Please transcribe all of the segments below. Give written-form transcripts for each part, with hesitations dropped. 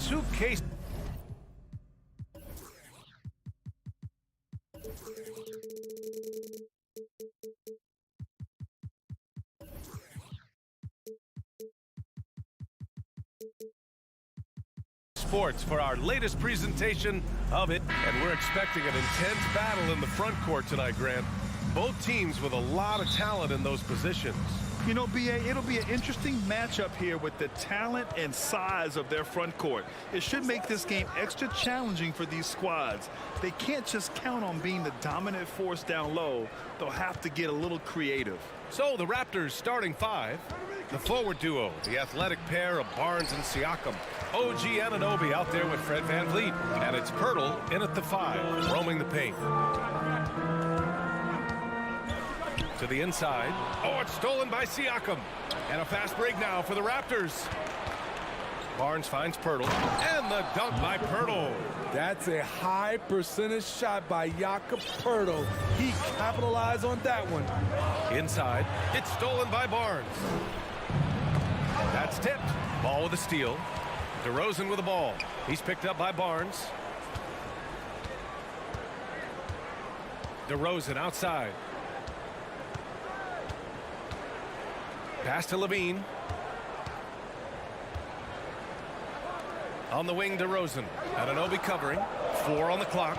2K. Sports for our latest presentation of it, and we're expecting an intense battle in the front court tonight, Grant. Both teams with a lot of talent in those positions. You know, BA, it'll be an interesting matchup here with the talent and size of their front court. It should make this game extra challenging for these squads. They can't just count on being the dominant force down low. They'll have to get a little creative. So the Raptors starting five. The forward duo, the athletic pair of Barnes and Siakam. OG Anunoby out there with Fred VanVleet. And it's Pirtle in at the five, roaming the paint. To the inside. Oh, it's stolen by Siakam. And a fast break now for the Raptors. Barnes finds Pirtle. And the dunk by Pirtle. That's a high percentage shot by Jakob Pirtle. He capitalized on that one. Inside. It's stolen by Barnes. That's tipped. Ball with a steal. DeRozan with the ball. He's picked up by Barnes. DeRozan outside. Pass to Levine. On the wing, DeRozan. Anunoby covering. 4 on the clock.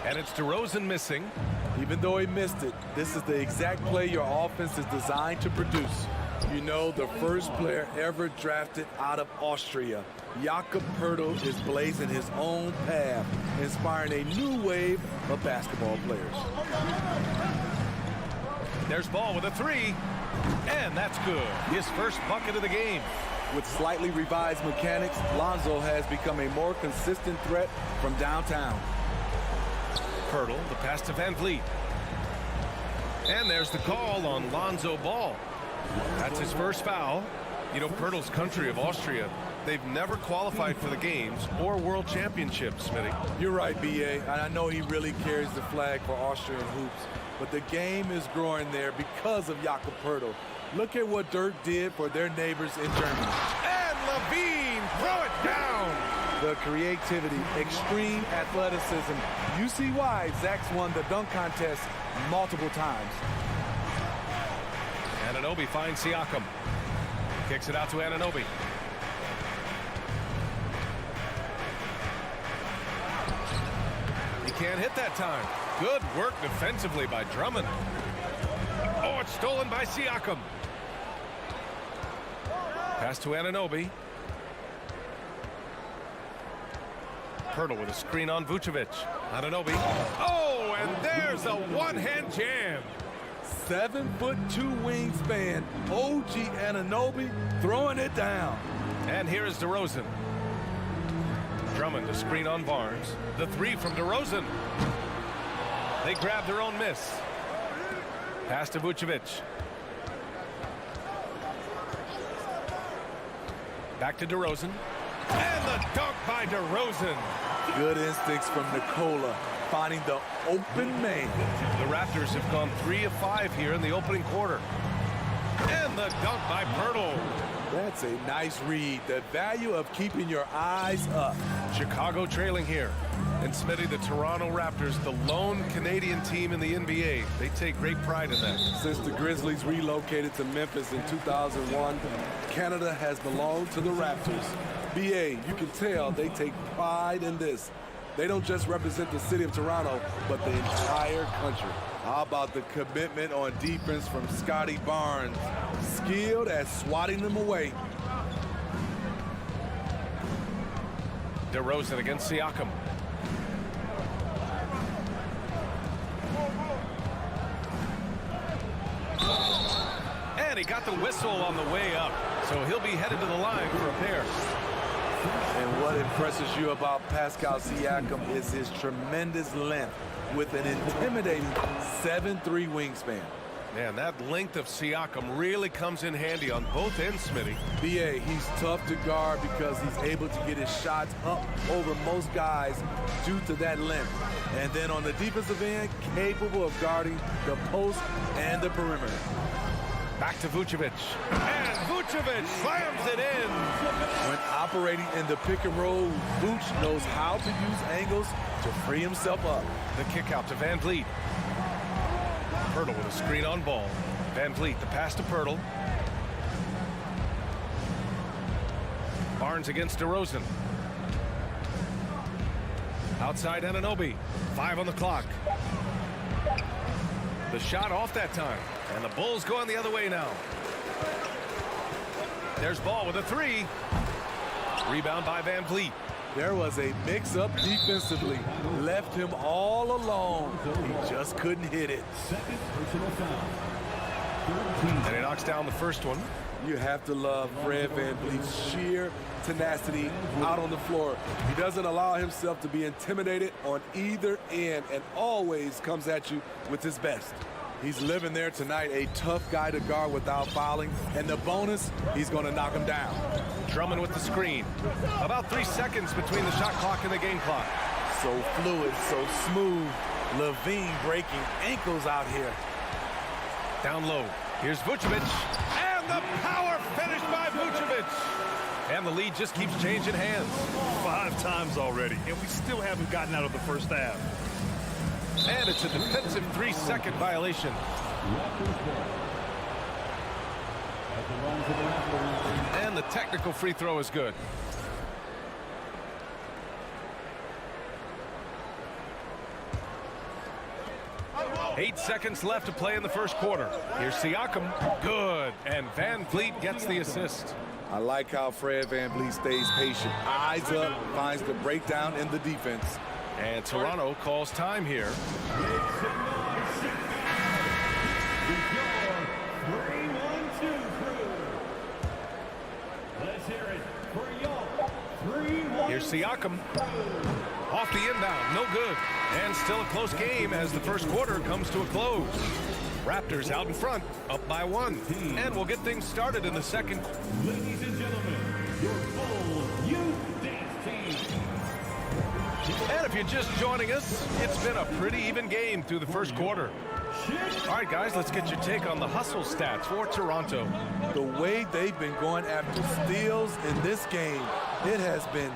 And it's DeRozan missing. Even though he missed it, this is the exact play your offense is designed to produce. You know, the first player ever drafted out of Austria. Jakob Pirtle is blazing his own path, inspiring a new wave of basketball players. There's Ball with a three, and that's good. His first bucket of the game. With slightly revised mechanics, Lonzo has become a more consistent threat from downtown. Pirtle, the pass to VanVleet. And there's the call on Lonzo Ball. That's his first foul. You know, Pirtle's country of Austria, they've never qualified for the games or world championships, Smitty. You're right, B.A., and I know he really carries the flag for Austrian hoops, but the game is growing there because of Jakob Pirtle. Look at what Dirk did for their neighbors in Germany. And Levine, throw it down. The creativity, extreme athleticism. You see why Zach's won the dunk contest multiple times. Anunoby finds Siakam. Kicks it out to Anunoby. He can't hit that time. Good work defensively by Drummond. Oh, it's stolen by Siakam. Pass to Anunoby. Pirtle with a screen on Vucevic. Anunoby. Oh, and there's a one-hand jam. 7'2" wingspan. OG Anunoby throwing it down. And here is DeRozan. Drummond to screen on Barnes. The three from DeRozan. They grab their own miss. Pass to Vucevic. Back to DeRozan. And the dunk by DeRozan. Good instincts from Nikola, finding the open man. The Raptors have gone 3 of 5 here in the opening quarter. And the dunk by Pirtle. That's a nice read. The value of keeping your eyes up. Chicago trailing here. And Smitty, the Toronto Raptors, the lone Canadian team in the NBA. They take great pride in that. Since the Grizzlies relocated to Memphis in 2001, Canada has belonged to the Raptors. BA, you can tell they take pride in this. They don't just represent the city of Toronto, but the entire country. How about the commitment on defense from Scotty Barnes? Skilled at swatting them away. DeRozan against Siakam. And he got the whistle on the way up, so he'll be headed to the line for a pair. And what impresses you about Pascal Siakam is his tremendous length with an intimidating 7'3" wingspan. Man, that length of Siakam really comes in handy on both ends, Smitty. BA, he's tough to guard because he's able to get his shots up over most guys due to that length. And then on the defensive end, capable of guarding the post and the perimeter. Back to Vucevic. And Vucevic slams it in. When operating in the pick and roll, Vooch knows how to use angles to free himself up. The kick out to Van Vliet. Pirtle with a screen on ball. Van Vliet, the pass to Pirtle. Barnes against DeRozan. Outside Anunoby. 5 on the clock. The shot off that time. And the Bulls going the other way now. There's Ball with a 3. Rebound by Van Vliet. There was a mix-up defensively. Left him all alone. He just couldn't hit it. And he knocks down the first one. You have to love Fred VanVleet's sheer tenacity out on the floor. He doesn't allow himself to be intimidated on either end and always comes at you with his best. He's living there tonight, a tough guy to guard without fouling. And the bonus, he's going to knock him down. Drummond with the screen. About 3 seconds between the shot clock and the game clock. So fluid, so smooth. Levine breaking ankles out here. Down low. Here's Vucevic. And the power finish by Vucevic. And the lead just keeps changing hands. 5 times already, and we still haven't gotten out of the first half. And it's a defensive 3-second violation. And the technical free throw is good. Eight seconds left to play in the first quarter. Here's Siakam. Good. And Van Vliet gets the assist. I like how Fred VanVleet stays patient. Eyes up, finds the breakdown in the defense. And Toronto calls time here. Here's Siakam. Off the inbound, no good. And still a close game as the first quarter comes to a close. Raptors out in front, up by 1. And we'll get things started in the second. Ladies and gentlemen, your full youth dance team. And if you're just joining us, it's been a pretty even game through the first quarter. All right, guys, let's get your take on the hustle stats for Toronto. The way they've been going after steals in this game, it has been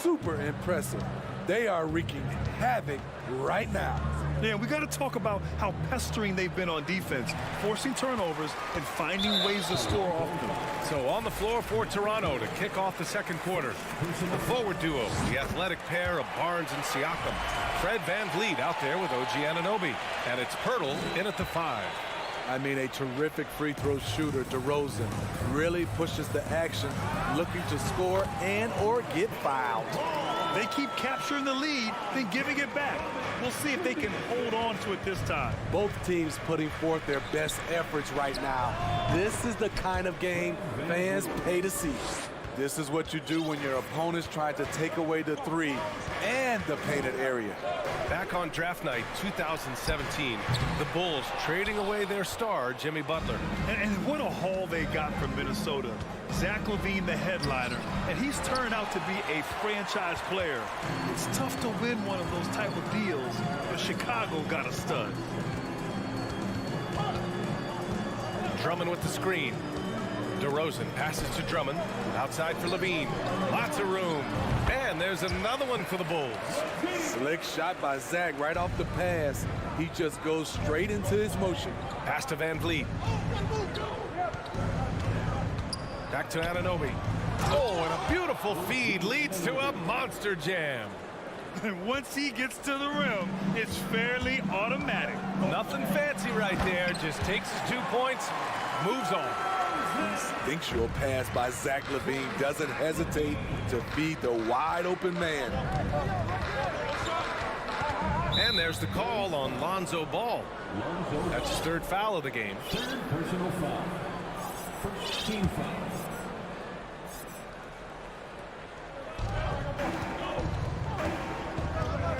super impressive. They are wreaking havoc right now. Yeah, we got to talk about how pestering they've been on defense, forcing turnovers and finding ways to score off them. So on the floor for Toronto to kick off the second quarter. The forward duo, the athletic pair of Barnes and Siakam. Fred VanVleet out there with OG Anunoby. And it's Pirtle in at the 5. I mean, a terrific free throw shooter, DeRozan, really pushes the action, looking to score and or get fouled. They keep capturing the lead, then giving it back. We'll see if they can hold on to it this time. Both teams putting forth their best efforts right now. This is the kind of game fans pay to see. This is what you do when your opponent's trying to take away the 3 and the painted area. Back on draft night 2017, the Bulls trading away their star, Jimmy Butler. And what a haul they got from Minnesota. Zach LaVine, the headliner, and he's turned out to be a franchise player. It's tough to win one of those type of deals, but Chicago got a stud. Drummond with the screen. DeRozan passes to Drummond. Outside for Levine. Lots of room. And there's another one for the Bulls. Slick shot by Zach right off the pass. He just goes straight into his motion. Pass to Van Vliet. Back to Anunoby. Oh, and a beautiful feed leads to a monster jam. And once he gets to the rim, it's fairly automatic. Nothing fancy right there. Just takes his 2 points, moves on. Instinctual pass by Zach LaVine, doesn't hesitate to feed the wide open man. And there's the call on Lonzo Ball. That's his 3rd foul of the game. 3rd personal foul. First team foul.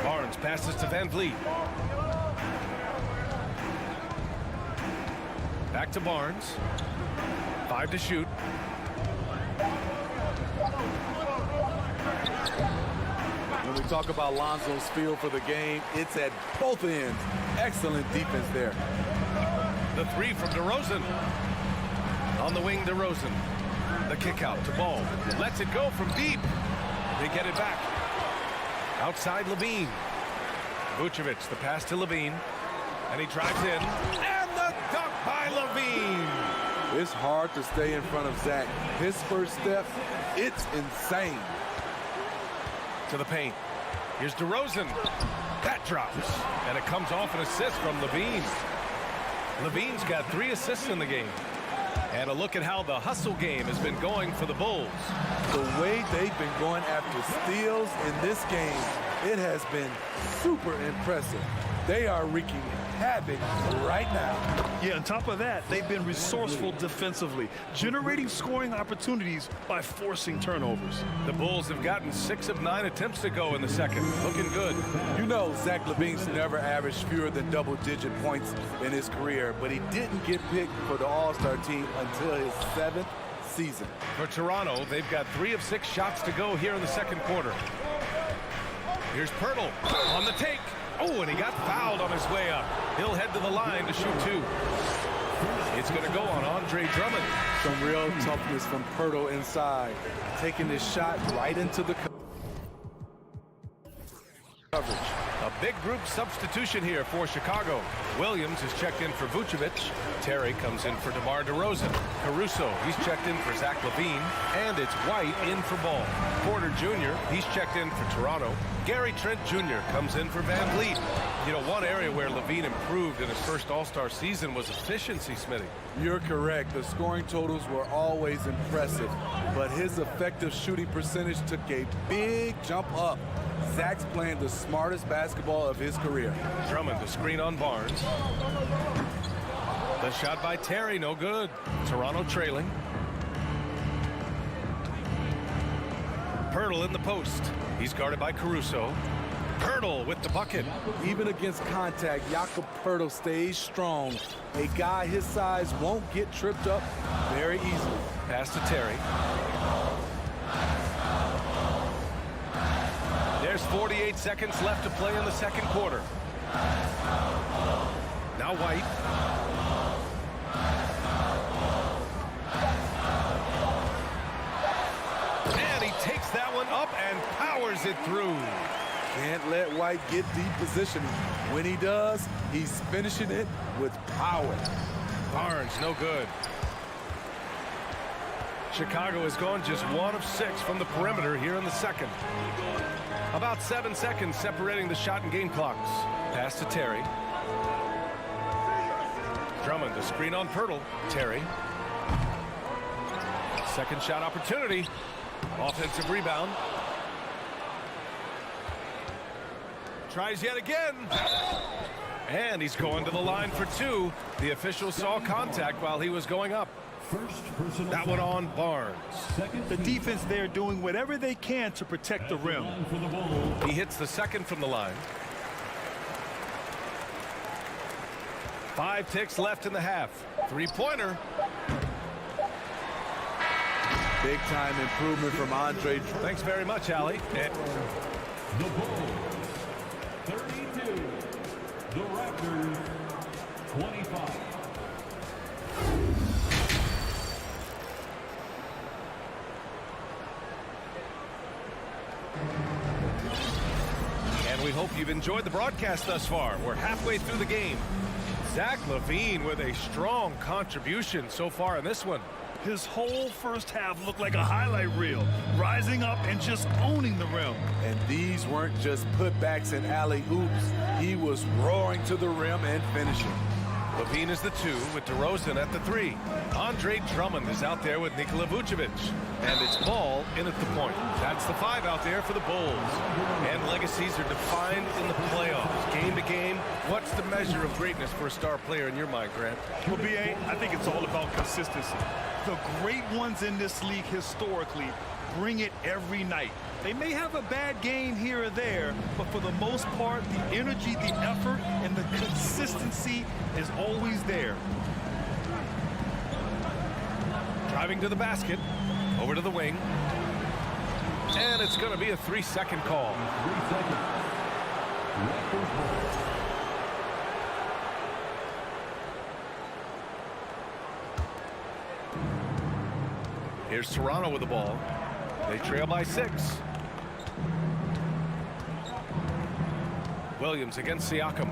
Barnes passes to Van Vliet. Back to Barnes. 5 to shoot. When we talk about Lonzo's feel for the game, it's at both ends. Excellent defense there. The 3 from DeRozan. On the wing, DeRozan. The kick out to Ball. Lets it go from deep. They get it back. Outside Levine. Vucevic, the pass to Levine. And he drives in. And the dunk by Levine. It's hard to stay in front of Zach. His first step, it's insane. To the paint. Here's DeRozan. That drops. And it comes off an assist from Levine. Levine's got 3 assists in the game. And a look at how the hustle game has been going for the Bulls. The way they've been going after steals in this game, it has been super impressive. They are wreaking havoc right now. Yeah, on top of that, they've been resourceful defensively, generating scoring opportunities by forcing turnovers. The Bulls have gotten 6 of 9 attempts to go in the second. Looking good. You know, Zach LaVine's never averaged fewer than double-digit points in his career, but he didn't get picked for the All-Star team until his 7th season. For Toronto, they've got 3 of 6 shots to go here in the second quarter. Here's Pirtle on the take. Oh, and he got fouled on his way up. He'll head to the line to shoot 2. It's going to go on Andre Drummond. Some real toughness from Pirtle inside, taking this shot right into the coverage. A big group substitution here for Chicago. Williams is checked in for Vucevic. Terry comes in for DeMar DeRozan. Caruso, he's checked in for Zach LaVine. And it's White in for Ball. Porter Jr., he's checked in for Toronto. Gary Trent Jr. comes in for Van Vliet. You know, one area where LaVine improved in his first All-Star season was efficiency, Smitty. You're correct. The scoring totals were always impressive, but his effective shooting percentage took a big jump up. Zach's playing the smartest basketball of his career. Drummond, the screen on Barnes. The shot by Terry, no good. Toronto trailing. Pirtle in the post. He's guarded by Caruso. Pirtle with the bucket. Even against contact, Jakob Pirtle stays strong. A guy his size won't get tripped up very easily. Pass to Terry. There's 48 seconds left to play in the second quarter. Now White. And he takes that one up and powers it through. Can't let White get deep positioning. When he does, he's finishing it with power. Barnes, no good. Chicago has gone just 1 of 6 from the perimeter here in the second. About 7 seconds separating the shot and game clocks. Pass to Terry. Drummond, the screen on Pirtle. Terry. Second shot opportunity. Offensive rebound. Tries yet again. And he's going to the line for 2. The official saw contact while he was going up. That one on Barnes. The defense there doing whatever they can to protect the rim. He hits the second from the line. 5 ticks left in the half. 3-pointer. Big time improvement from Andre. Thanks very much, Allie. The Bulls, 32. The Raptors, 25. And we hope you've enjoyed the broadcast thus far. We're halfway through the game. Zach LaVine with a strong contribution so far in this one. His whole first half looked like a highlight reel, rising up and just owning the rim. And these weren't just putbacks and alley-oops. He was roaring to the rim and finishing. LaVine is the 2 with DeRozan at the 3. Andre Drummond is out there with Nikola Vucevic. And it's Ball in at the point. That's the 5 out there for the Bulls. And legacies are defined in the playoffs. Game to game, what's the measure of greatness for a star player in your mind, Grant? Well, B.A., I think it's all about consistency. The great ones in this league historically bring it every night. They may have a bad game here or there, but for the most part, the energy, the effort, and the consistency is always there. Driving to the basket, over to the wing. And it's going to be a 3-second call. 3 seconds. Raptors ball. Here's Toronto with the ball. They trail by 6. Williams against Siakam.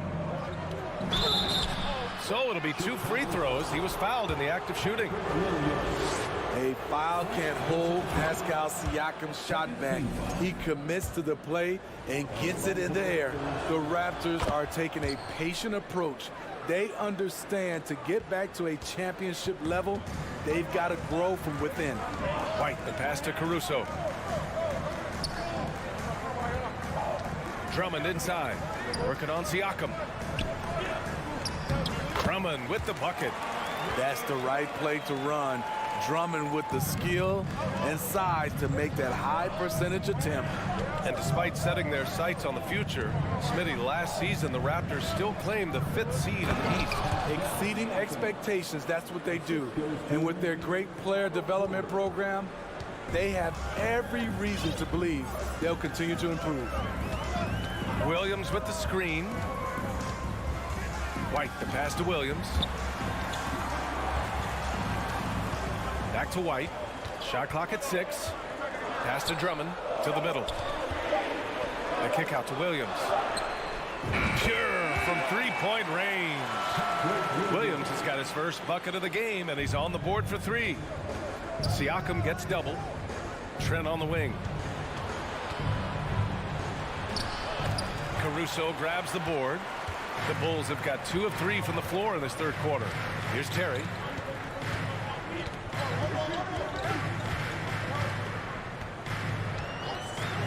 So it'll be 2 free throws. He was fouled in the act of shooting. A foul can't hold Pascal Siakam's shot back. He commits to the play and gets it in the air. The Raptors are taking a patient approach. They understand to get back to a championship level, they've got to grow from within. White, the pass to Caruso. Drummond inside, working on Siakam. Drummond with the bucket. That's the right play to run. Drummond with the skill and size to make that high percentage attempt. And despite setting their sights on the future, Smitty, last season the Raptors still claimed the 5th seed in the East. Exceeding expectations, that's what they do. And with their great player development program, they have every reason to believe they'll continue to improve. Williams with the screen. White, the pass to Williams. Back to White. Shot clock at 6. Pass to Drummond to the middle. A kick out to Williams. Pure from 3-point range. Williams has got his first bucket of the game, and he's on the board for 3. Siakam gets double. Trent on the wing. Caruso grabs the board. The Bulls have got 2 of 3 from the floor in this 3rd quarter. Here's Terry.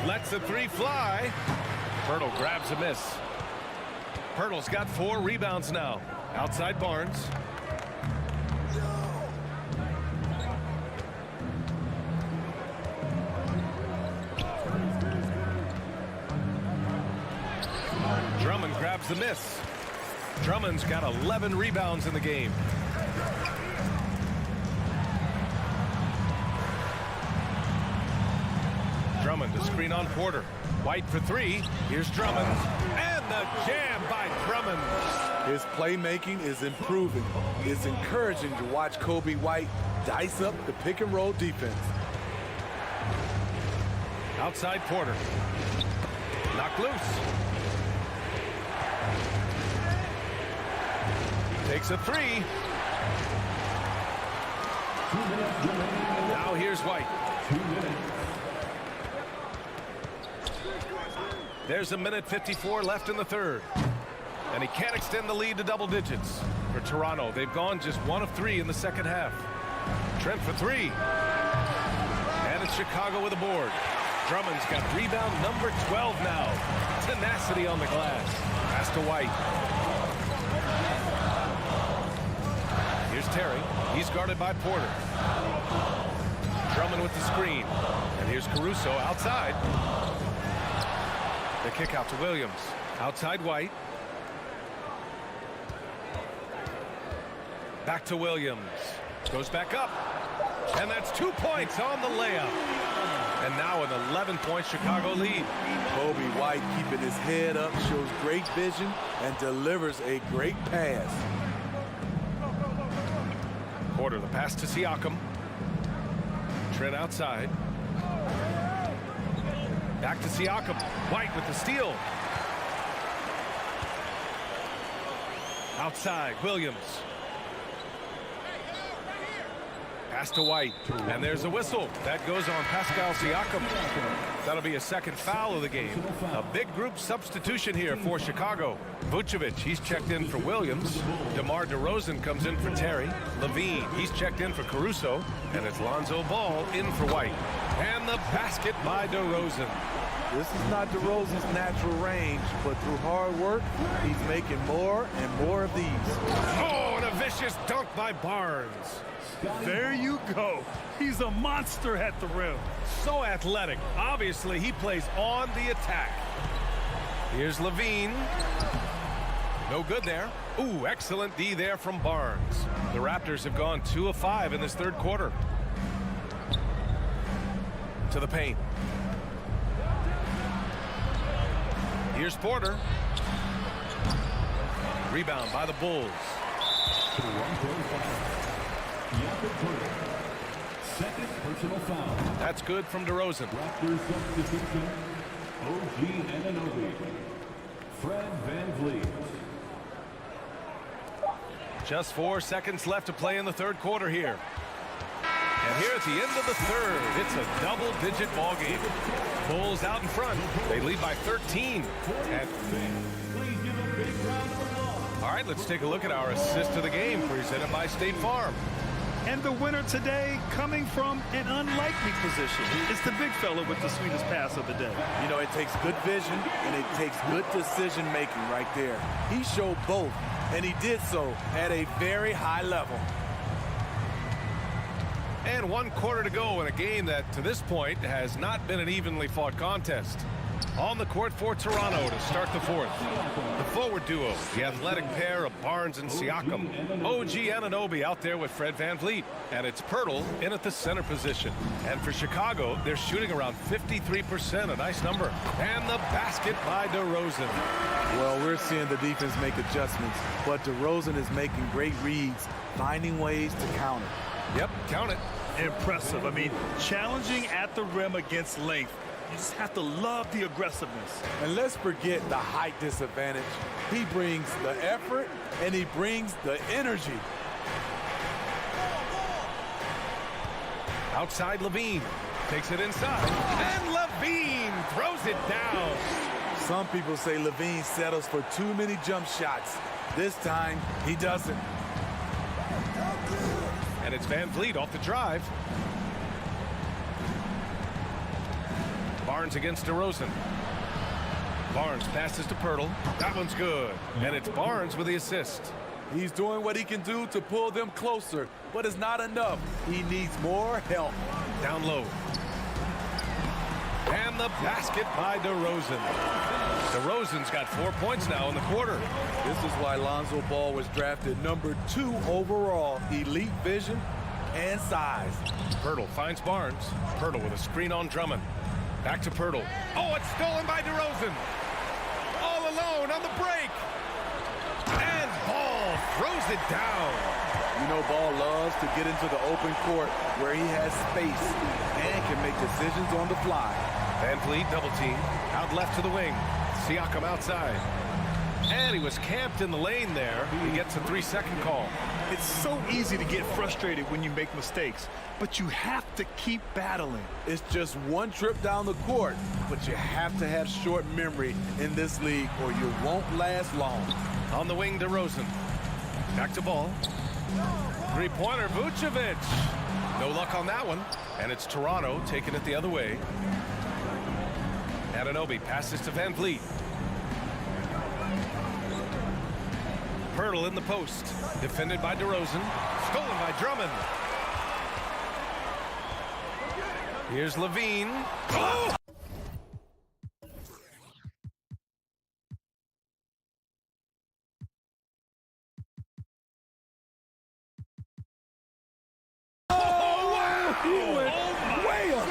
Lets the 3 fly. Pirtle grabs a miss. Pirtle's got 4 rebounds now. Outside Barnes. Drummond grabs the miss. Drummond's got 11 rebounds in the game. Drummond to screen on Porter. White for 3. Here's Drummond. And the jam by Drummond. His playmaking is improving. It's encouraging to watch Kobe White dice up the pick and roll defense. Outside Porter. Knocked loose. Takes a 3. Now here's White. There's 1:54 left in the 3rd. And he can't extend the lead to double digits. For Toronto, they've gone just 1 of 3 in the 2nd half. Trent for 3. And it's Chicago with a board. Drummond's got rebound number 12 now. Tenacity on the glass. Pass to White. Here's Terry. He's guarded by Porter. Drummond with the screen. And here's Caruso outside. The kick out to Williams. Outside White. Back to Williams. Goes back up. And that's 2 points on the layup. And now an 11-point Chicago lead. Kobe White keeping his head up, shows great vision, and delivers a great pass. Porter, the pass to Siakam. Trent outside. Back to Siakam. White with the steal. Outside, Williams. Pass to White. And there's a whistle. That goes on Pascal Siakam. That'll be a 2nd foul of the game. A big group substitution here for Chicago. Vucevic, he's checked in for Williams. DeMar DeRozan comes in for Terry. Levine, he's checked in for Caruso. And it's Lonzo Ball in for White. And the basket by DeRozan. This is not DeRozan's natural range, but through hard work, he's making more and more of these. Oh, and a vicious dunk by Barnes. There you go. He's a monster at the rim. So athletic. Obviously, he plays on the attack. Here's Levine. No good there. Ooh, excellent D there from Barnes. The Raptors have gone 2 of 5 in this 3rd quarter. To the paint. Here's Porter. Rebound by the Bulls. second personal foul. That's good from DeRozan. Raptors substitution, OG Anunoby. Fred VanVleet. Just 4 seconds left to play in the third quarter here. And here at the end of the third, it's a double-digit ball game. Bulls out in front. They lead by 13. All right, let's take a look at our assist of the game presented by State Farm. And the winner today coming from an unlikely position. It's the big fella with the sweetest pass of the day. You know, it takes good vision and it takes good decision making right there. He showed both, and he did so at a very high level. And 1 quarter to go in a game that, to this point, has not been an evenly fought contest. On the court for Toronto to start the fourth. The forward duo, the athletic pair of Barnes and Siakam. OG Anunoby out there with Fred VanVleet. And it's Pirtle in at the center position. And for Chicago, they're shooting around 53%, a nice number. And the basket by DeRozan. Well, we're seeing the defense make adjustments, but DeRozan is making great reads, finding ways to counter. Yep, count it. Impressive. I mean, challenging at the rim against length. You just have to love the aggressiveness. And let's forget the height disadvantage. He brings the effort and he brings the energy. Outside Levine. Takes it inside. And Levine throws it down. Some people say Levine settles for too many jump shots. This time, he doesn't. And it's VanVleet off the drive. Barnes against DeRozan. Barnes passes to Pirtle. That one's good. And it's Barnes with the assist. He's doing what he can do to pull them closer, but it's not enough. He needs more help. Down low. And the basket by DeRozan. DeRozan's got 4 points now in the quarter. This is why Lonzo Ball was drafted #2 overall. Elite vision and size. Pirtle finds Barnes. Pirtle with a screen on Drummond. Back to Pirtle. Oh, it's stolen by DeRozan. All alone on the break. And Ball throws it down. You know, Ball loves to get into the open court where he has space and can make decisions on the fly. VanVleet double team. Out left to the wing. Siakam outside. And he was camped in the lane there. He gets a 3-second call. It's so easy to get frustrated when you make mistakes, but you have to keep battling. It's just one trip down the court, but you have to have short memory in this league or you won't last long. On the wing, DeRozan. Back to Ball. Three-pointer, Vucevic. No luck on that one. And it's Toronto taking it the other way. Anunoby passes to VanVleet. Pirtle in the post. Defended by DeRozan. Stolen by Drummond. Here's Levine. Oh! He went way up.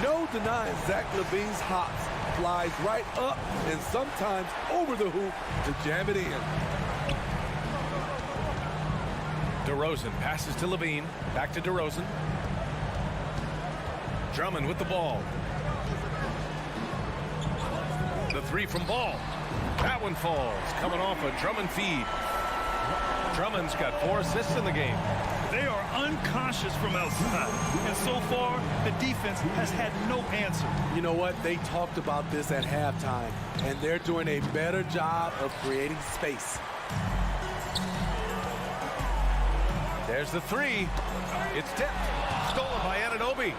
No denying Zach Levine's hops. Flies right up and sometimes over the hoop to jam it in. DeRozan passes to Levine. Back to DeRozan. Drummond with the ball. The three from Ball. That one falls. Coming off a Drummond feed. Drummond's got 4 assists in the game. They are unconscious from outside, and so far, the defense has had no answer. You know what? They talked about this at halftime, and they're doing a better job of creating space. There's the three. It's tipped. Stolen by Anunoby.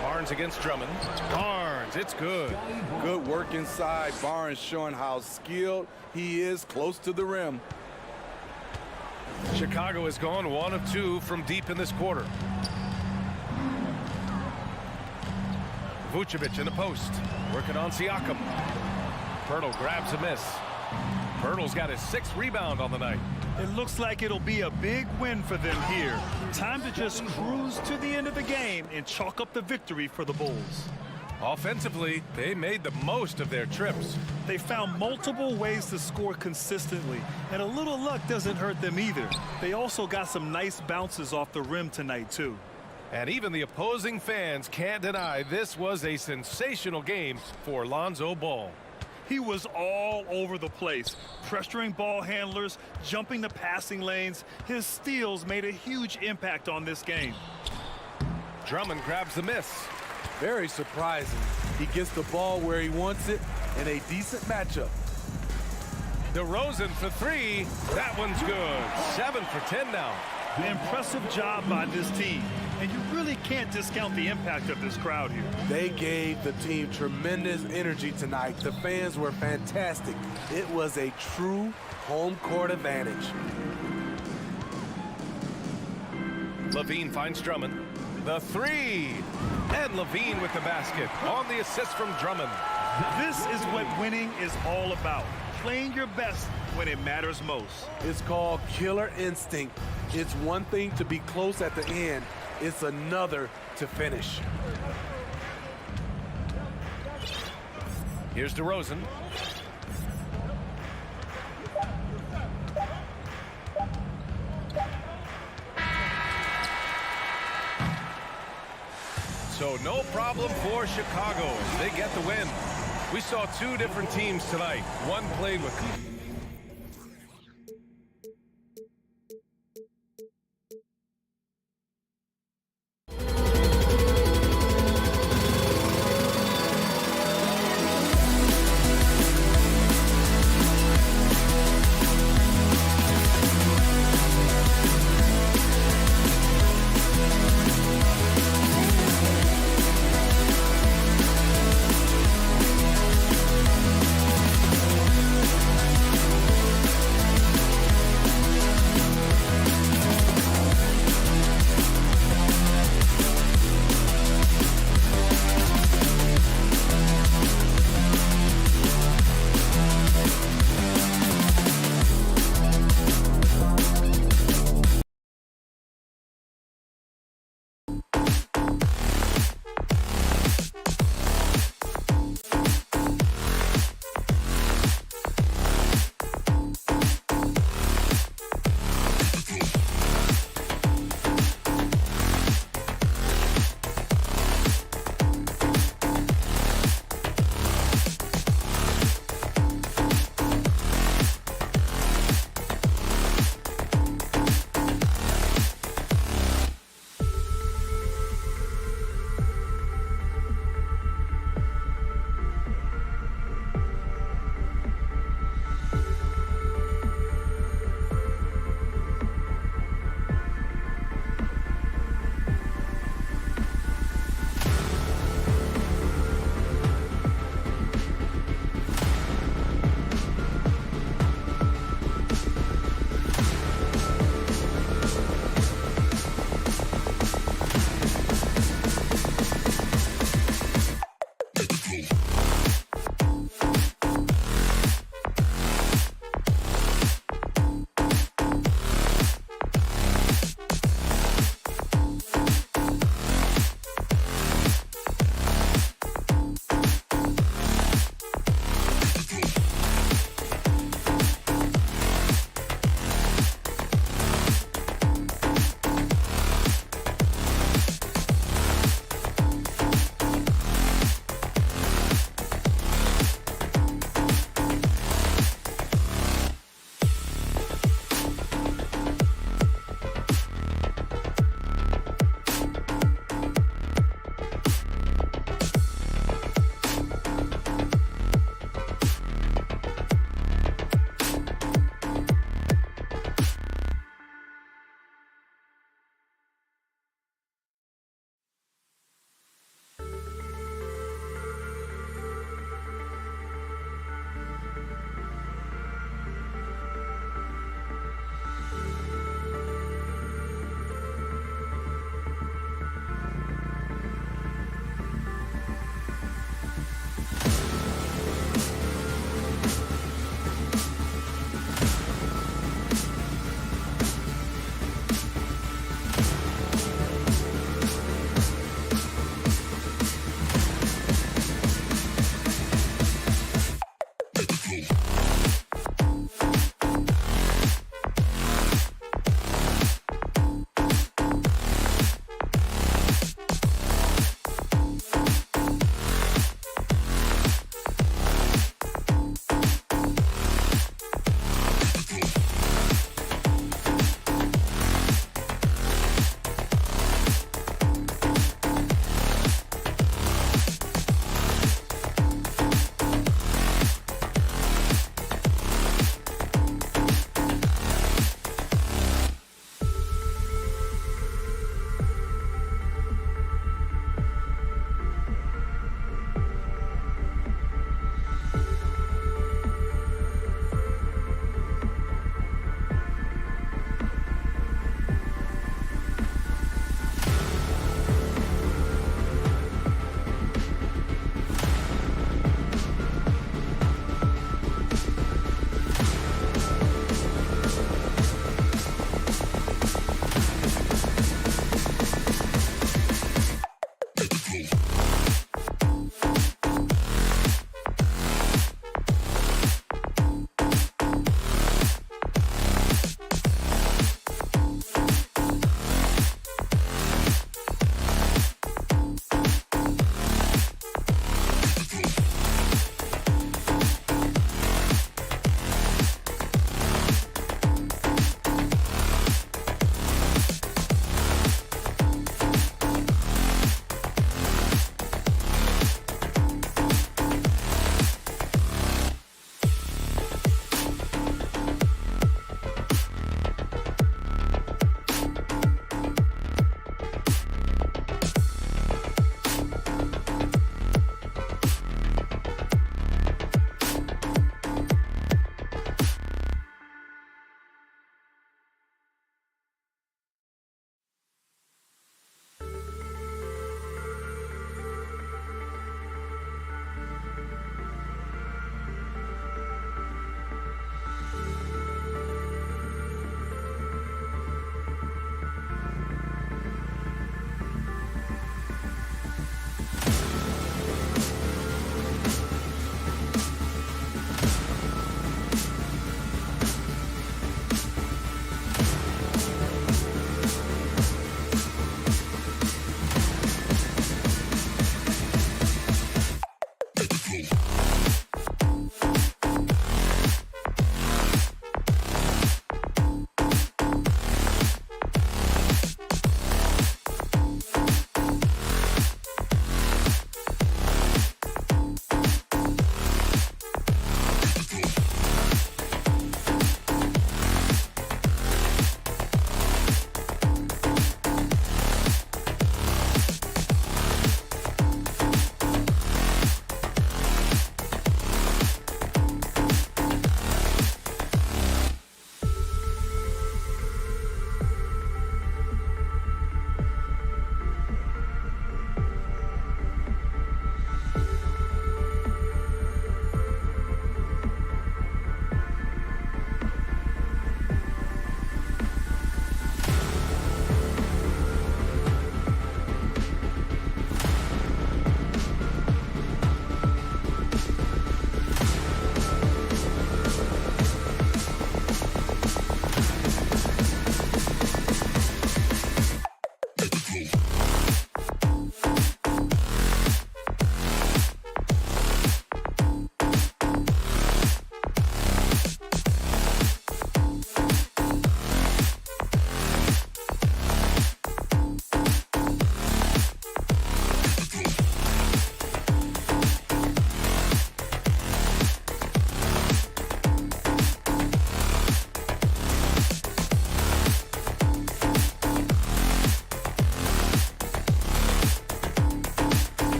Barnes against Drummond. Barnes, it's good. Good work inside. Barnes showing how skilled he is close to the rim. Chicago has gone 1 of 2 from deep in this quarter. Vucevic in the post. Working on Siakam. Pirtle grabs a miss. Pirtle's got his 6th rebound on the night. It looks like it'll be a big win for them here. Time to just cruise to the end of the game and chalk up the victory for the Bulls. Offensively, they made the most of their trips. They found multiple ways to score consistently, and a little luck doesn't hurt them either. They also got some nice bounces off the rim tonight, too. And even the opposing fans can't deny this was a sensational game for Lonzo Ball. He was all over the place, pressuring ball handlers, jumping the passing lanes. His steals made a huge impact on this game. Drummond grabs the miss. Very surprising. He gets the ball where he wants it in a decent matchup. DeRozan for three. That one's good. 7 for 10 now. Impressive job by this team, and you really can't discount the impact of this crowd here. They gave the team tremendous energy tonight. The fans were fantastic. It was a true home court advantage. Levine finds Drummond. The three. And Levine with the basket on the assist from Drummond. This is what winning is all about. Playing your best when it matters most. It's called killer instinct. It's one thing to be close at the end. It's another to finish. Here's DeRozan. So no problem for Chicago. They get the win. We saw two different teams tonight. One played with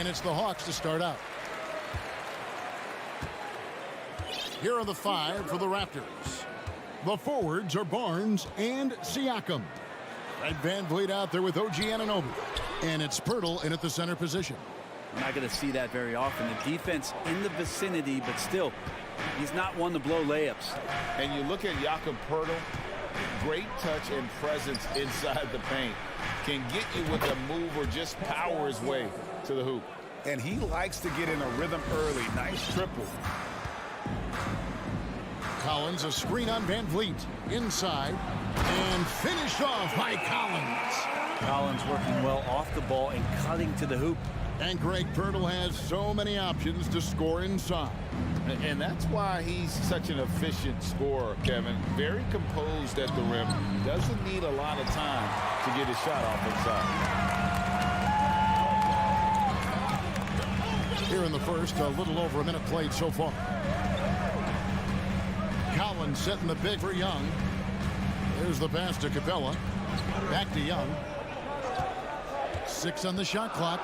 And it's the Hawks to start out. Here are the 5 for the Raptors. The forwards are Barnes and Siakam. Fred VanVleet out there with OG Anunoby. And it's Pirtle in at the center position. We're not going to see that very often. The defense in the vicinity, but still, he's not one to blow layups. And you look at Jakob Pirtle, great touch and presence inside the paint. Can get you with a move or just power his way to the hoop. And he likes to get in a rhythm early. Nice triple. Collins, a screen on VanVleet. Inside. And finished off by Collins. Collins working well off the ball and cutting to the hoop. And Greg Pirtle has so many options to score inside. And that's why he's such an efficient scorer, Kevin. Very composed at the rim. Doesn't need a lot of time to get his shot off inside. Here in the first, a little over a minute played so far. Collins setting the pick for Young. There's the pass to Capella. Back to Young. 6 on the shot clock.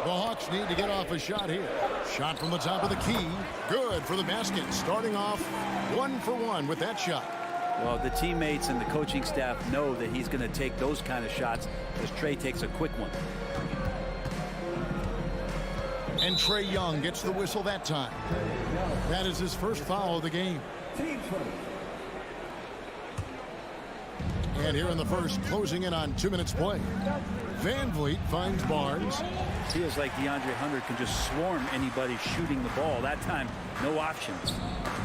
The Hawks need to get off a shot here. Shot from the top of the key. Good for the basket. Starting off 1 for 1 with that shot. Well, the teammates and the coaching staff know that he's going to take those kind of shots as Trey takes a quick one. And Trae Young gets the whistle that time. That is his first foul of the game. And here in the first, closing in on 2 minutes play. VanVleet finds Barnes. Feels like DeAndre Hunter can just swarm anybody shooting the ball. That time, no options.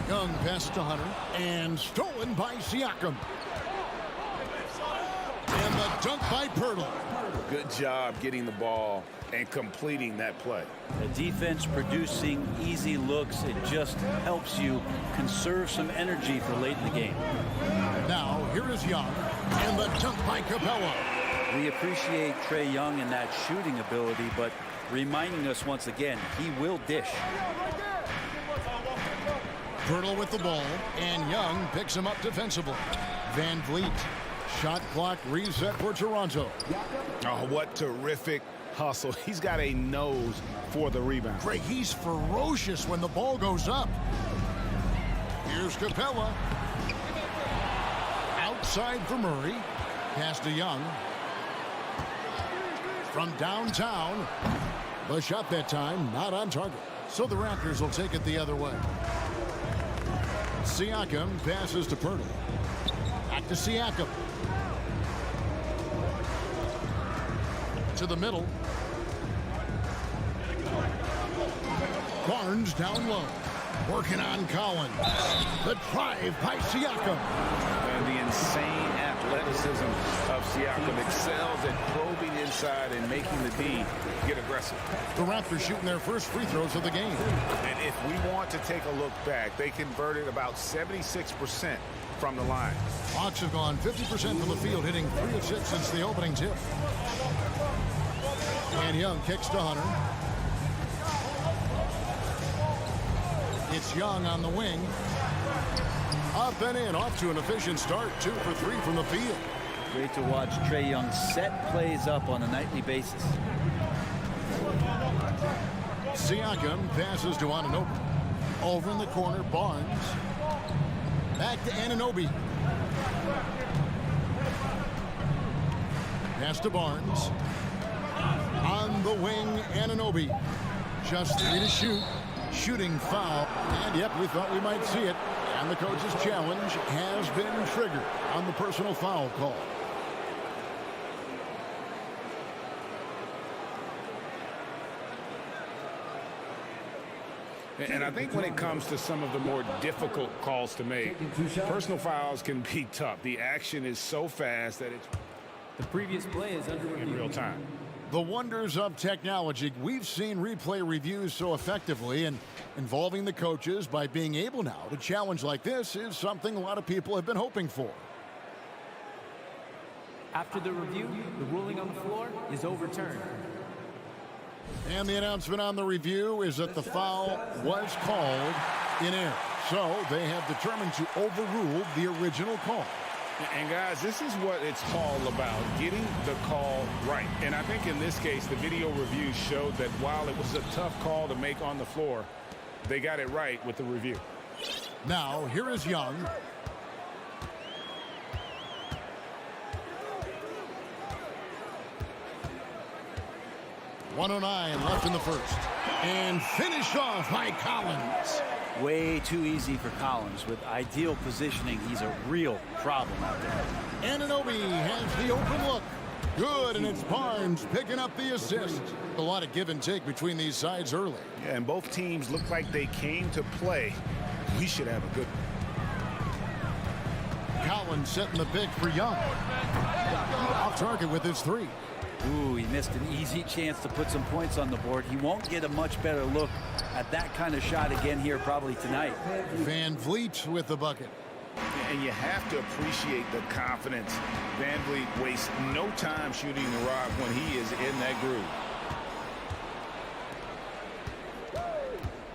Young pass to Hunter. And stolen by Siakam. And the dunk by Pirtle. Good job getting the ball and completing that play. The defense producing easy looks. It just helps you conserve some energy for late in the game. Now, here is Young. And the dunk by Capella. We appreciate Trae Young and that shooting ability, but reminding us once again, he will dish. Pirtle with the ball, and Young picks him up defensively. VanVleet, shot clock reset for Toronto. Oh, what terrific hustle. He's got a nose for the rebound. Greg, he's ferocious when the ball goes up. Here's Capella. Outside for Murray. Pass to Young. From downtown. The shot that time not on target. So the Raptors will take it the other way. Siakam passes to Pirtle. Back to Siakam. To the middle. Barnes down low. Working on Collins. The drive by Siakam. And the insane athleticism of Siakam excels at probing inside and making the D get aggressive. The Raptors shooting their first free throws of the game. And if we want to take a look back, they converted about 76% from the line. Hawks have gone 50% from the field, hitting 3 of 6 since the opening tip. And Young kicks to Hunter. It's Young on the wing. Up and in, off to an efficient start. 2 for 3 from the field. Great to watch Trae Young set plays up on a nightly basis. Siakam passes to Anunoby. Over in the corner, Barnes. Back to Anunoby. Pass to Barnes. On the wing, Anunoby. Just 3 to shoot. Shooting foul. And yep, we thought we might see it. And the coach's challenge has been triggered on the personal foul call. And I think when it comes to some of the more difficult calls to make, personal fouls can be tough. The action is so fast that it's the previous play is under review. in real time. The wonders of technology. We've seen replay reviews so effectively, and involving the coaches by being able now to challenge like this is something a lot of people have been hoping for. After the review, the ruling on the floor is overturned. And the announcement on the review is that the foul was called in error. So they have determined to overrule the original call. And guys, this is what it's all about, getting the call right. And I think in this case, the video review showed that while it was a tough call to make on the floor, they got it right with the review. Now, here is Young. .109 left in the first. And finished off by Collins. Way too easy for Collins. With ideal positioning, he's a real problem out there. Anunoby has the open look. Good, and it's Barnes picking up the assist. A lot of give and take between these sides early. Yeah, and both teams look like they came to play. We should have a good one. Collins setting the pick for Young. Off target with his three. Ooh, he missed an easy chance to put some points on the board. He won't get a much better look at that kind of shot again here probably tonight. Van Vliet with the bucket. And you have to appreciate the confidence. Van Vliet wastes no time shooting the rock when he is in that groove.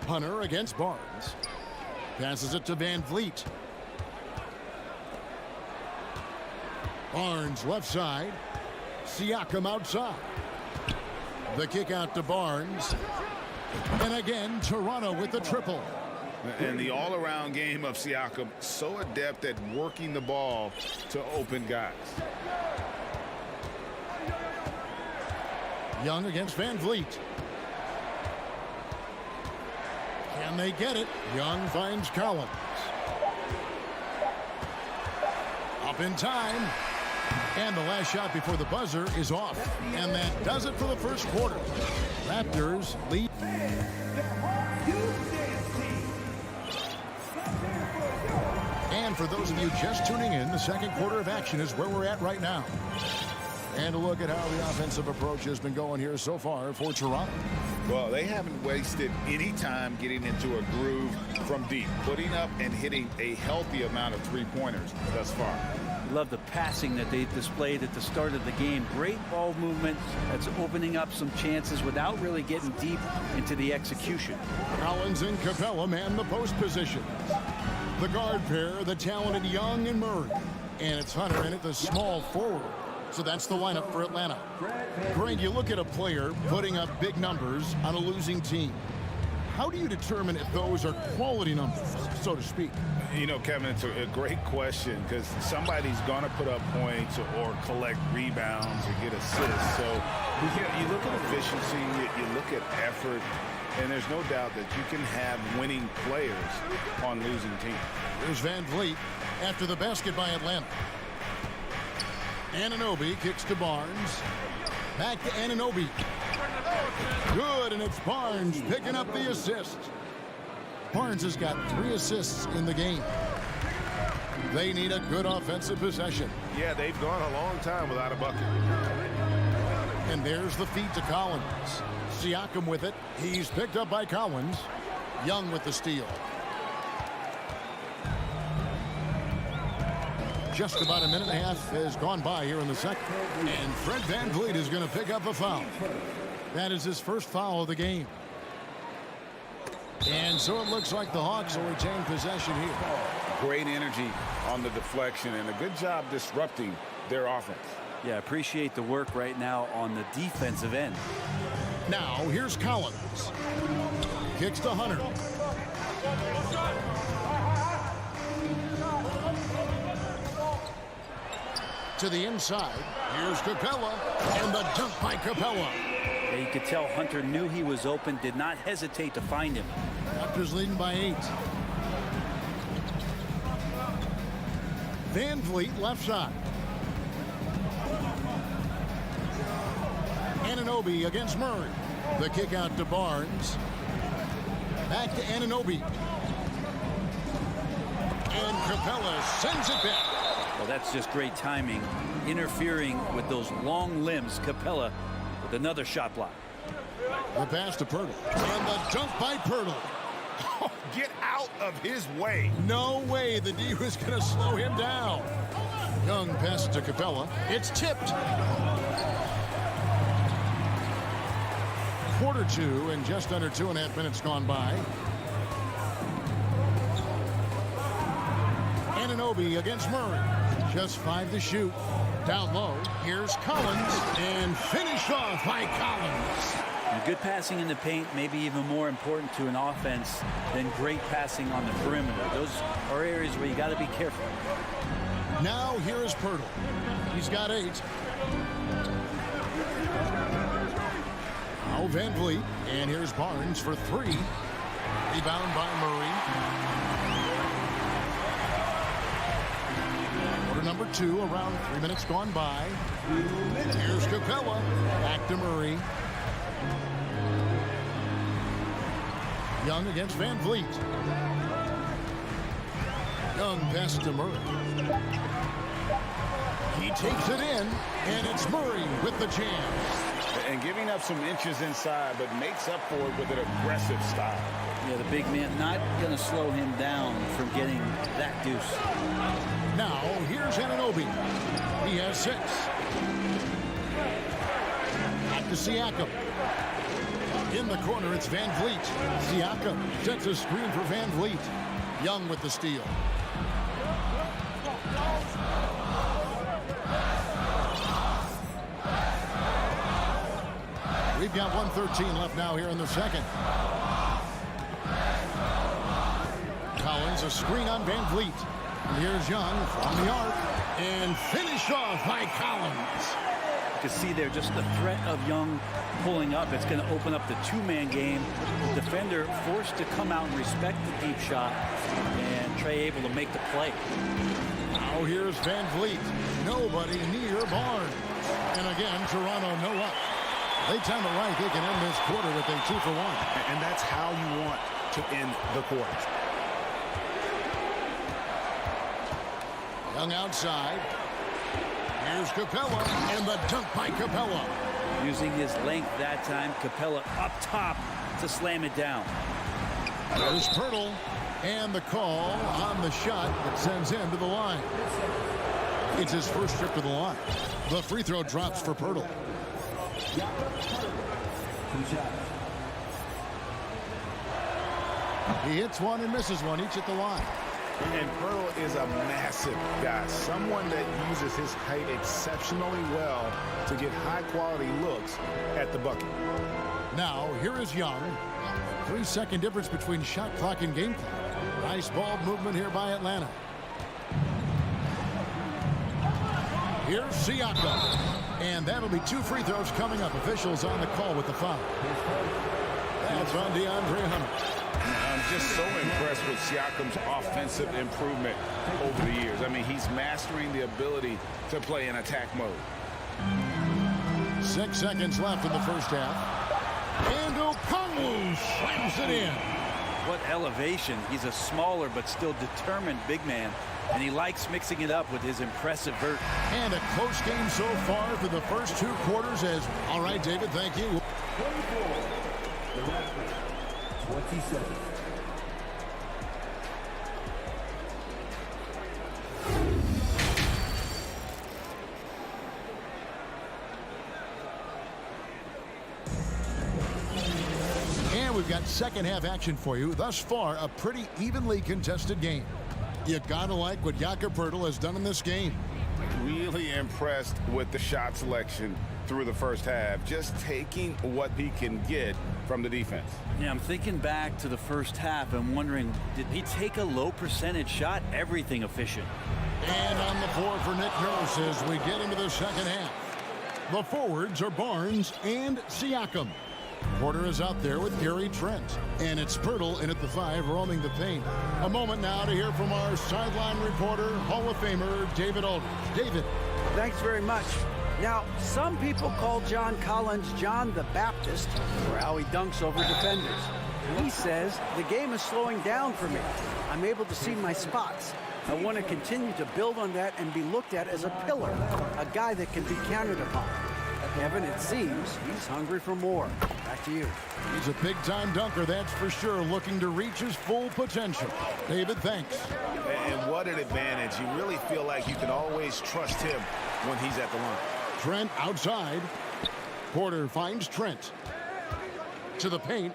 Hunter against Barnes. Passes it to Van Vliet. Barnes left side. Siakam outside. The kick out to Barnes. And again, Toronto with the triple. And the all-around game of Siakam, so adept at working the ball to open guys. Young against Van Vliet. Can they get it? Young finds Collins. Up in time. And the last shot before the buzzer is off. And that does it for the first quarter. Raptors lead. And for those of you just tuning in, the second quarter of action is where we're at right now. And a look at how the offensive approach has been going here so far for Toronto. Well, they haven't wasted any time getting into a groove from deep, putting up and hitting a healthy amount of three-pointers thus far. Love the passing that they displayed at the start of the game. Great ball movement that's opening up some chances without really getting deep into the execution. Collins and Capella man the post position. The guard pair, the talented Young and Murray. And it's Hunter in at the small forward. So that's the lineup for Atlanta. Greg, you look at a player putting up big numbers on a losing team. How do you determine if those are quality numbers, so to speak? You know, Kevin, it's a great question because somebody's going to put up points or collect rebounds or get assists. So you look at efficiency, you look at effort, and there's no doubt that you can have winning players on losing teams. Here's Van Vliet after the basket by Atlanta. Anunoby kicks to Barnes. Back to Anunoby. Good, and it's Barnes picking up the assist. Barnes has got 3 assists in the game. They need a good offensive possession. Yeah, they've gone a long time without a bucket. And there's the feed to Collins. Siakam with it. He's picked up by Collins. Young with the steal. Just about a minute and a half has gone by here in the second. And Fred Van Vliet is going to pick up a foul. That is his first foul of the game. And so it looks like the Hawks will retain possession here. Great energy on the deflection and a good job disrupting their offense. Yeah, appreciate the work right now on the defensive end. Now, here's Collins. Kicks to Hunter. To the inside. Here's Capella. And the dunk by Capella. Yeah, you could tell Hunter knew he was open, did not hesitate to find him. Raptors leading by 8. Van Vliet left side. Anunoby against Murray. The kick out to Barnes. Back to Anunoby. And Capella sends it back. Well, that's just great timing. Interfering with those long limbs. Capella with another shot block. The pass to Pirtle. And the dunk by Pirtle. Oh, get out of his way. No way the D was going to slow him down. Young pass to Capella. It's tipped. Quarter 2 and just under 2.5 minutes gone by. Anunoby against Murray. Just 5 to shoot. Down low, here's Collins, and finished off by Collins. And good passing in the paint may be even more important to an offense than great passing on the perimeter. Those are areas where you got to be careful. Now here is Pirtle. He's got 8. Now Van Vliet, and here's Barnes for 3. Rebound by Murray. Quarter number 2, around 3 minutes gone by. Here's Capella, back to Murray. Young against Van Vliet. Young pass to Murray. He takes it in, and it's Murray with the chance. And giving up some inches inside, but makes up for it with an aggressive style. Yeah, the big man not going to slow him down from getting that deuce. Now, here's Anunoby. He has 6. Back to Siakam. In the corner, it's Van Vliet. Siakam sets a screen for Van Vliet. Young with the steal. We've got 1:13 left now here in the second. Collins, a screen on Van Vliet. And here's Young from the arc. And finished off by Collins. You can see there just the threat of Young pulling up. It's going to open up the two-man game. The defender forced to come out and respect the deep shot. And Trey able to make the play. Now here's Van Vliet. Nobody near Barnes. And again, Toronto no up. They time it right. They can end this quarter with a 2 for 1. And that's how you want to end the quarter. Young outside. Here's Capella, and the dunk by Capella. Using his length that time, Capella up top to slam it down. There's Pirtle, and the call on the shot that sends him to the line. It's his first trip to the line. The free throw drops for Pirtle. He hits one and misses one, each at the line. And Pirtle is a massive guy, someone that uses his height exceptionally well to get high-quality looks at the bucket. Now, here is Young. 3-second difference between shot clock and game clock. Nice ball movement here by Atlanta. Here's Siakam. And that'll be 2 free throws coming up. Officials on the call with the foul. That's on DeAndre Hunter. I'm just so impressed with Siakam's offensive improvement over the years. I mean, he's mastering the ability to play in attack mode. 6 seconds left in the first half. And Okongwu slams it in. What elevation. He's a smaller but still determined big man. And he likes mixing it up with his impressive vert. And a close game so far for the first 2 quarters. All right, David, thank you. 27. And we've got second half action for you. Thus far, a pretty evenly contested game. You gotta like what Jakob Poeltl has done in this game. Really impressed with the shot selection through the first half, just taking what he can get from the defense. Yeah, I'm thinking back to the first half and wondering, did he take a low percentage shot? Everything efficient. And on the floor for Nick Nurse as we get into the second half. The forwards are Barnes and Siakam. Porter is out there with Gary Trent. And it's Poeltl in at the 5, roaming the paint. A moment now to hear from our sideline reporter, Hall of Famer David Aldridge. David. Thanks very much. Now, some people call John Collins John the Baptist for how he dunks over defenders. He says the game is slowing down for me. I'm able to see my spots. I want to continue to build on that and be looked at as a pillar, a guy that can be counted upon. Evan, it seems he's hungry for more. Back to you. He's a big-time dunker, that's for sure, looking to reach his full potential. David, thanks. And what an advantage. You really feel like you can always trust him when he's at the line. Trent outside. Porter finds Trent. To the paint.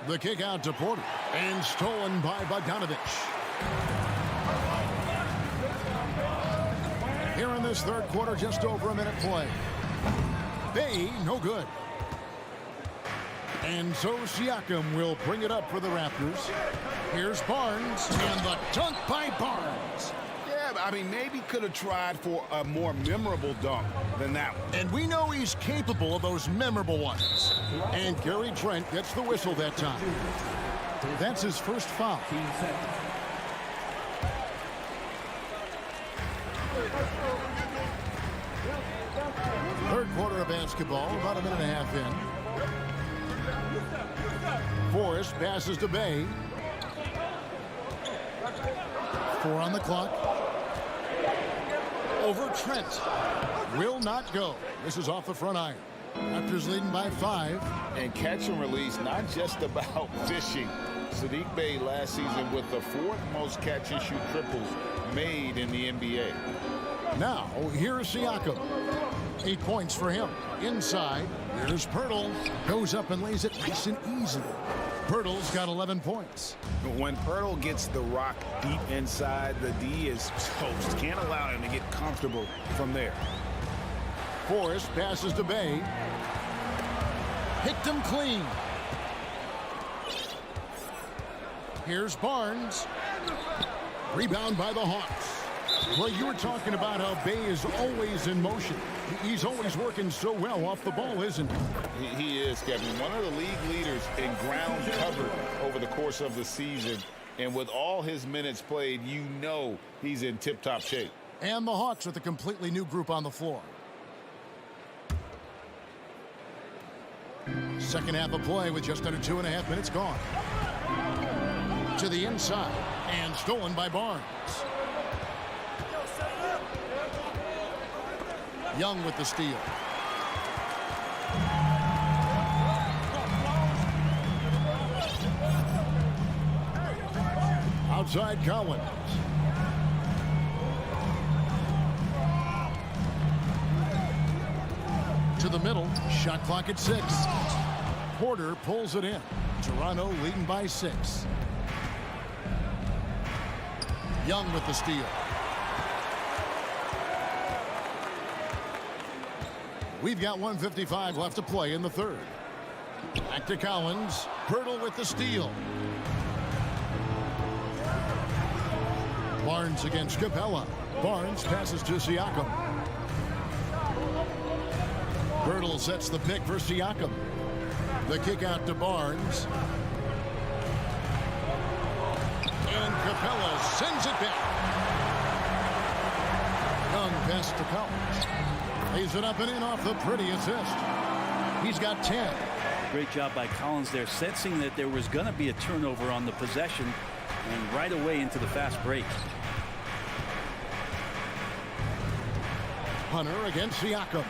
The kick out to Porter. And stolen by Bogdanovich. Here in this third quarter, just over a minute play. Bay, no good. And so Siakam will bring it up for the Raptors. Here's Barnes, and the dunk by Barnes. Yeah, I mean, maybe could have tried for a more memorable dunk than that one. And we know he's capable of those memorable ones. And Gary Trent gets the whistle that time. That's his first foul. Third quarter of basketball, about a minute and a half in. Forrest passes to Bay. 4 on the clock. Over Trent. Will not go. This is off the front iron. Raptors leading by 5. And catch and release, not just about fishing. Sadiq Bey last season with the 4th most catch and shoot triples made in the NBA. Now, here's Siakam. 8 points for him. Inside, here's Pirtle. Goes up and lays it nice and easy. Pirtle's got 11 points. When Pirtle gets the rock deep inside, the D is toast. Can't allow him to get comfortable from there. Forrest passes to Bay. Picked him clean. Here's Barnes. Rebound by the Hawks. Well, you were talking about how Bay is always in motion. He's always working so well off the ball, isn't he? He is, Kevin. One of the league leaders in ground covered over the course of the season. And with all his minutes played, you know he's in tip-top shape. And the Hawks with a completely new group on the floor. Second half of play with just under 2.5 minutes gone. To the inside. And stolen by Barnes. Young with the steal. Outside Collins. To the middle. Shot clock at 6. Porter pulls it in. Toronto leading by 6. Young with the steal. We've got 1:55 left to play in the third. Back to Collins. Pirtle with the steal. Barnes against Capella. Barnes passes to Siakam. Pirtle sets the pick for Siakam. The kick out to Barnes. And Capella sends it back. Young pass to Collins. Lays it up and in off the pretty assist. He's got 10. Great job by Collins there, sensing that there was going to be a turnover on the possession and right away into the fast break. Hunter against Siakam.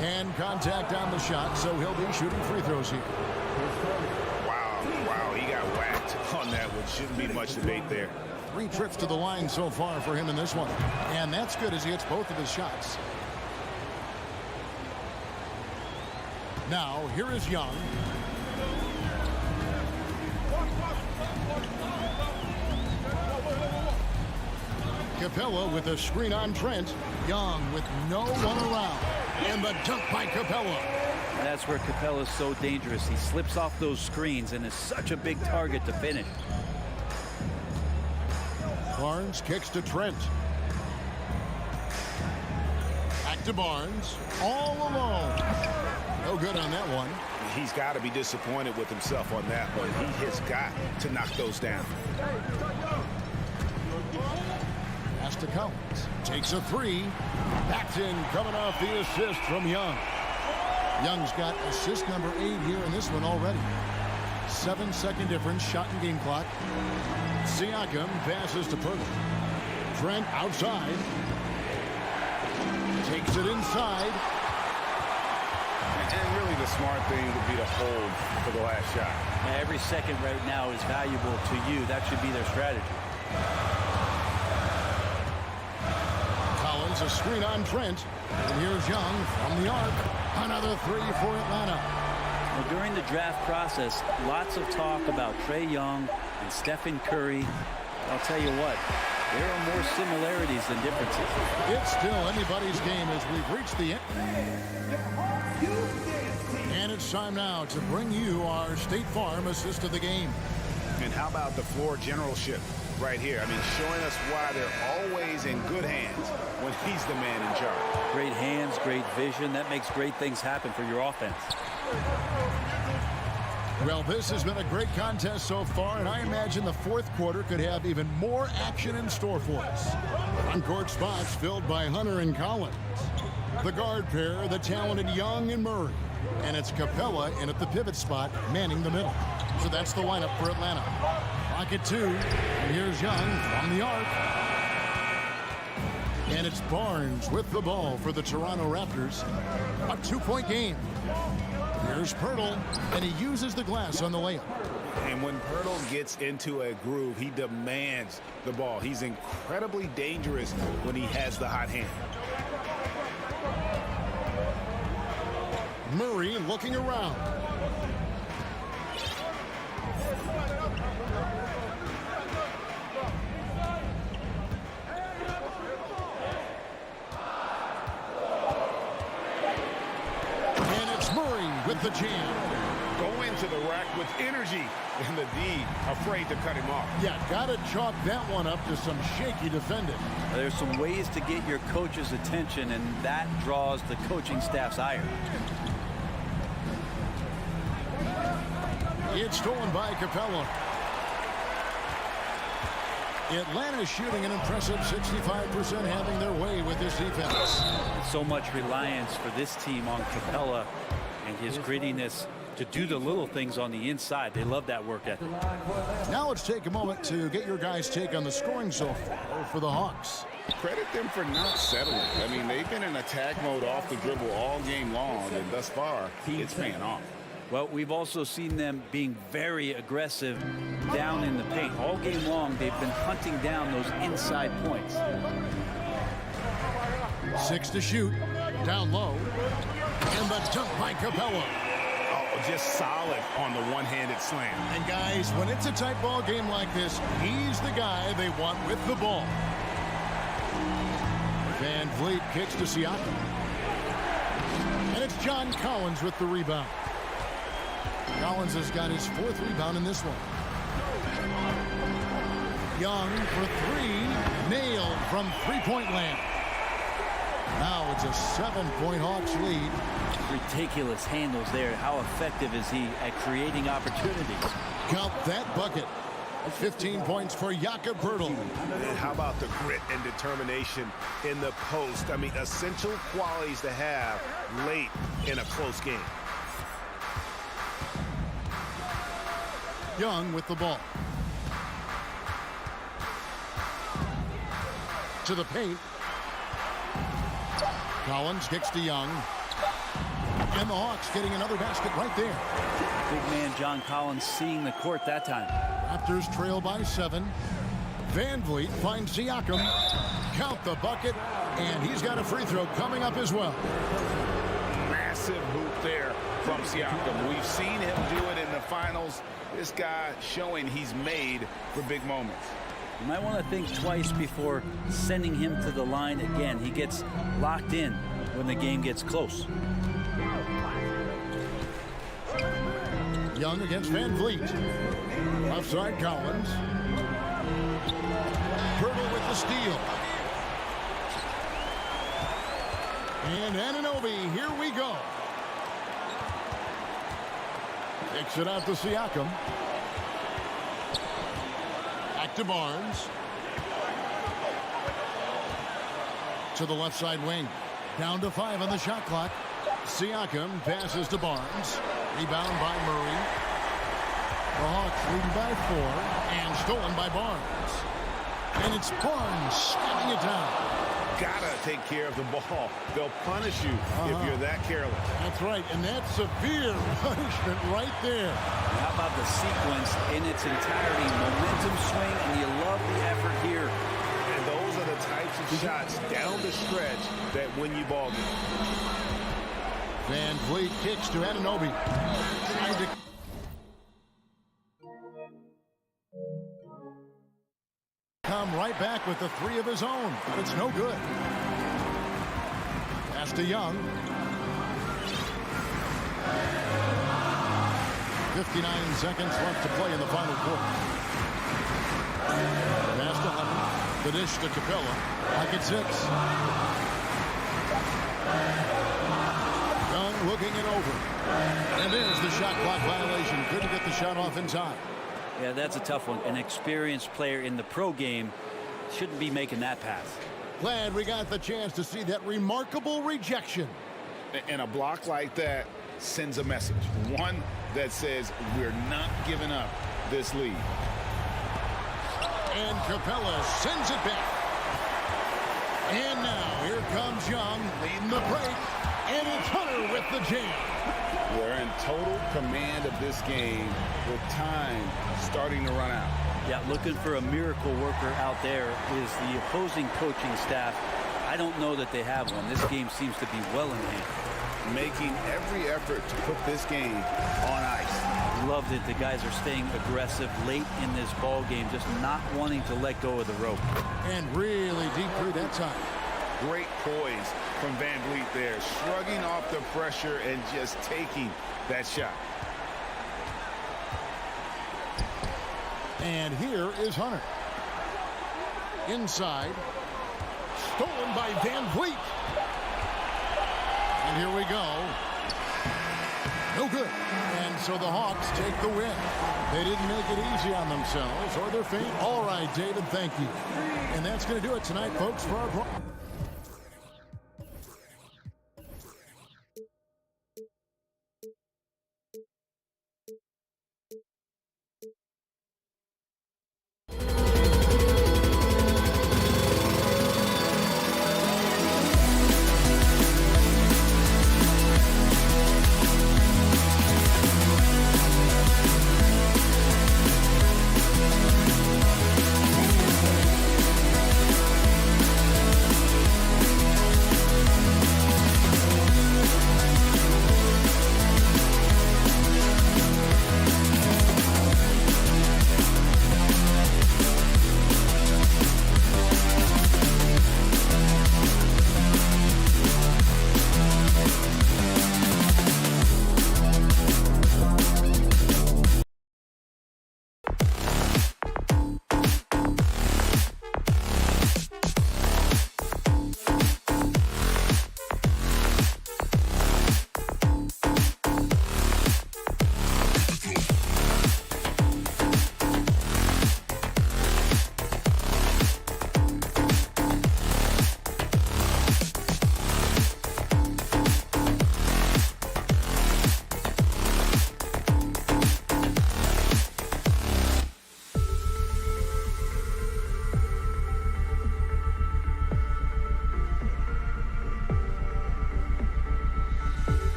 And contact on the shot, so he'll be shooting free throws here. Wow, he got whacked on that one. Shouldn't be much debate there. 3 trips to the line so far for him in this one. And that's good as he hits both of his shots. Now, here is Young. Capella with a screen on Trent. Young with no one around. And the dunk by Capella. That's where Capella's so dangerous. He slips off those screens and is such a big target to finish. Barnes kicks to Trent. Back to Barnes. All alone. No good on that one. He's got to be disappointed with himself on that one. He has got to knock those down. Pass to Collins. Takes a 3. Backed in, coming off the assist from Young. Young's got assist number 8 here in this one already. 7-second difference, shot and game clock. Siakam passes to Pirtle. Trent outside. Takes it inside. And really the smart thing would be to hold for the last shot. Every second right now is valuable to you. That should be their strategy. Collins, a screen on Trent. And here's Young from the arc. Another 3 for Atlanta. Well, during the draft process, lots of talk about Trae Young and Stephen Curry. I'll tell you what, There are more similarities than differences. It's still anybody's game as we've reached the end. And it's time now to bring you our State Farm assist of the game. And how about the floor generalship right here? I mean, showing us why they're always in good hands when he's the man in charge. Great hands, great vision. That makes great things happen for your offense. Well, this has been a great contest so far, and I imagine the fourth quarter could have even more action in store for us. On-court spots filled by Hunter and Collins. The guard pair, the talented Young and Murray. And it's Capella in at the pivot spot, manning the middle. So that's the lineup for Atlanta. Pocket 2, and here's Young from the arc. And it's Barnes with the ball for the Toronto Raptors. A 2-point game. Here's Pirtle, and he uses the glass on the layup. And when Pirtle gets into a groove, he demands the ball. He's incredibly dangerous when he has the hot hand. Murray looking around. And it's Murray with the jam. Go into the rack with energy, and the D afraid to cut him off. Yeah, gotta chalk that one up to some shaky defending. There's some ways to get your coach's attention, and that draws the coaching staff's ire. It's stolen by Capella. Atlanta shooting an impressive 65%, having their way with this defense. So much reliance for this team on Capella and his grittiness to do the little things on the inside. They love that work ethic. Now let's take a moment to get your guys' take on the scoring so far for the Hawks. Credit them for not settling. I mean, they've been in attack mode off the dribble all game long, and thus far, it's paying off. Well, we've also seen them being very aggressive down in the paint. All game long, they've been hunting down those inside points. 6 to shoot. Down low. And the dunk by Capella. Oh, just solid on the one-handed slam. And guys, when it's a tight ball game like this, he's the guy they want with the ball. Van Vliet kicks to Siakam. And it's John Collins with the rebound. Collins has got his 4th rebound in this one. Young for 3, nailed from three-point land. Now it's a 7-point Hawks lead. Ridiculous handles there. How effective is he at creating opportunities? Count that bucket. 15 points for Jakob Poeltl. And how about the grit and determination in the post? I mean, essential qualities to have late in a close game. Young with the ball. To the paint. Collins kicks to Young. And the Hawks getting another basket right there. Big man John Collins seeing the court that time. Raptors trail by 7. Van Vliet finds Siakam. Count the bucket. And he's got a free throw coming up as well. Massive hoop there from Siakam. We've seen him do it in the finals. This guy showing he's made for big moments. You might want to think twice before sending him to the line again. He gets locked in when the game gets close. Young against Van Vliet. Left side Collins. Poeltl with the steal. And Anunoby, here we go. Kicks it out to Siakam. Back to Barnes. To the left side wing. Down to 5 on the shot clock. Siakam passes to Barnes. Rebound by Murray. The Hawks leading by 4 and stolen by Barnes. And it's Barnes slamming it down. Gotta take care of the ball. They'll punish you if you're that careless. That's right, and that's severe punishment right there. How about the sequence in its entirety? Momentum swing, and you love the effort here. And those are the types of shots down the stretch that win you ball games. Van Vliet kicks to Anunoby. Trying to come right right back with the 3 of his own, but it's no good. Pass to Young. 59 seconds left to play in the final quarter. Pass to Hunter. The dish to Capella. Like it sits. Young looking it over. And there's the shot clock violation. Couldn't get the shot off in time. Yeah, that's a tough one. An experienced player in the pro game shouldn't be making that pass. Glad we got the chance to see that remarkable rejection. And a block like that sends a message. One that says we're not giving up this lead. And Capella sends it back. And now here comes Young leading the break. And it's Hunter with the jam. We're in total command of this game with time starting to run out. Yeah, looking for a miracle worker out there is the opposing coaching staff. I don't know that they have one. This game seems to be well in hand. Making every effort to put this game on ice. Love that the guys are staying aggressive late in this ball game, just not wanting to let go of the rope. And really deep through that time. Great poise from Van Vliet there, shrugging off the pressure and just taking that shot. And here is Hunter. Inside. Stolen by Van Vliet. And here we go. No good. And so the Hawks take the win. They didn't make it easy on themselves or their fate. All right, David, thank you. And that's going to do it tonight, folks, for our...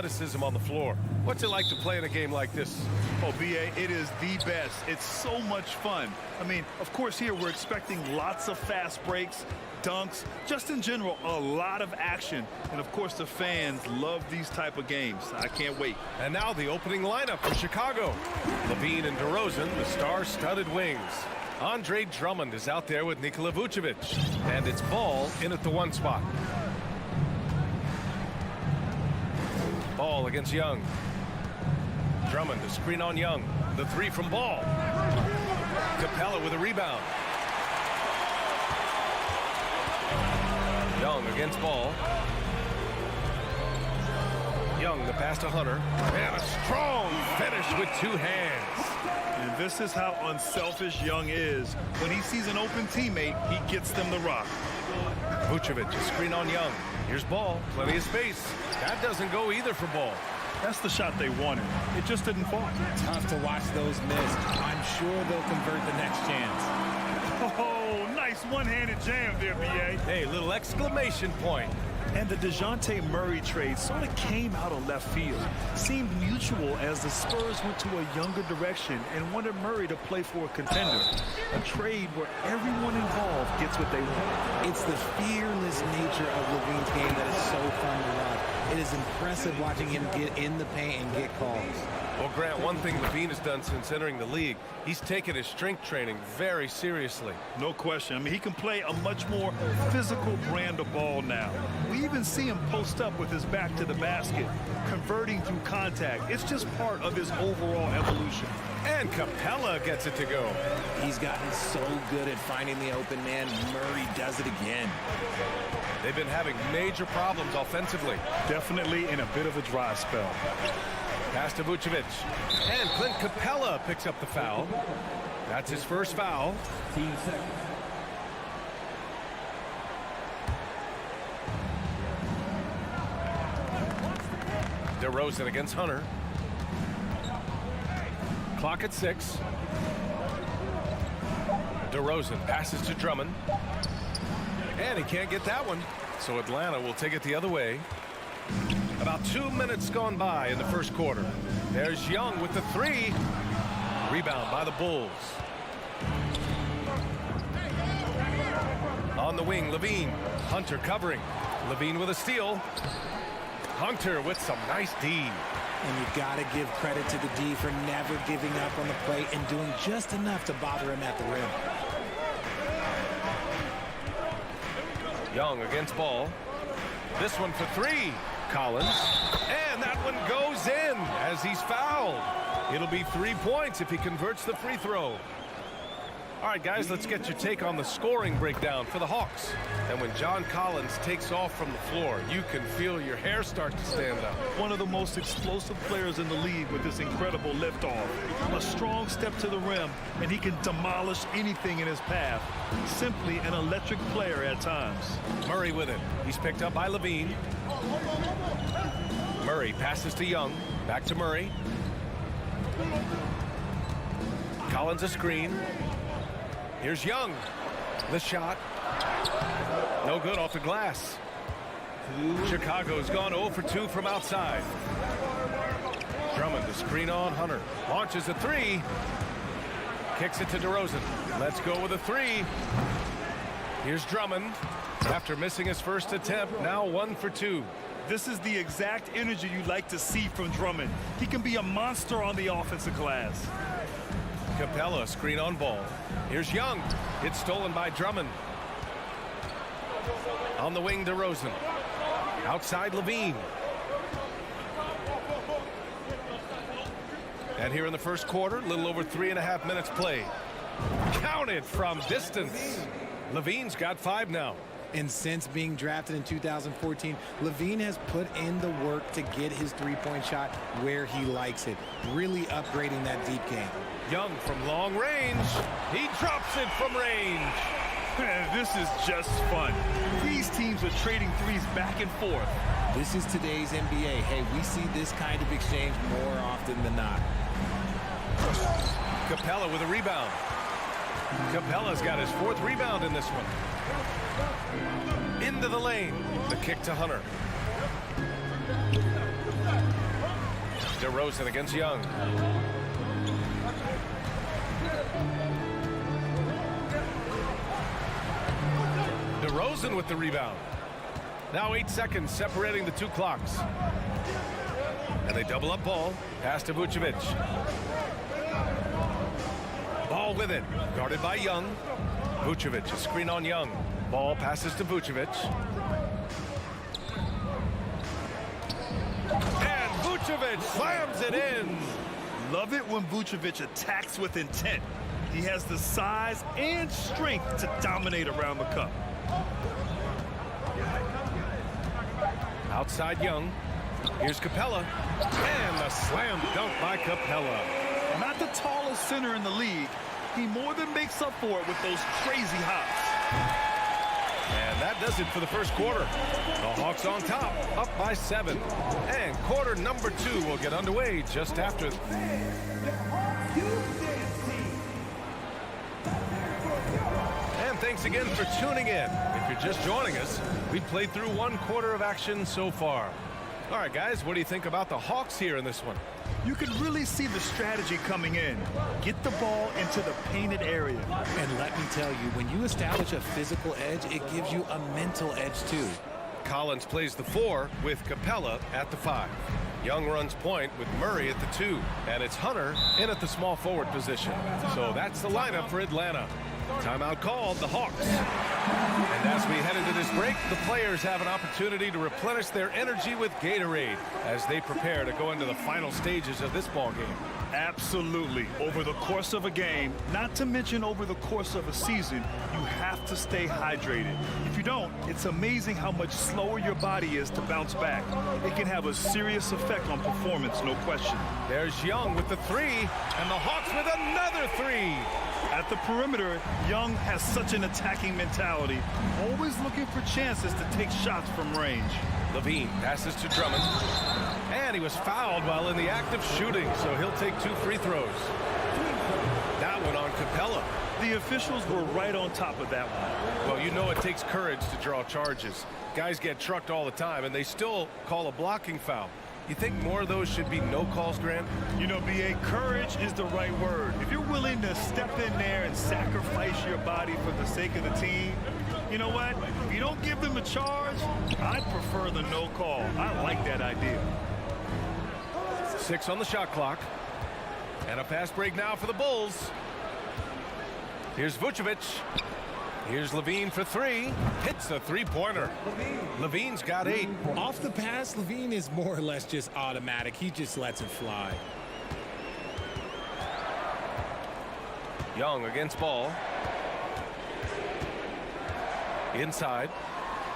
athleticism on the floor. What's it like to play in a game like this? Oh, B.A., it is the best. It's so much fun. I mean, of course, here we're expecting lots of fast breaks, dunks, just in general, a lot of action. And, of course, the fans love these type of games. I can't wait. And now the opening lineup for Chicago. Levine and DeRozan, the star-studded wings. Andre Drummond is out there with Nikola Vucevic. And it's Ball in at the 1 spot. Ball against Young. Drummond, a screen on Young. The 3 from Ball. Capella with a rebound. Young against Ball. Young, the pass to Hunter. And a strong finish with 2 hands. And this is how unselfish Young is. When he sees an open teammate, he gets them the rock. Vucevic, a screen on Young. Here's Ball, plenty of space. That doesn't go either for Ball. That's the shot they wanted. It just didn't fall. Tough to watch those miss. I'm sure they'll convert the next chance. Oh, nice one-handed jam there, B.A. Hey, little exclamation point. And the DeJounte Murray trade sort of came out of left field. Seemed mutual as the Spurs went to a younger direction and wanted Murray to play for a contender. A trade where everyone involved gets what they want. It's the fearless nature of Levine's game that is so fun to watch. It is impressive watching him get in the paint and get calls. Well, Grant, one thing Levine has done since entering the league, he's taken his strength training very seriously. No question. I mean, he can play a much more physical brand of ball now. We even see him post up with his back to the basket, converting through contact. It's just part of his overall evolution. And Capella gets it to go. He's gotten so good at finding the open man. Murray does it again. They've been having major problems offensively. Definitely in a bit of a dry spell. Pass to Vucevic. And Clint Capella picks up the foul. That's his first foul. 15 seconds. DeRozan against Hunter. Clock at 6. DeRozan passes to Drummond. And he can't get that one. So Atlanta will take it the other way. About 2 minutes gone by in the first quarter. There's Young with the 3. Rebound by the Bulls. On the wing, Levine. Hunter covering. Levine with a steal. Hunter with some nice D. And you got to give credit to the D for never giving up on the plate and doing just enough to bother him at the rim. Young against Ball. This one for 3. Collins. And that one goes in as he's fouled. It'll be 3 points if he converts the free throw. All right, guys, let's get your take on the scoring breakdown for the Hawks. And when John Collins takes off from the floor, you can feel your hair start to stand up. One of the most explosive players in the league with this incredible liftoff. A strong step to the rim, and he can demolish anything in his path. Simply an electric player at times. Murray with it. He's picked up by Levine. Murray passes to Young. Back to Murray. Collins a screen. Here's Young. The shot. No good off the glass. Chicago's gone 0 for 2 from outside. Drummond, the screen on Hunter. Launches a 3. Kicks it to DeRozan. Let's go with a 3. Here's Drummond. After missing his first attempt, now 1 for 2. This is the exact energy you like to see from Drummond. He can be a monster on the offensive glass. Capella, screen on Ball. Here's Young. It's stolen by Drummond. On the wing, DeRozan. Outside, Levine. And here in the first quarter, a little over 3.5 minutes played. Counted from distance. Levine's got 5 now. And since being drafted in 2014, Levine has put in the work to get his three-point shot where he likes it, really upgrading that deep game. Young from long range. He drops it from range. Man, this is just fun. These teams are trading threes back and forth. This is today's NBA. Hey, we see this kind of exchange more often than not. Capella with a rebound. Capella's got his 4th rebound in this one. Into the lane. The kick to Hunter. DeRozan against Young. DeRozan with the rebound. Now 8 seconds separating the two clocks. And they double up Ball. Pass to Vucevic. Ball with it. Guarded by Young. Vucevic, a screen on Young. Ball passes to Vucevic. And Vucevic slams it in. Love it when Vucevic attacks with intent. He has the size and strength to dominate around the cup. Outside Young. Here's Capella. And a slam dunk by Capella. Not the tallest center in the league. He more than makes up for it with those crazy hops. And that does it for the first quarter. The Hawks on top, up by 7. And quarter number 2 will get underway just after. And thanks again for tuning in. If you're just joining us, we've played through 1 quarter of action so far. All right, guys, what do you think about the Hawks here in this one? You can really see the strategy coming in. Get the ball into the painted area. And let me tell you, when you establish a physical edge, it gives you a mental edge too. Collins plays the 4 with Capella at the 5. Young runs point with Murray at the 2. And it's Hunter in at the small forward position. So that's the lineup for Atlanta. Timeout called, the Hawks. And as we head into this break, the players have an opportunity to replenish their energy with Gatorade as they prepare to go into the final stages of this ball game. Absolutely. Over the course of a game, not to mention over the course of a season, you have to stay hydrated. If you don't, it's amazing how much slower your body is to bounce back. It can have a serious effect on performance, no question. There's Young with the 3, and the Hawks with another 3. At the perimeter, Young has such an attacking mentality, always looking for chances to take shots from range. Levine passes to Drummond, and he was fouled while in the act of shooting, so he'll take 2 free throws. That one on Capella. The officials were right on top of that one. Well, you know it takes courage to draw charges. Guys get trucked all the time, and they still call a blocking foul. You think more of those should be no calls, Grant? You know, B.A., courage is the right word. If you're willing to step in there and sacrifice your body for the sake of the team, you know what? If you don't give them a charge, I prefer the no call. I like that idea. 6 on the shot clock. And a fast break now for the Bulls. Here's Vucevic. Here's Levine for 3. Hits a 3-pointer. Levine's got 8. Off the pass, Levine is more or less just automatic. He just lets it fly. Young against Ball. Inside.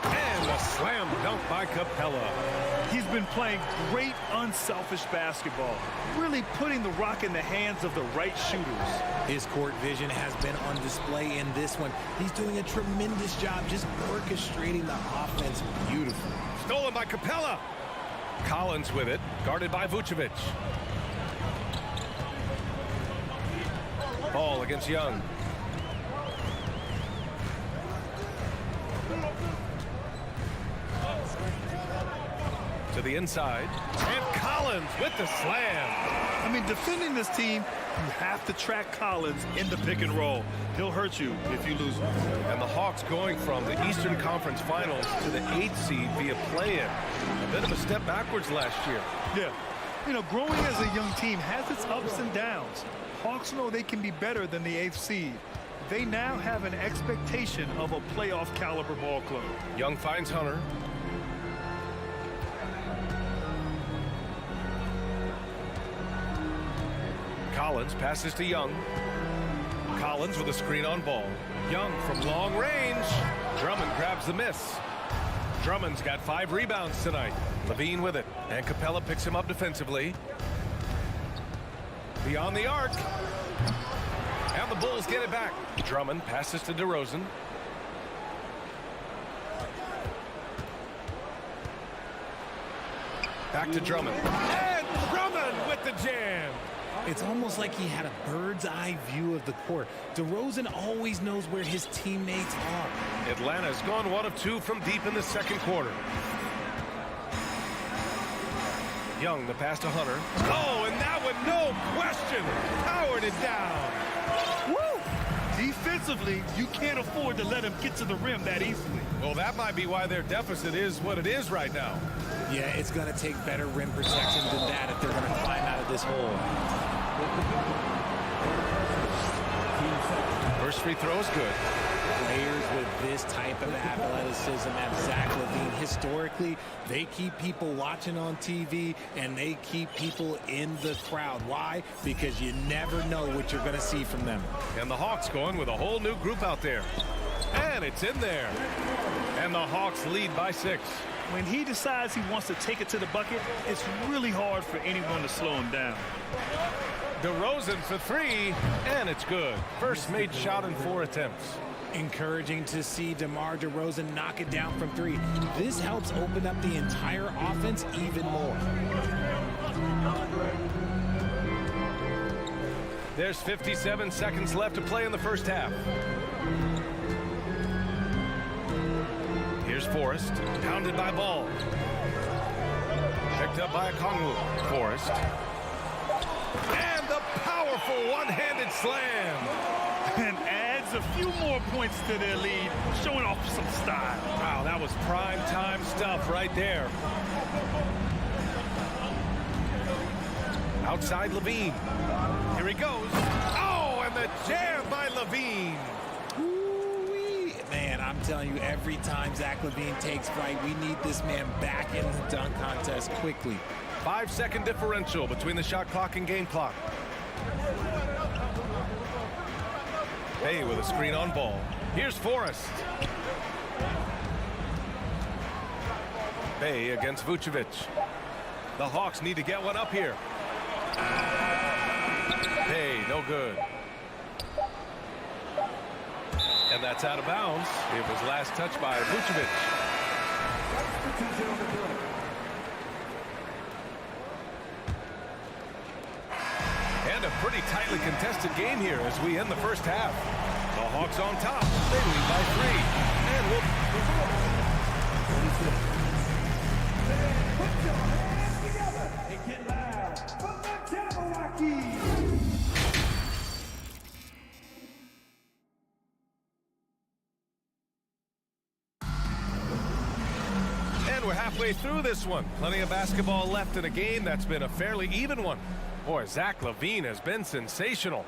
And a slam dunk by Capella. He's been playing great unselfish basketball, really putting the rock in the hands of the right shooters. His court vision has been on display in this one. He's doing a tremendous job just orchestrating the offense beautifully. Stolen by Capella. Collins with it, guarded by Vucevic. Ball against Young. To the inside, and Collins with the slam. I mean, defending this team, you have to track Collins in the pick and roll. He'll hurt you if you lose him. And the Hawks going from the Eastern Conference Finals to the 8th seed via play-in. A bit of a step backwards last year. Yeah. You know, growing as a young team has its ups and downs. Hawks know they can be better than the 8th seed. They now have an expectation of a playoff caliber ball club. Young finds Hunter. Collins passes to Young. Collins with a screen on Ball. Young from long range. Drummond grabs the miss. Drummond's got 5 rebounds tonight. Levine with it. And Capella picks him up defensively. Beyond the arc. And the Bulls get it back. Drummond passes to DeRozan. Back to Drummond. And Drummond with the jam. It's almost like he had a bird's eye view of the court. DeRozan always knows where his teammates are. Atlanta's gone 1 of 2 from deep in the second quarter. Young, the pass to Hunter. Oh, and that one, no question, powered it down. Woo! Defensively, you can't afford to let him get to the rim that easily. Well, that might be why their deficit is what it is right now. Yeah, it's going to take better rim protection than that if they're going to climb out of this hole. First free throw is good. Players with this type of athleticism at Zach LaVine, historically, they keep people watching on TV and they keep people in the crowd. Why? Because you never know what you're going to see from them. And the Hawks going with a whole new group out there. And it's in there. And the Hawks lead by 6. When he decides he wants to take it to the bucket, it's really hard for anyone to slow him down. DeRozan for 3, and it's good. First made shot in 4 attempts. Encouraging to see DeMar DeRozan knock it down from 3. This helps open up the entire offense even more. There's 57 seconds left to play in the first half. Here's Forrest, pounded by Ball. Picked up by Okongwu. Forrest. And the powerful one-handed slam. And adds a few more points to their lead, showing off some style. Wow, that was prime time stuff right there. Outside Levine. Here he goes. Oh, and the jam by Levine. Man, I'm telling you, every time Zach LaVine takes flight, we need this man back in the dunk contest quickly. 5-second differential between the shot clock and game clock. Bay with a screen on Ball. Here's Forrest. Bay against Vucevic. The Hawks need to get one up here. Bay, no good. And that's out of bounds. It was last touched by Vucevic. And a pretty tightly contested game here as we end the first half. The Hawks on top. They lead by 3. And Put your hands together and get loud for the Jabberwockies. we're halfway through this one. Plenty of basketball left in a game that's been a fairly even one. Boy, Zach LaVine has been sensational.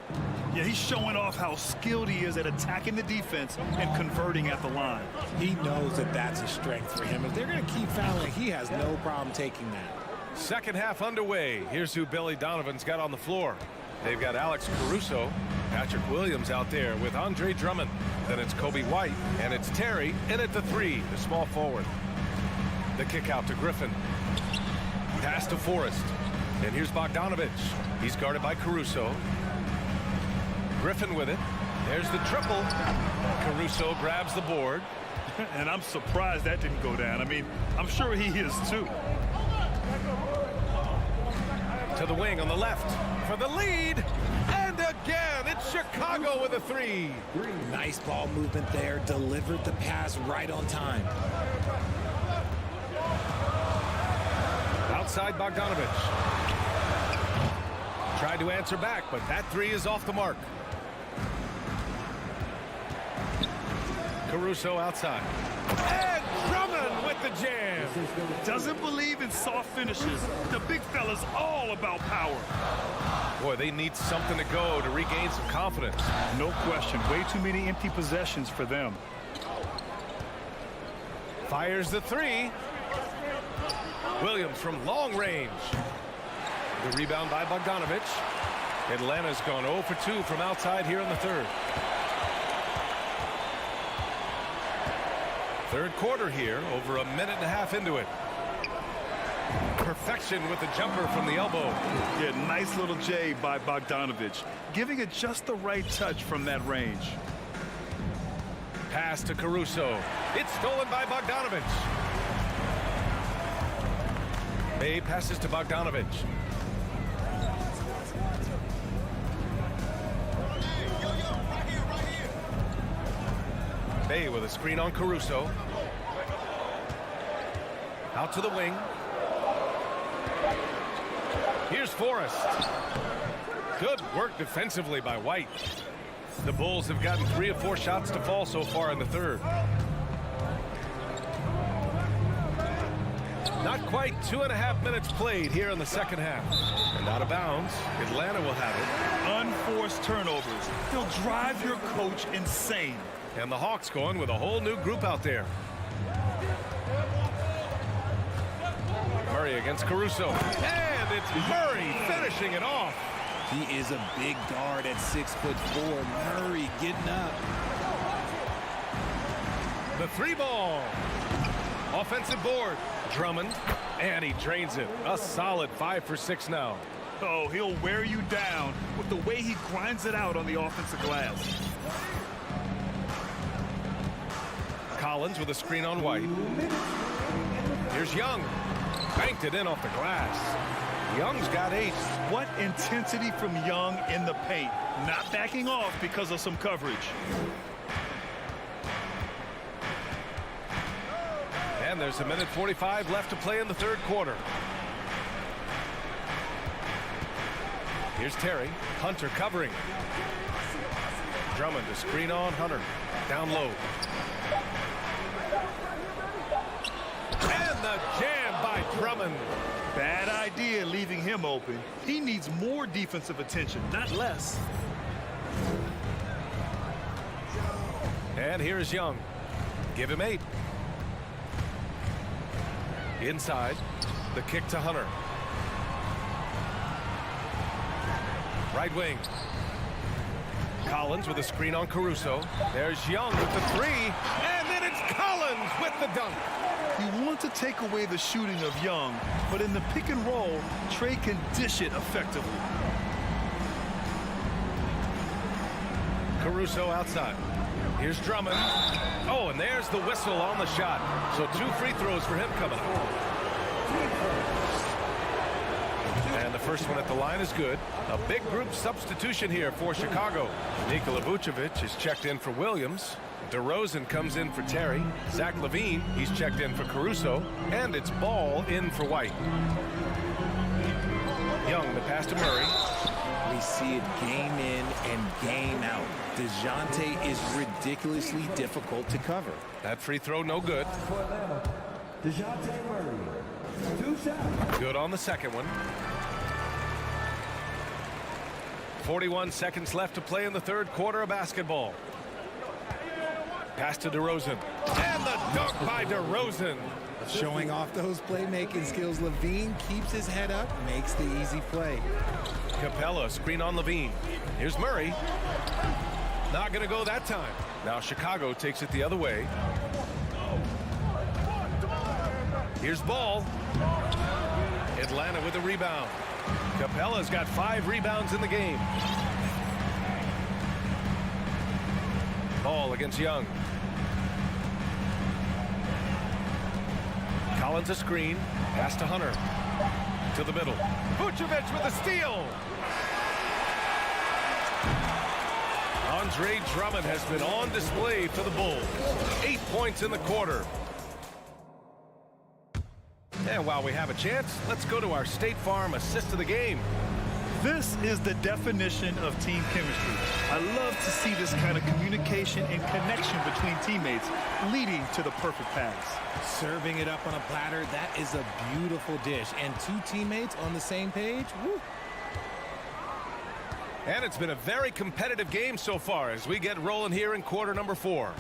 Yeah, he's showing off how skilled he is at attacking the defense and converting at the line. He knows that that's a strength for him. If they're going to keep fouling, he has no problem taking that. Second half underway. Here's who Billy Donovan's got on the floor. They've got Alex Caruso, Patrick Williams out there with Andre Drummond. Then it's Kobe White, and it's Terry, and at the three, the small forward. The kick out to Griffin. Pass to Forrest. And here's Bogdanovich. He's guarded by Caruso. Griffin with it. There's the triple. Caruso grabs the board. And I'm surprised that didn't go down. I mean, I'm sure he is too. To the wing on the left for the lead. And again, it's Chicago with a three. Nice ball movement there. Delivered the pass right on time. Outside Bogdanovich. Tried to answer back, but that three is off the mark. Caruso outside. And Drummond with the jam. Doesn't believe in soft finishes. The big fella's all about power. Boy, they need something to go to regain some confidence. No question. Way too many empty possessions for them. Fires the three. Williams from long range. The rebound by Bogdanovich. Atlanta's gone 0 for 2 from outside here in the third. Third quarter here, over a minute and a half into it. Perfection with the jumper from the elbow. Yeah, nice little J by Bogdanovich, giving it just the right touch from that range. Pass to Caruso. It's stolen by Bogdanovich. Bay passes to Bogdanovich. Bay with a screen on Caruso. Out to the wing. Here's Forrest. Good work defensively by White. The Bulls have gotten 3 of 4 shots to fall so far in the third. Not quite 2.5 minutes played here in the second half. And out of bounds, Atlanta will have it. Unforced turnovers. They'll drive your coach insane. And the Hawks going with a whole new group out there. Murray against Caruso. And it's Murray finishing it off. He is a big guard at 6'4". Murray getting up. The 3-ball. Offensive board. Drummond. And he drains it. A solid 5 for 6 now. Oh, he'll wear you down with the way he grinds it out on the offensive glass. Collins with a screen on White. Here's Young. Banked it in off the glass. Young's got 8. What intensity from Young in the paint. Not backing off because of some coverage. And there's 1:45 left to play in the third quarter. Here's Terry. Hunter covering. Drummond to screen on Hunter. Down low. And the jam by Drummond. Bad idea leaving him open. He needs more defensive attention, not less. And here's Young. Give him 8. Inside. The kick to Hunter. Right wing. Collins with a screen on Caruso. There's Young with the 3. And then it's Collins with the dunk. You want to take away the shooting of Young, but in the pick and roll, Trey can dish it effectively. Caruso outside. Here's Drummond. Oh, and there's the whistle on the shot. So 2 free throws for him coming up. And the first one at the line is good. A big group substitution here for Chicago. Nikola Vucevic is checked in for Williams. DeRozan comes in for Terry. Zach LaVine, he's checked in for Caruso. And it's Ball in for White. Young, the pass to Murray. We see it game in and game out. DeJounte is ridiculously difficult to cover. That free throw no good. DeJounte Murray. 2 shots. Good on the second one. 41 seconds left to play in the third quarter of basketball. Pass to DeRozan. And the dunk by DeRozan. Showing off those playmaking skills. LaVine keeps his head up, makes the easy play. Capella, screen on LaVine. Here's Murray. Not going to go that time. Now Chicago takes it the other way. Here's Ball. Atlanta with a rebound. Capella's got 5 rebounds in the game. Ball against Young. Collins a screen. Pass to Hunter. To the middle. Vucevic with a steal. Andre Drummond has been on display for the Bulls. 8 points in the quarter. And while we have a chance, let's go to our State Farm assist of the game. This is the definition of team chemistry. I love to see this kind of communication and connection between teammates leading to the perfect pass. Serving it up on a platter, that is a beautiful dish. And 2 teammates on the same page, woo. And it's been a very competitive game so far as we get rolling here in quarter number 4.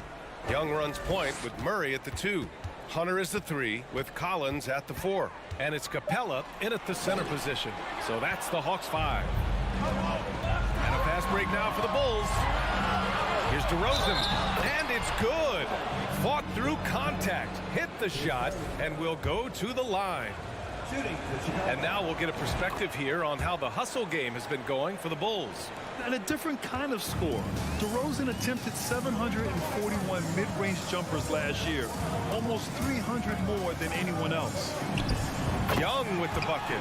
Young runs point with Murray at the 2. Hunter is the 3 with Collins at the 4. And it's Capella in at the center position. So that's the Hawks 5. And a fast break now for the Bulls. Here's DeRozan. And it's good. Fought through contact. Hit the shot and will go to the line. And now we'll get a perspective here on how the hustle game has been going for the Bulls. And a different kind of score. DeRozan attempted 741 mid-range jumpers last year, almost 300 more than anyone else. Young with the bucket.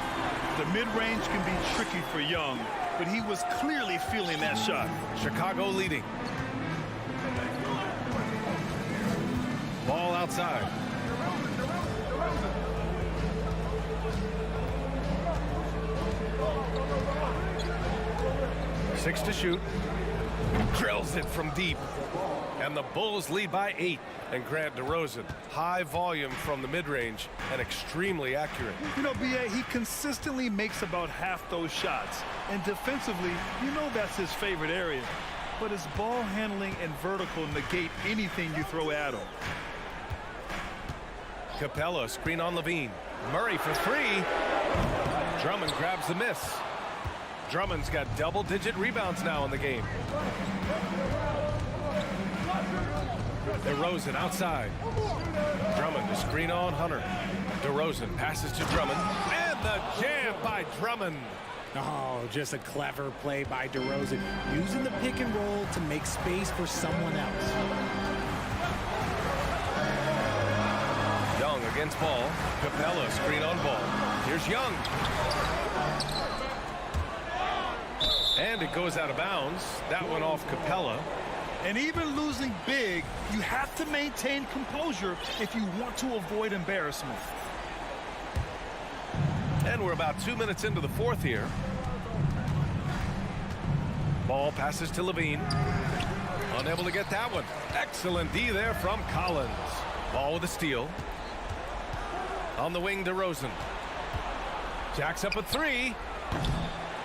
The mid-range can be tricky for Young, but he was clearly feeling that shot. Chicago leading. Ball outside. 6 to shoot. Drills it from deep. And the Bulls lead by 8. And Grant DeRozan, high volume from the mid-range and extremely accurate. You know, B.A., he consistently makes about half those shots. And defensively, you know that's his favorite area. But his ball handling and vertical negate anything you throw at him. Capella, screen on Levine. Murray for 3. Drummond grabs the miss. Drummond's got double-digit rebounds now in the game. DeRozan outside. Drummond to screen on Hunter. DeRozan passes to Drummond. And the jam by Drummond. Oh, just a clever play by DeRozan, using the pick and roll to make space for someone else. Young against Ball. Capella, screen on Ball. Here's Young. And it goes out of bounds. That one off Capella. And even losing big, you have to maintain composure if you want to avoid embarrassment. And we're about 2 minutes into the fourth here. Ball passes to Levine. Unable to get that one. Excellent D there from Collins. Ball with a steal. On the wing, DeRozan. Jacks up a 3.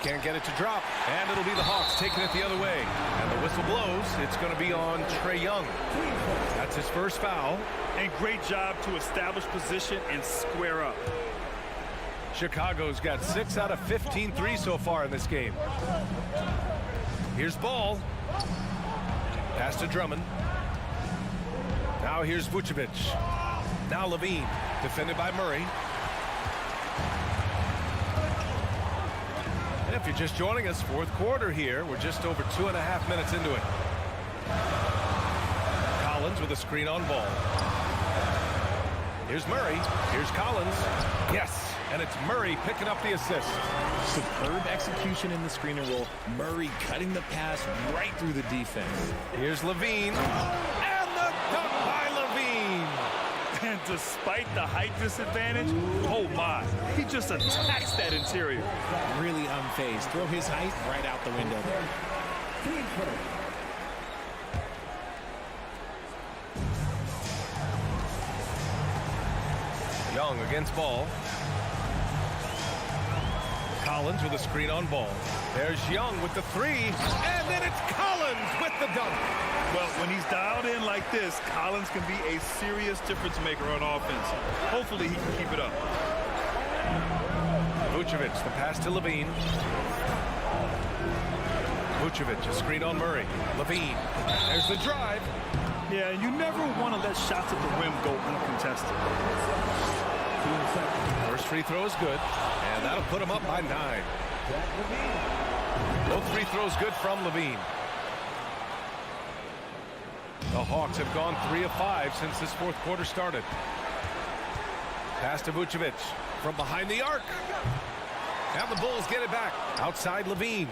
Can't get it to drop. And it'll be the Hawks taking it the other way. And the whistle blows. It's going to be on Trae Young. That's his first foul. And great job to establish position and square up. Chicago's got 6 out of 15 threes so far in this game. Here's Ball. Pass to Drummond. Now here's Vucevic. Now Levine. Defended by Murray. And if you're just joining us, fourth quarter here. We're just over 2.5 minutes into it. Collins with a screen on Ball. Here's Murray. Here's Collins. Yes. And it's Murray picking up the assist. Superb execution in the screen and roll. Murray cutting the pass right through the defense. Here's Levine. And the dunk by Levine. And despite the height disadvantage, oh my, he just attacks that interior. Really unfazed. Throw his height right out the window there. Young against Ball. Collins with a screen on Ball. There's Young with the 3. And then it's Collins with the dunk. Well, when he's dialed in like this, Collins can be a serious difference maker on offense. Hopefully he can keep it up. Vucevic, the pass to Levine. Vucevic, a screen on Murray. Levine. There's the drive. Yeah, you never want to let shots at the rim go uncontested. First free throw is good, and that'll put him up by 9. Both free throws good from Levine. The Hawks have gone 3 of 5 since this fourth quarter started. Pass to Vucevic from behind the arc. And the Bulls get it back. Outside Levine.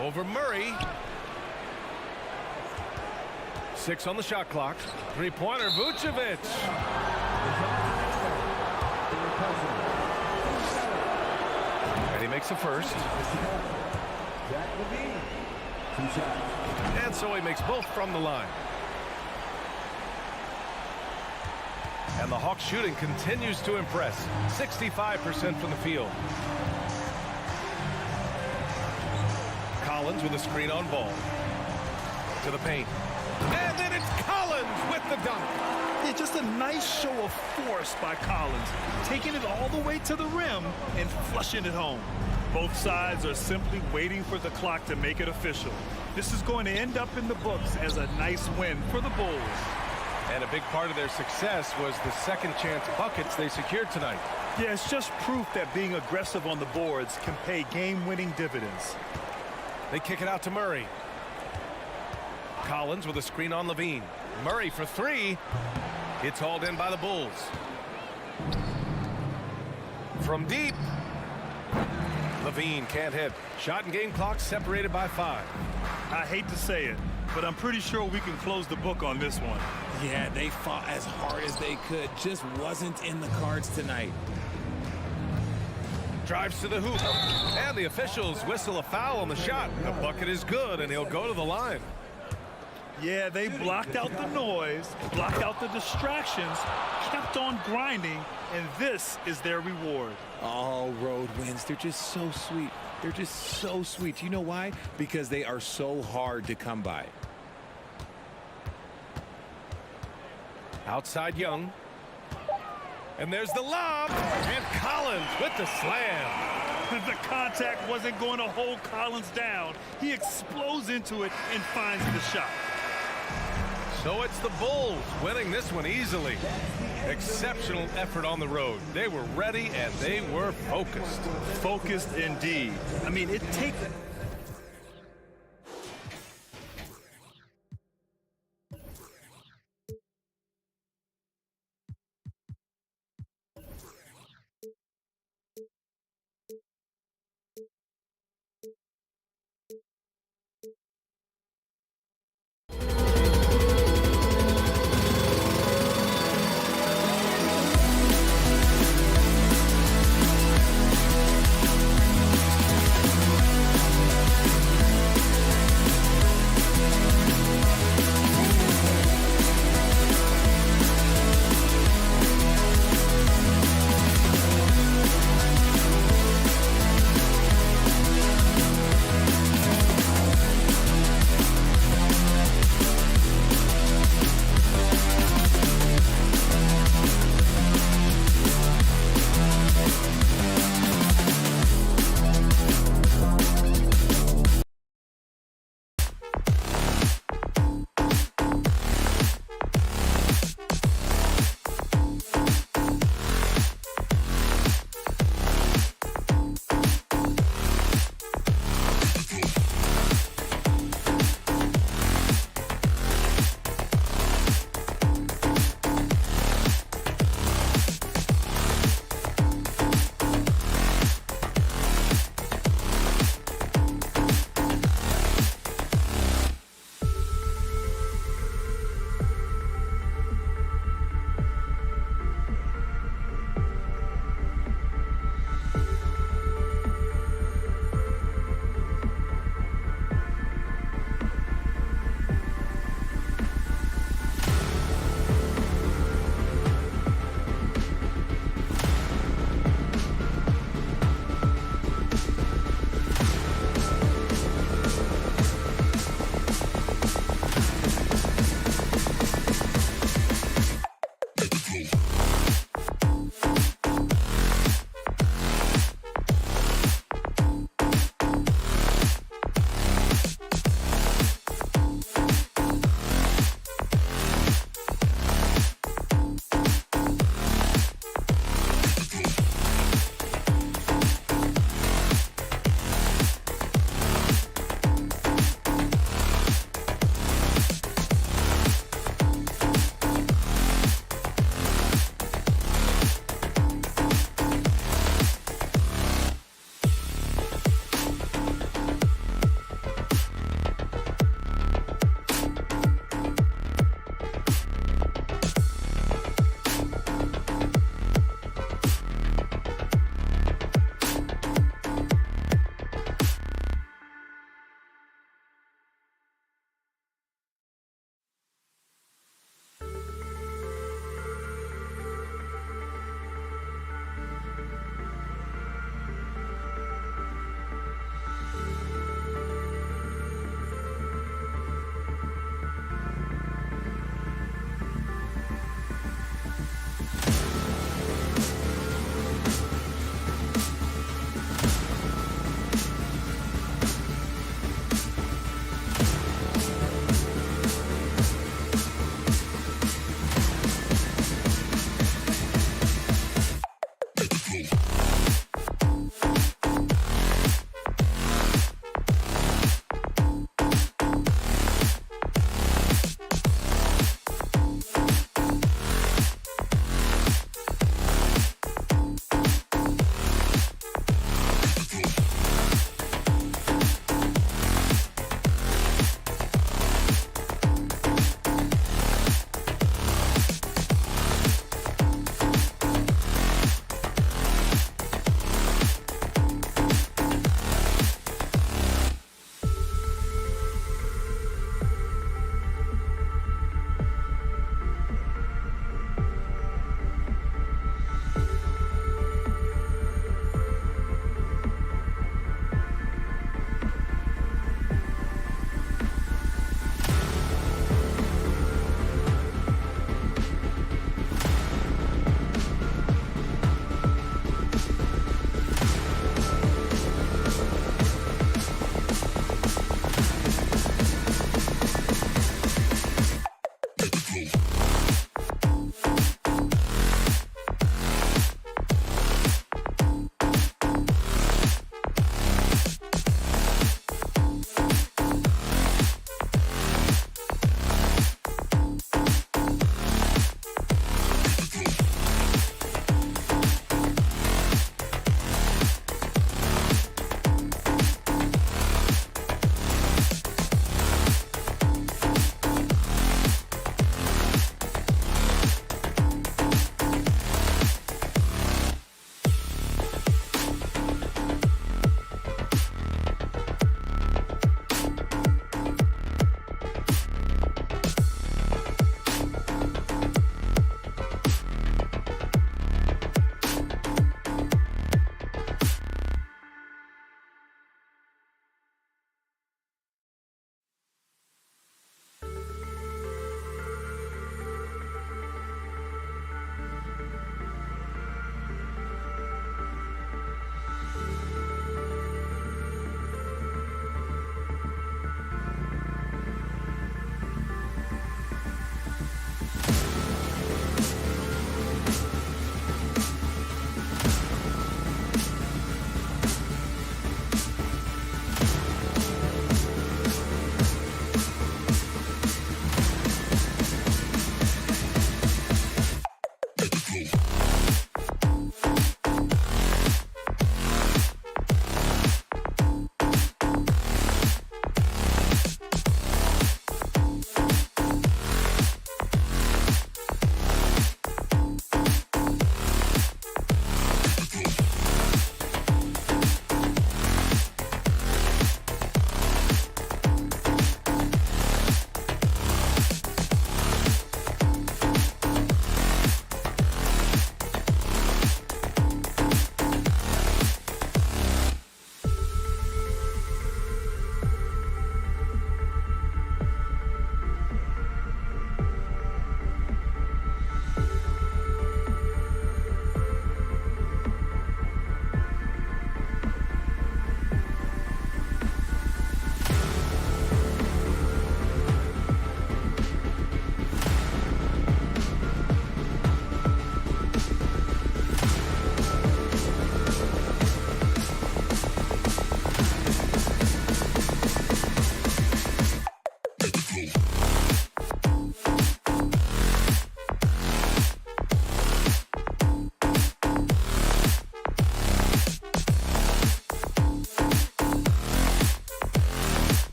Over Murray. 6 on the shot clock. Three-pointer, Vucevic. And he makes the first. And so he makes both from the line. And the Hawks shooting continues to impress. 65% from the field. Collins with a screen on Ball. To the paint. And then it's Collins with the dunk. Yeah, just a nice show of force by Collins, taking it all the way to the rim and flushing it home. Both sides are simply waiting for the clock to make it official. This is going to end up in the books as a nice win for the Bulls. And a big part of their success was the second chance buckets they secured tonight. Yeah, it's just proof that being aggressive on the boards can pay game-winning dividends. They kick it out to Murray. Collins with a screen on Levine. Murray for 3. It's hauled in by the Bulls. From deep. Levine can't hit. Shot and game clock separated by 5. I hate to say it, but I'm pretty sure we can close the book on this one. Yeah, they fought as hard as they could. Just wasn't in the cards tonight. Drives to the hoop. And the officials whistle a foul on the shot. The bucket is good, and he'll go to the line. Yeah, they blocked out the noise, blocked out the distractions, kept on grinding, and this is their reward. All road wins. They're just so sweet. They're just so sweet. You know why? Because they are so hard to come by. Outside Young. And there's the lob. And Collins with the slam. The contact wasn't going to hold Collins down. He explodes into it and finds the shot. So it's the Bulls winning this one easily. Exceptional effort on the road. They were ready and they were focused. Focused indeed. I mean, it takes...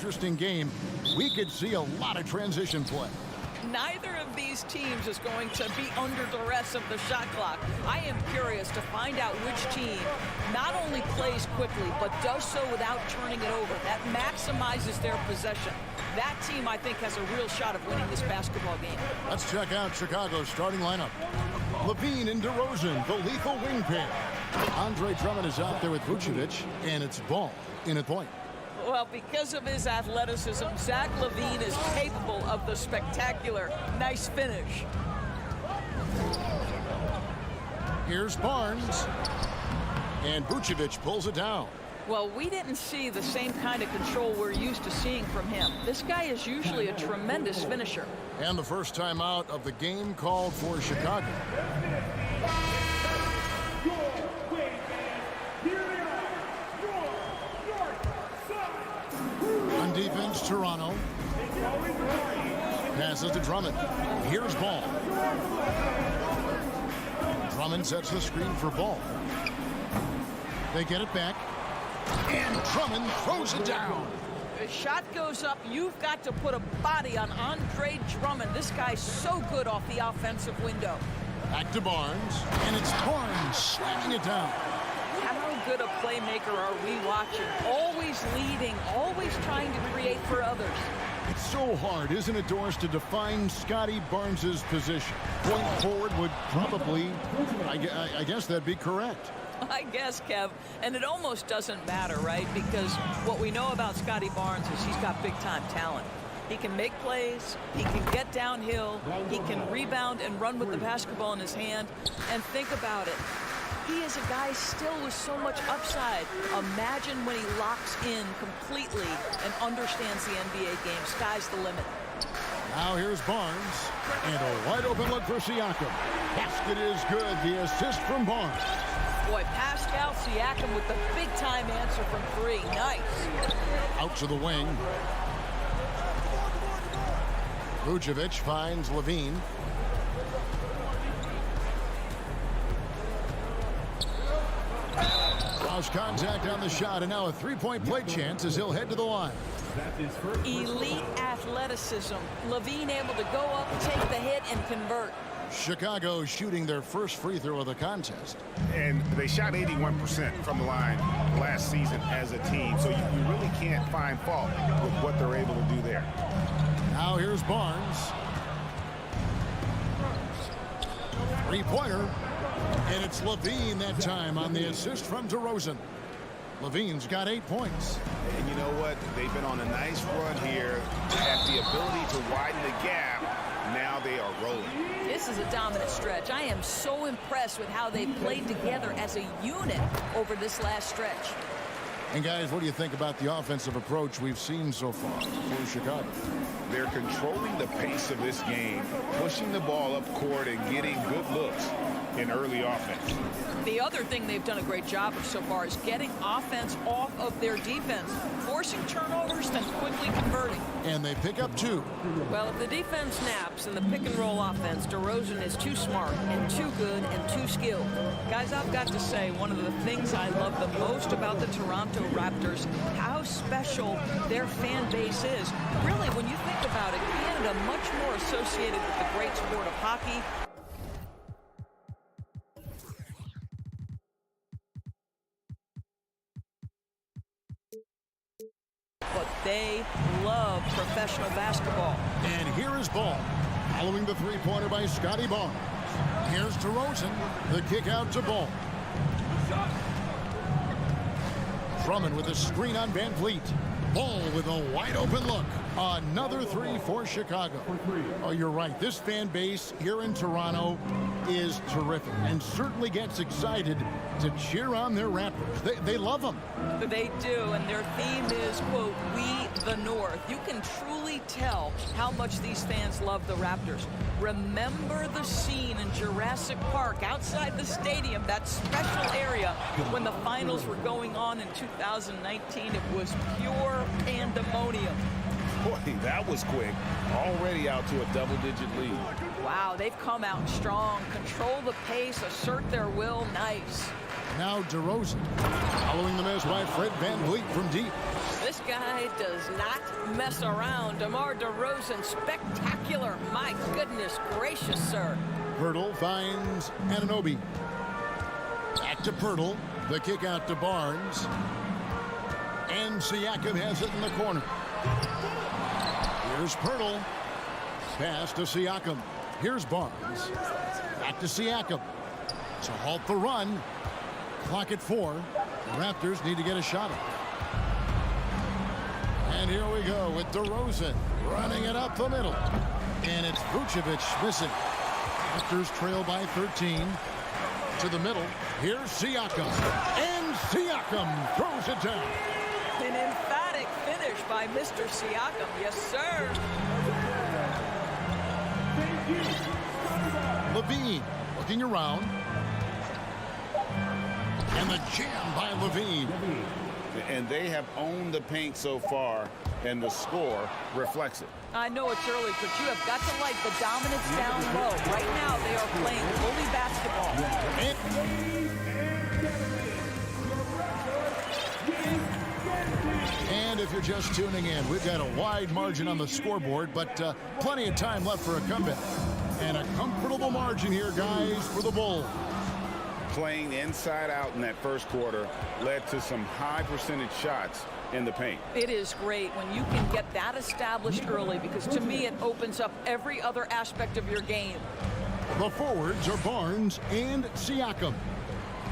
Interesting game. We could see a lot of transition play. Neither of these teams is going to be under duress of the shot clock. I am curious to find out which team not only plays quickly, but does so without turning it over. That maximizes their possession. That team, I think, has a real shot of winning this basketball game. Let's check out Chicago's starting lineup. Levine and DeRozan, the lethal wing pair. Andre Drummond is out there with Vucevic, and it's Ball in at point. Well, because of his athleticism, Zach LaVine is capable of the spectacular nice finish. Here's Barnes. And Vucevic pulls it down. Well, we didn't see the same kind of control we're used to seeing from him. This guy is usually a tremendous finisher. And the first time out of the game called for Chicago. On defense, Toronto. Passes to Drummond. Here's Ball. Drummond sets the screen for Ball. They get it back. And Drummond throws it down. The shot goes up. You've got to put a body on Andre Drummond. This guy's so good off the offensive window. Back to Barnes. And it's Barnes slamming it down. How good a playmaker are we watching? Always leading, always trying to create for others. It's so hard, isn't it, Doris, to define Scotty Barnes's position? Point forward would probably, I guess that'd be correct. I guess, Kev, and it almost doesn't matter, right? Because what we know about Scotty Barnes is he's got big-time talent. He can make plays, he can get downhill, he can rebound and run with the basketball in his hand. And think about it. He is a guy still with so much upside. Imagine when he locks in completely and understands the NBA game. Sky's the limit. Now here's Barnes. And a wide open look for Siakam. Basket is good. The assist from Barnes. Boy, Pascal Siakam with the big-time answer from three. Nice. Out to the wing. Vucevic finds Levine. Cross contact on the shot, and now a three-point play chance as he'll head to the line. Elite athleticism. Levine able to go up, take the hit, and convert. Chicago shooting their first free throw of the contest. And they shot 81% from the line last season as a team, so you really can't find fault with what they're able to do there. Now here's Barnes. Three-pointer. And it's Levine that time on the assist from DeRozan. Levine's got 8 points. And you know what? They've been on a nice run here. They have the ability to widen the gap. Now they are rolling. This is a dominant stretch. I am so impressed with how they played together as a unit over this last stretch. And guys, what do you think about the offensive approach we've seen so far for Chicago? They're controlling the pace of this game, pushing the ball up court and getting good looks in early offense. The other thing they've done a great job of so far is getting offense off of their defense, forcing turnovers and quickly converting. And they pick up 2. Well, if the defense snaps in the pick-and-roll offense, DeRozan is too smart and too good and too skilled. Guys, I've got to say, one of the things I love the most about the Toronto Raptors, how special their fan base is. Really, when you think about it, Canada much more associated with the great sport of hockey. But they love professional basketball. And here is Ball. Following the three-pointer by Scotty Barnes. Here's DeRozan. The kick out to Ball. Drummond with a screen on Van Vliet. Ball with a wide open look. Another 3 for Chicago. Oh, you're right. This fan base here in Toronto is terrific and certainly gets excited to cheer on their Raptors. They love them. They do, and their theme is, quote, "We the North." You can truly tell how much these fans love the Raptors. Remember the scene in Jurassic Park outside the stadium, that special area when the finals were going on in 2019. It was pure pandemonium. Boy, that was quick. Already out to a double-digit lead. Wow, they've come out strong, control the pace, assert their will. Nice. Now DeRozan. Following the miss by Fred Van Vliet from deep. This guy does not mess around. DeMar DeRozan, spectacular. My goodness gracious, sir. Pirtle finds Anunoby. Back to Pirtle. The kick out to Barnes. And Siakam has it in the corner. Here's Pirtle. Pass to Siakam. Here's Barnes. Back to Siakam. To halt the run. Clock at 4. The Raptors need to get a shot up. And here we go with DeRozan running it up the middle. And it's Vucevic missing. Raptors trail by 13. To the middle. Here's Siakam. And Siakam throws it down. An emphatic finish by Mr. Siakam. Yes, sir. Levine looking around. And the jam by Levine. And they have owned the paint so far, and the score reflects it. I know it's early, but you have got to like the dominance down low. Right now, they are playing bully basketball. And if you're just tuning in, we've got a wide margin on the scoreboard, but plenty of time left for a comeback. And a comfortable margin here, guys, for the Bulls. Playing inside out in that first quarter led to some high percentage shots in the paint. It is great when you can get that established early, because to me it opens up every other aspect of your game. The forwards are Barnes and Siakam.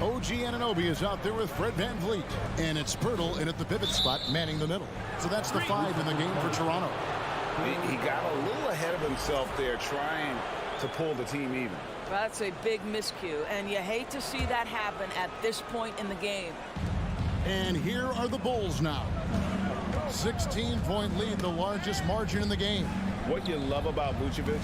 OG Anunoby is out there with Fred VanVleet. And it's Pirtle in at the pivot spot, manning the middle. So that's the 5 in the game for Toronto. He got a little ahead of himself there, trying to pull the team even. That's a big miscue, and you hate to see that happen at this point in the game. And here are the Bulls now. 16-point lead, the largest margin in the game. What you love about Vucevic,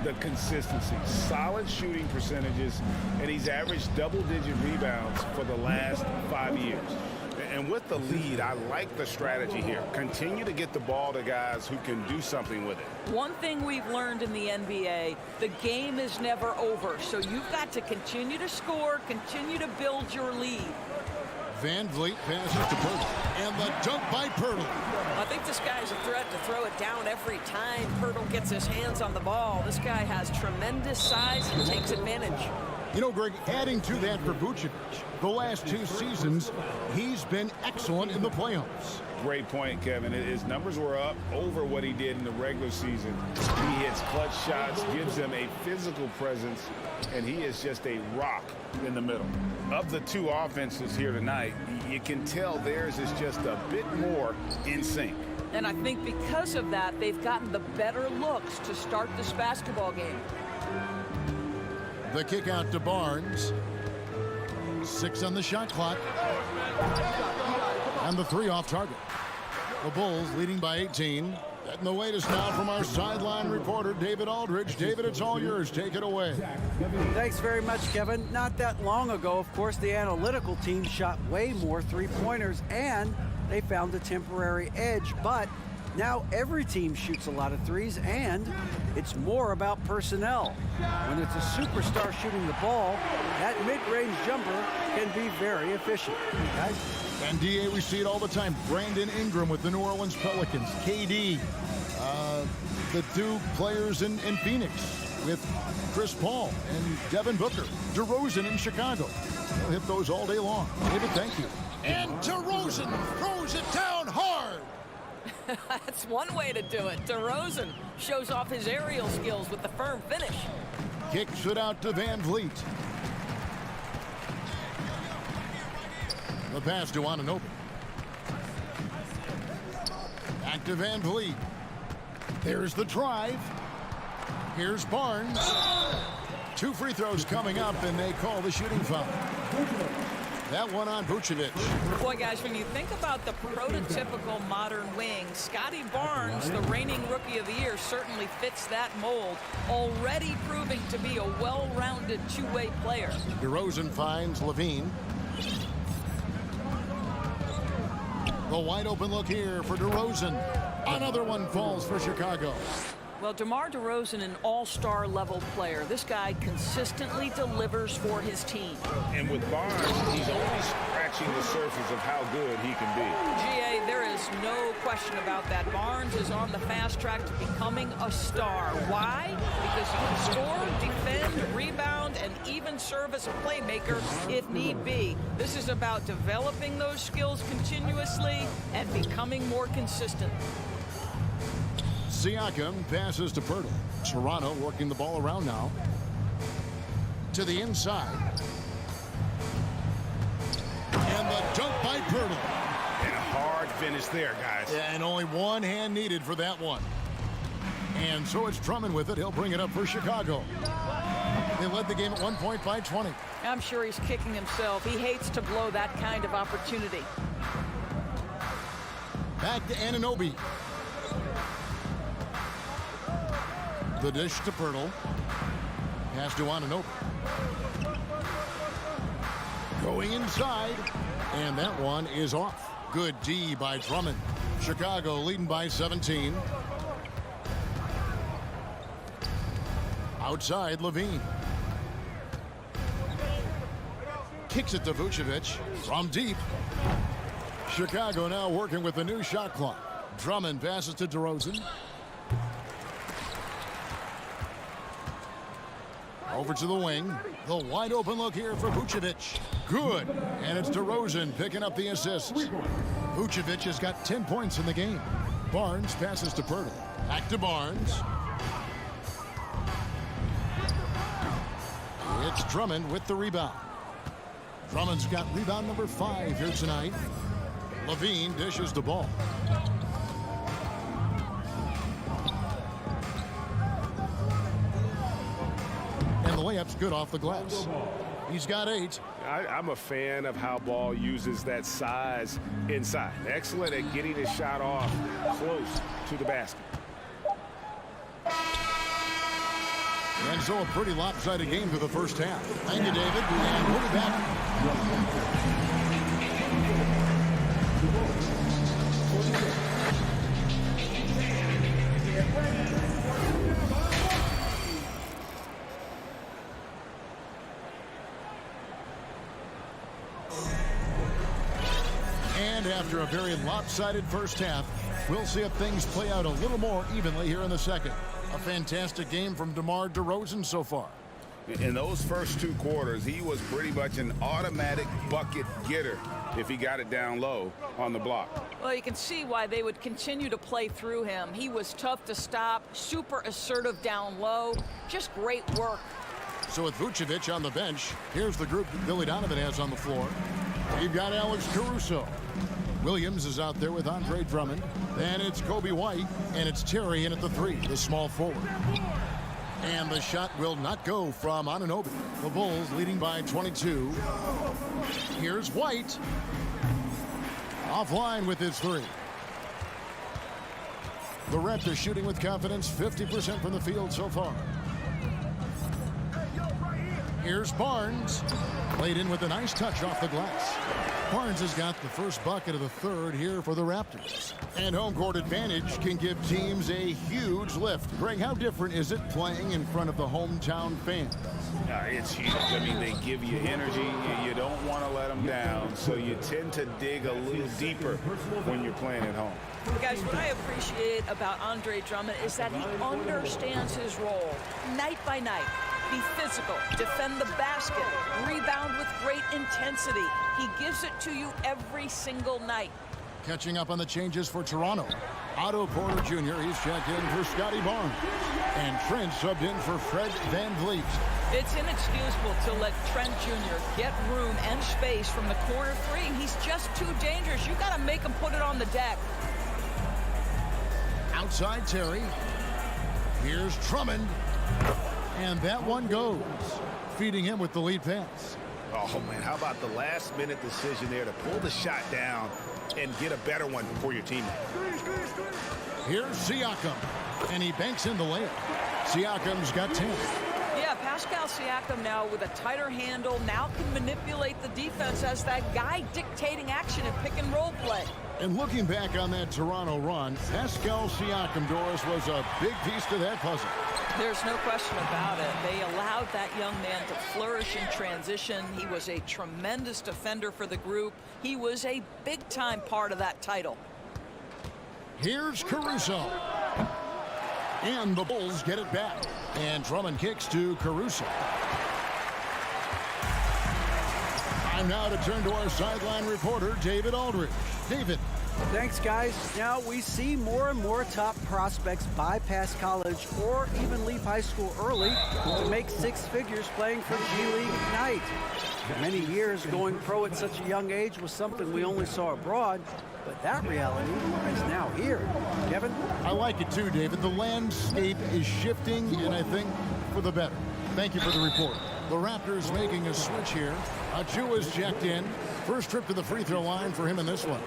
the consistency, solid shooting percentages, and he's averaged double-digit rebounds for the last 5 years. And with the lead, I like the strategy here. Continue to get the ball to guys who can do something with it. One thing we've learned in the NBA, the game is never over. So you've got to continue to score, continue to build your lead. VanVleet passes to Pirtle. And the dunk by Pirtle. I think this guy's a threat to throw it down every time Pirtle gets his hands on the ball. This guy has tremendous size and takes advantage. You know, Greg, adding to that for Vucevic, the last 2 seasons, he's been excellent in the playoffs. Great point, Kevin. His numbers were up over what he did in the regular season. He hits clutch shots, gives them a physical presence, and he is just a rock in the middle. Of the 2 offenses here tonight, you can tell theirs is just a bit more in sync. And I think because of that, they've gotten the better looks to start this basketball game. The kick out to Barnes. 6 on the shot clock. And the 3 off target. The Bulls leading by 18. Getting the latest now from our sideline reporter, David Aldridge. David, it's all yours. Take it away. Thanks very much, Kevin. Not that long ago, of course, the analytical team shot way more three-pointers, and they found a temporary edge. But now every team shoots a lot of threes, and it's more about personnel. When it's a superstar shooting the ball, that mid-range jumper can be very efficient. Guys? And DA, we see it all the time. Brandon Ingram with the New Orleans Pelicans. KD, the 2 players in Phoenix with Chris Paul and Devin Booker. DeRozan in Chicago. We'll hit those all day long. David, thank you. And DeRozan throws it down hard. That's one way to do it. DeRozan shows off his aerial skills with the firm finish. Kicks it out to VanVleet. The pass to Anunoby. Back to VanVleet. There's the drive. Here's Barnes. 2 free throws coming up, and they call the shooting foul. That one on Vucevic. Boy, guys, when you think about the prototypical modern wing, Scotty Barnes, the reigning Rookie of the Year, certainly fits that mold, already proving to be a well-rounded 2-way player. DeRozan finds Levine. The wide open look here for DeRozan. Another one falls for Chicago. Well, DeMar DeRozan, an all-star level player. This guy consistently delivers for his team. And with Barnes, he's only scratching the surface of how good he can be. GA, there is no question about that. Barnes is on the fast track to becoming a star. Why? Because he can score, defend, rebound, and even serve as a playmaker if need be. This is about developing those skills continuously and becoming more consistent. Siakam passes to Pirtle. Toronto working the ball around now. To the inside. And the dunk by Pirtle. And a hard finish there, guys. And only one hand needed for that one. And so it's Drummond with it. He'll bring it up for Chicago. They led the game at 1 point by 20. I'm sure he's kicking himself. He hates to blow that kind of opportunity. Back to Anunoby. The dish to Pirtle. Pass to Anunoby. Going inside. And that one is off. Good D by Drummond. Chicago leading by 17. Outside, Levine. Kicks it to Vucevic from deep. Chicago now working with the new shot clock. Drummond passes to DeRozan. Over to the wing. The wide open look here for Vucevic. Good. And it's DeRozan picking up the assist. Vucevic has got 10 points in the game. Barnes passes to Pirtle. Back to Barnes. It's Drummond with the rebound. Drummond's got rebound number 5 here tonight. Levine dishes the ball. And the layup's good off the glass. He's got 8. I'm a fan of how Ball uses that size inside. Excellent at getting his shot off close to the basket. And so a pretty lopsided game for the first half. Thank you, David. And we'll be back. And after a very lopsided first half, we'll see if things play out a little more evenly here in the second. A fantastic game from DeMar DeRozan so far. In those first 2 quarters, he was pretty much an automatic bucket getter if he got it down low on the block. Well, you can see why they would continue to play through him. He was tough to stop, super assertive down low. Just great work. So with Vucevic on the bench, here's the group that Billy Donovan has on the floor. We've got Alex Caruso. Williams is out there with Andre Drummond. Then it's Kobe White, and it's Terry in at the 3, the small forward. And the shot will not go from Anunoby. The Bulls leading by 22. Here's White. Offline with his 3. The Raptors shooting with confidence, 50% from the field so far. Here's Barnes. Played in with a nice touch off the glass. Barnes has got the first bucket of the third here for the Raptors. And home court advantage can give teams a huge lift. Greg, how different is it playing in front of the hometown fans? It's huge. I mean, they give you energy. You don't want to let them down, so you tend to dig a little deeper when you're playing at home. Guys, what I appreciate about Andre Drummond is that he understands his role night by night. Be physical, defend the basket, rebound with great intensity. He gives it to you every single night. Catching up on the changes for Toronto. Otto Porter Jr. He's checked in for Scotty Barnes. And Trent subbed in for Fred VanVleet. It's inexcusable to let Trent Jr. get room and space from the corner 3. He's just too dangerous. You got to make him put it on the deck. Outside Terry. Here's Drummond. And that one goes. Feeding him with the lead pass. Oh, man, how about the last-minute decision there to pull the shot down and get a better one for your teammate. Here's Siakam. And he banks in the layup. Siakam's got 10. Yeah, Pascal Siakam now with a tighter handle now can manipulate the defense as that guy dictating action in pick and roll play. And looking back on that Toronto run, Pascal Siakam, Doris, was a big piece to that puzzle. There's no question about it. They allowed that young man to flourish in transition. He was a tremendous defender for the group. He was a big-time part of that title. Here's Caruso. And the Bulls get it back. And Drummond kicks to Caruso. Time now to turn to our sideline reporter, David Aldridge. David. Thanks, guys. Now we see more and more top prospects bypass college or even leave high school early to make six figures playing for G League Ignite. For many years, going pro at such a young age was something we only saw abroad, but that reality is now here. Kevin? I like it too, David. The landscape is shifting, and I think for the better. Thank you for the report. The Raptors making a switch here. Achua's checked in. First trip to the free throw line for him in this one.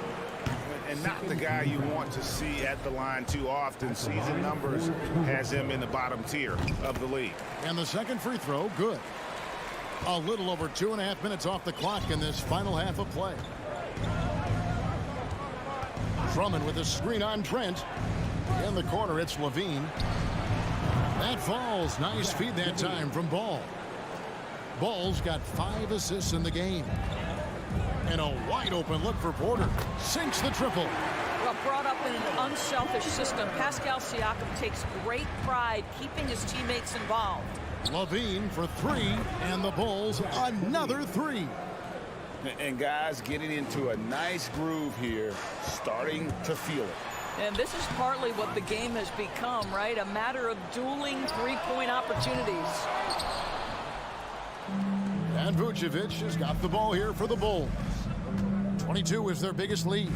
And not the guy you want to see at the line too often. Season numbers has him in the bottom tier of the league. And the second free throw, good. A little over 2.5 minutes off the clock in this final half of play. Drummond with a screen on Trent. In the corner, it's Levine. That falls. Nice feed that time from Ball. Ball's got 5 assists in the game. And a wide open look for Porter. Sinks the triple. Well, brought up in an unselfish system, Pascal Siakam takes great pride keeping his teammates involved. Levine for 3, and the Bulls another 3. And guys getting into a nice groove here, starting to feel it. And this is partly what the game has become, right? A matter of dueling three-point opportunities. And Vucevic has got the ball here for the Bulls. 22 is their biggest lead.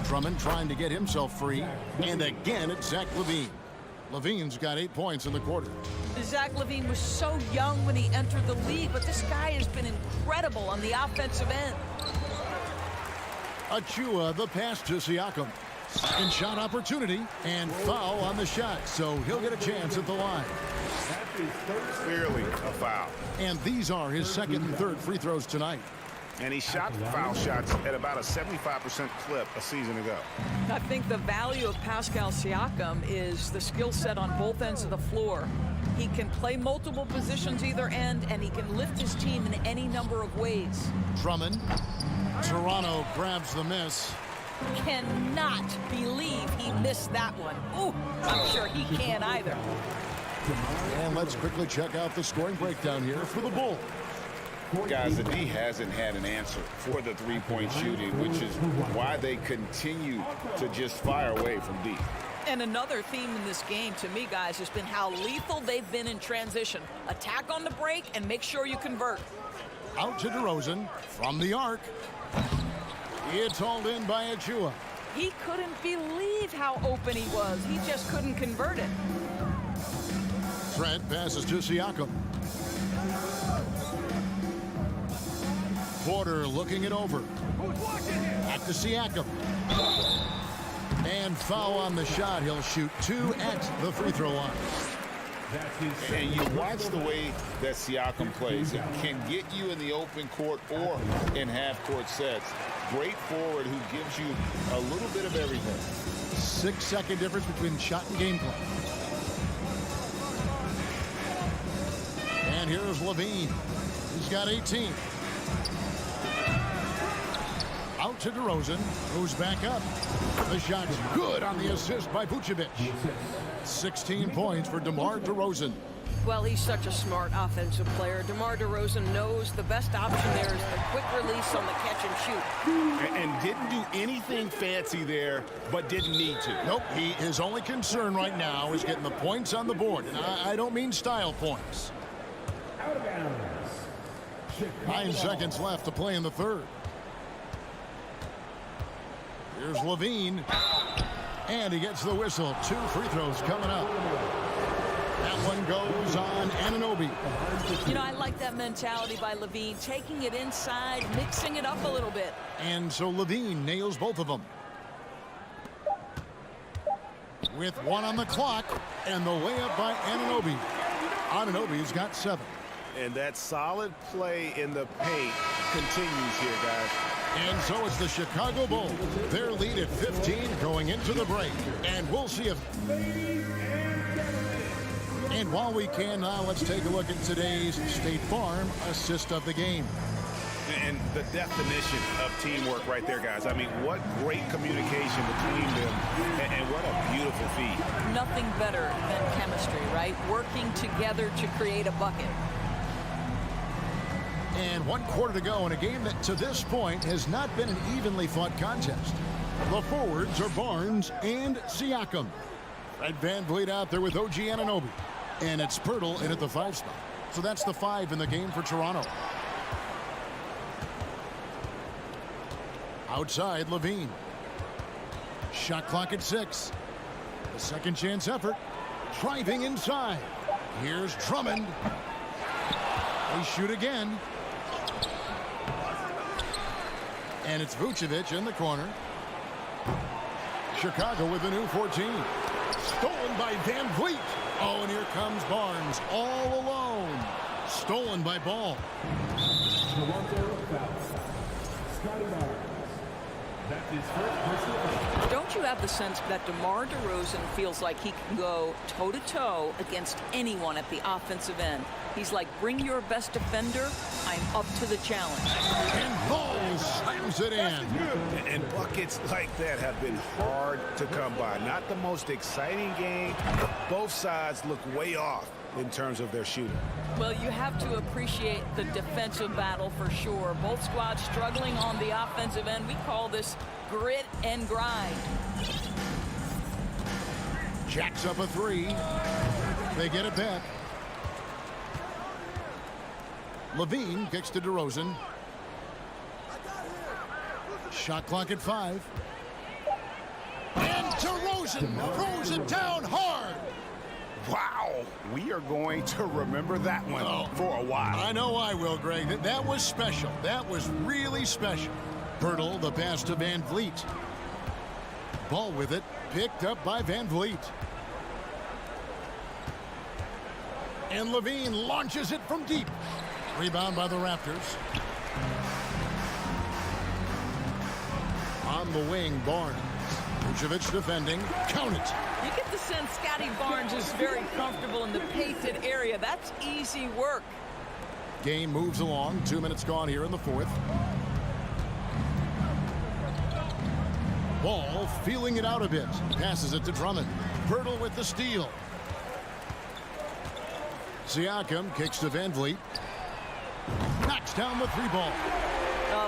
Drummond trying to get himself free. And again, it's Zach LaVine. LaVine's got 8 points in the quarter. Zach LaVine was so young when he entered the league, but this guy has been incredible on the offensive end. Achua, the pass to Siakam. Second shot opportunity, and foul on the shot, so he'll get a chance at the line. Clearly a foul. And these are his second and third free throws tonight. And he shot foul shots at about a 75% clip a season ago. I think the value of Pascal Siakam is the skill set on both ends of the floor. He can play multiple positions either end, and he can lift his team in any number of ways. Drummond. Toronto grabs the miss. Cannot believe he missed that one. Oh, I'm sure he can't either. And let's quickly check out the scoring breakdown here for the Bulls. Guys, the D hasn't had an answer for the three-point shooting, which is why they continue to just fire away from deep. And another theme in this game, to me, guys, has been how lethal they've been in transition. Attack on the break and make sure you convert. Out to DeRozan from the arc. It's hauled in by Achua. He couldn't believe how open he was. He just couldn't convert it. Trent passes to Siakam. Porter looking it over. Back to Siakam. And foul on the shot. He'll shoot 2 at the free throw line. And you watch the way that Siakam plays. It can get you in the open court or in half-court sets. Great forward who gives you a little bit of everything. 6-second difference between shot and game play. And here's Levine. He's got 18. Out to DeRozan, who's back up. The shot's good on the assist by Vucevic. 16 points for DeMar DeRozan. Well, he's such a smart offensive player. DeMar DeRozan knows the best option there is the quick release on the catch and shoot. And didn't do anything fancy there, but didn't need to. Nope, his only concern right now is getting the points on the board. And I don't mean style points. 9 seconds left to play in the third. Here's Levine. And he gets the whistle. 2 free throws coming up. That one goes on Anunoby. You know, I like that mentality by Levine, taking it inside, mixing it up a little bit. And so Levine nails both of them. With 1 on the clock, and the layup by Anunoby. Anunoby's got 7. And that solid play in the paint continues here, guys. And so it's the Chicago Bulls. Their lead at 15 going into the break. And we'll see if... And while we can now, let's take a look at today's State Farm assist of the game. And the definition of teamwork right there, guys. I mean, what great communication between them, and what a beautiful feed. Nothing better than chemistry, right? Working together to create a bucket. And 1 quarter to go in a game that to this point has not been an evenly fought contest. The forwards are Barnes and Siakam. Fred VanVleet out there with OG Anunoby. And it's Pirtle in at the 5 spot. So that's the 5 in the game for Toronto. Outside, Levine. Shot clock at 6. The second chance effort. Driving inside. Here's Drummond. They shoot again. And it's Vucevic in the corner. Chicago with a new 14. Stolen by VanVleet. Oh, and here comes Barnes all alone. Stolen by Ball. Don't you have the sense that DeMar DeRozan feels like he can go toe-to-toe against anyone at the offensive end? He's like, bring your best defender. I'm up to the challenge. And Ball slams it in. And buckets like that have been hard to come by. Not the most exciting game. Both sides look way off in terms of their shooting. Well, you have to appreciate the defensive battle for sure. Both squads struggling on the offensive end. We call this grit and grind. Jacks up a 3. They get it back. Levine kicks to DeRozan. Shot clock at 5. And DeRozan throws it down hard. Wow, we are going to remember that one for a while. I know I will, Greg. That was special. That was really special. Pirtle, the pass to VanVleet. Ball with it, picked up by VanVleet. And Levine launches it from deep. Rebound by the Raptors. On the wing, Barnes. Vucevic defending. Count it. You get the sense Scotty Barnes is very comfortable in the painted area. That's easy work. Game moves along. 2 minutes gone here in the 4th. Ball feeling it out a bit. Passes it to Drummond. Pirtle with the steal. Siakam kicks to VanVleet. Knocks down the 3-ball.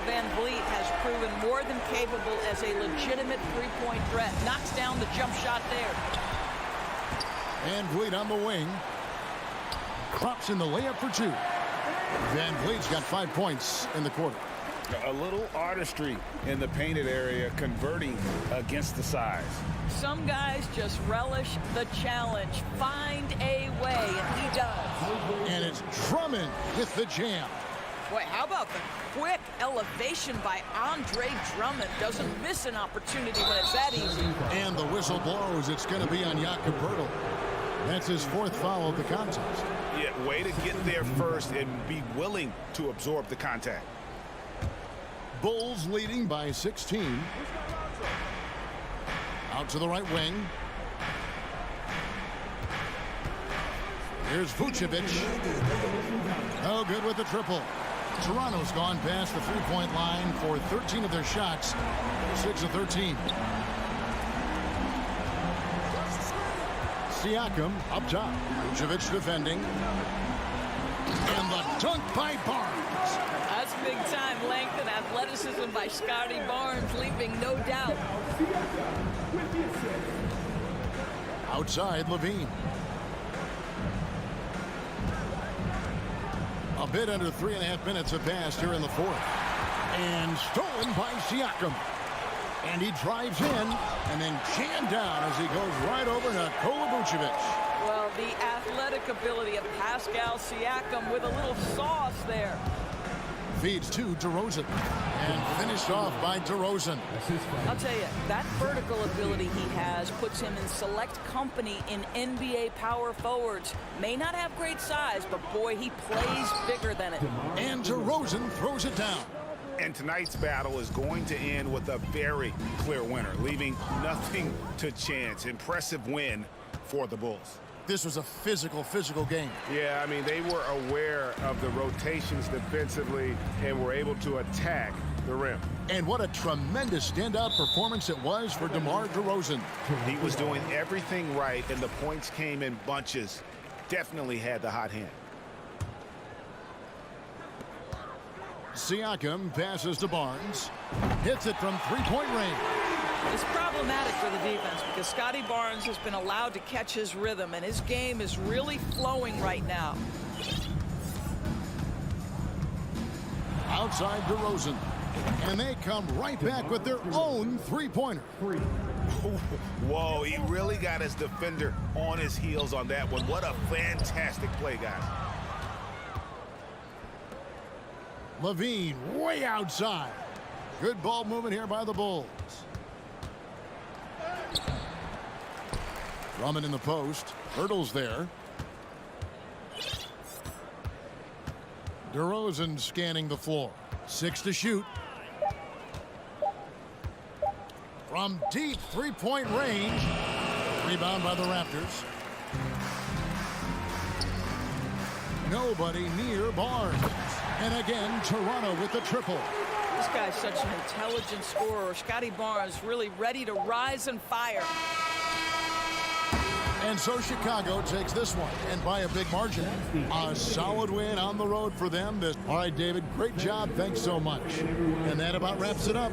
VanVleet has proven more than capable as a legitimate three-point threat. Knocks down the jump shot there. VanVleet on the wing. Drops in the layup for 2. VanVleet's got 5 points in the quarter. A little artistry in the painted area, converting against the size. Some guys just relish the challenge. Find a way, and he does. And it's Drummond with the jam. Boy, how about the quick elevation by Andre Drummond? Doesn't miss an opportunity when it's that easy. And the whistle blows. It's going to be on Jakob Pirtle. That's his 4th foul of the contest. Yeah, way to get there first and be willing to absorb the contact. Bulls leading by 16. Out to the right wing. Here's Vucevic. Oh, good with the triple. Toronto's gone past the 3-point line for 13 of their shots. 6 of 13. Siakam up top. Vucevic defending. And the dunk by Barnes. That's big-time length and athleticism by Scotty Barnes, leaving no doubt. Outside, Levine. A bit under 3.5 minutes have passed here in the 4th. And stolen by Siakam. And he drives in and then jammed down as he goes right over Nikola Vucevic. Well, the athletic ability of Pascal Siakam with a little sauce there. Feeds to DeRozan. And finished off by DeRozan. I'll tell you, that vertical ability he has puts him in select company in NBA power forwards. May not have great size, but boy, he plays bigger than it. And DeRozan throws it down. And tonight's battle is going to end with a very clear winner, leaving nothing to chance. Impressive win for the Bulls. This was a physical game. Yeah, I mean, they were aware of the rotations defensively and were able to attack the rim. And what a tremendous standout performance it was for DeMar DeRozan. He was doing everything right, and the points came in bunches. Definitely had the hot hand. Siakam passes to Barnes. Hits it from three-point range. It's problematic for the defense because Scotty Barnes has been allowed to catch his rhythm, and his game is really flowing right now. Outside DeRozan. And they come right back with their own three-pointer. Whoa, he really got his defender on his heels on that one. What a fantastic play, guys. Levine way outside. Good ball movement here by the Bulls. Drummond in the post. Hurdles there. DeRozan scanning the floor. 6 to shoot. From deep three-point range. Rebound by the Raptors. Nobody near Barnes. And again, Toronto with the triple. This guy's such an intelligent scorer. Scotty Barnes really ready to rise and fire. And so Chicago takes this one, and by a big margin. A solid win on the road for them. All right, David, great job. Thanks so much. And that about wraps it up.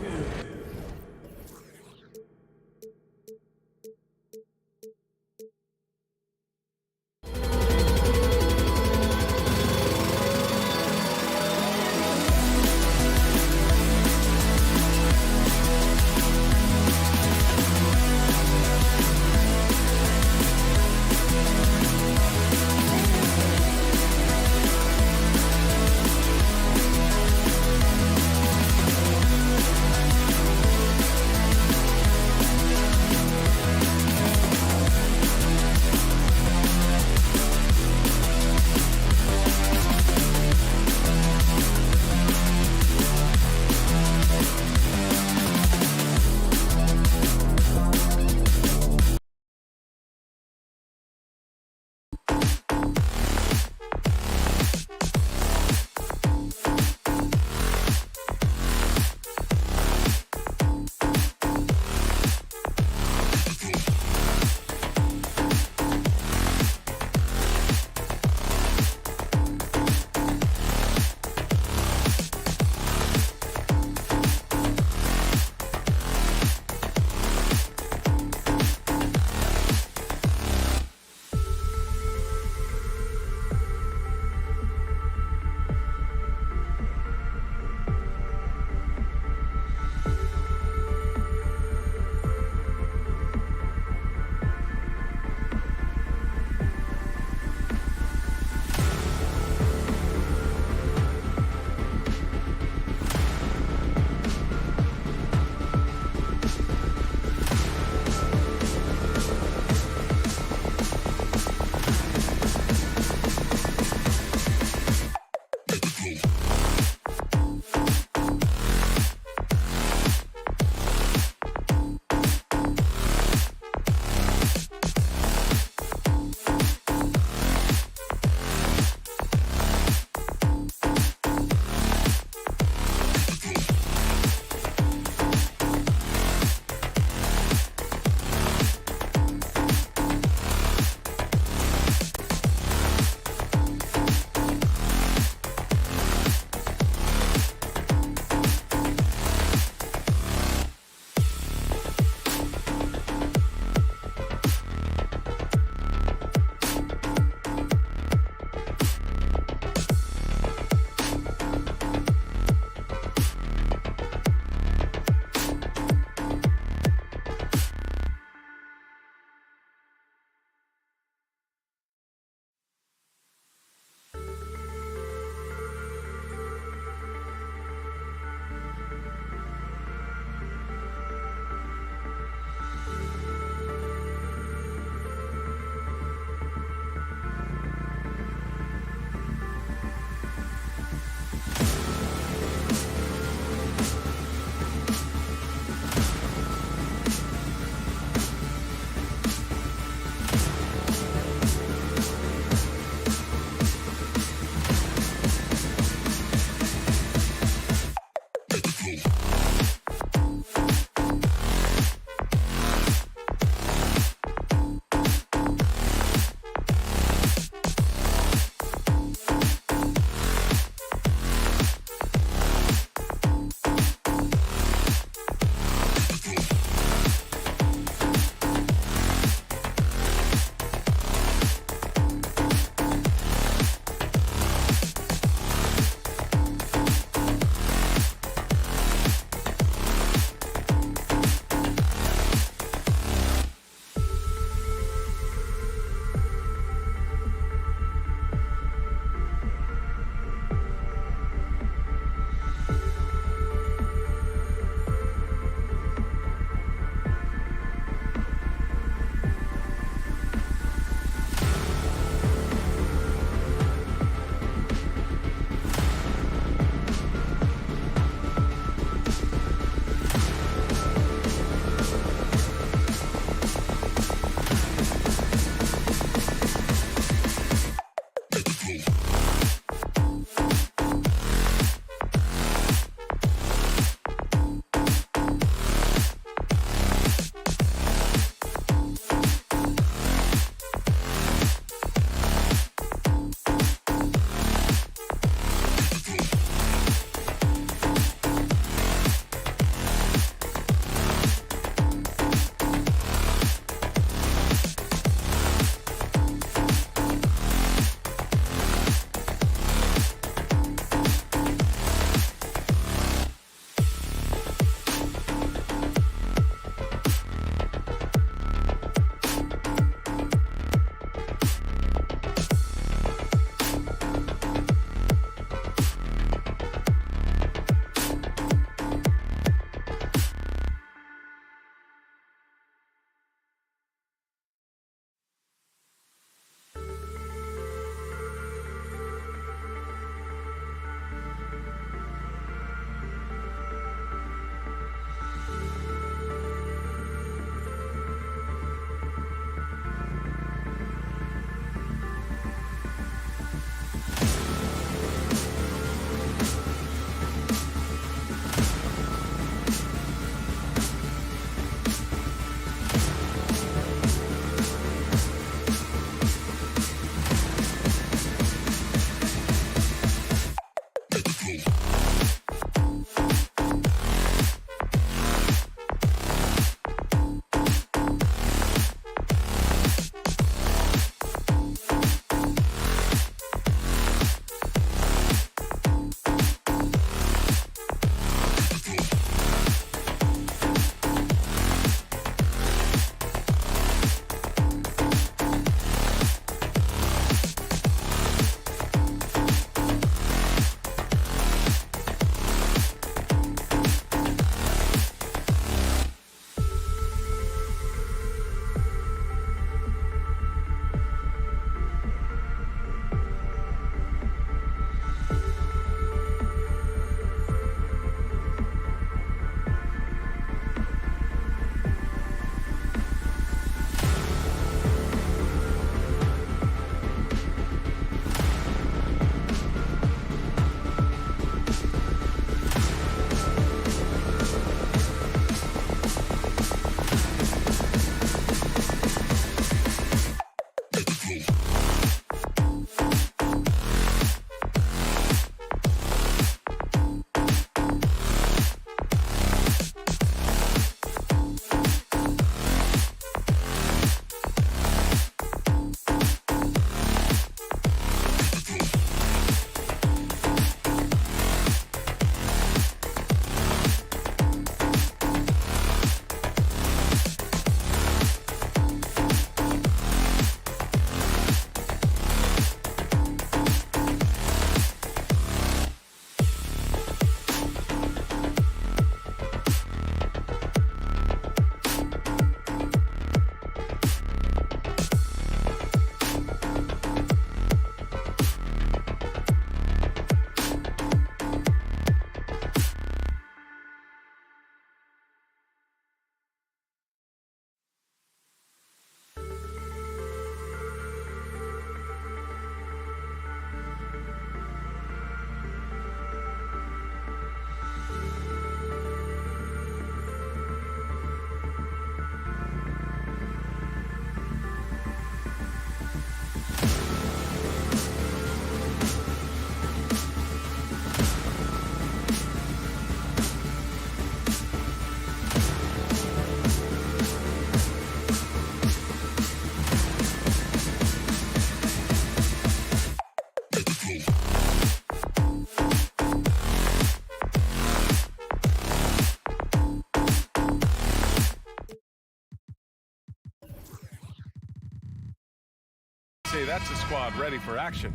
Say that's a squad ready for action.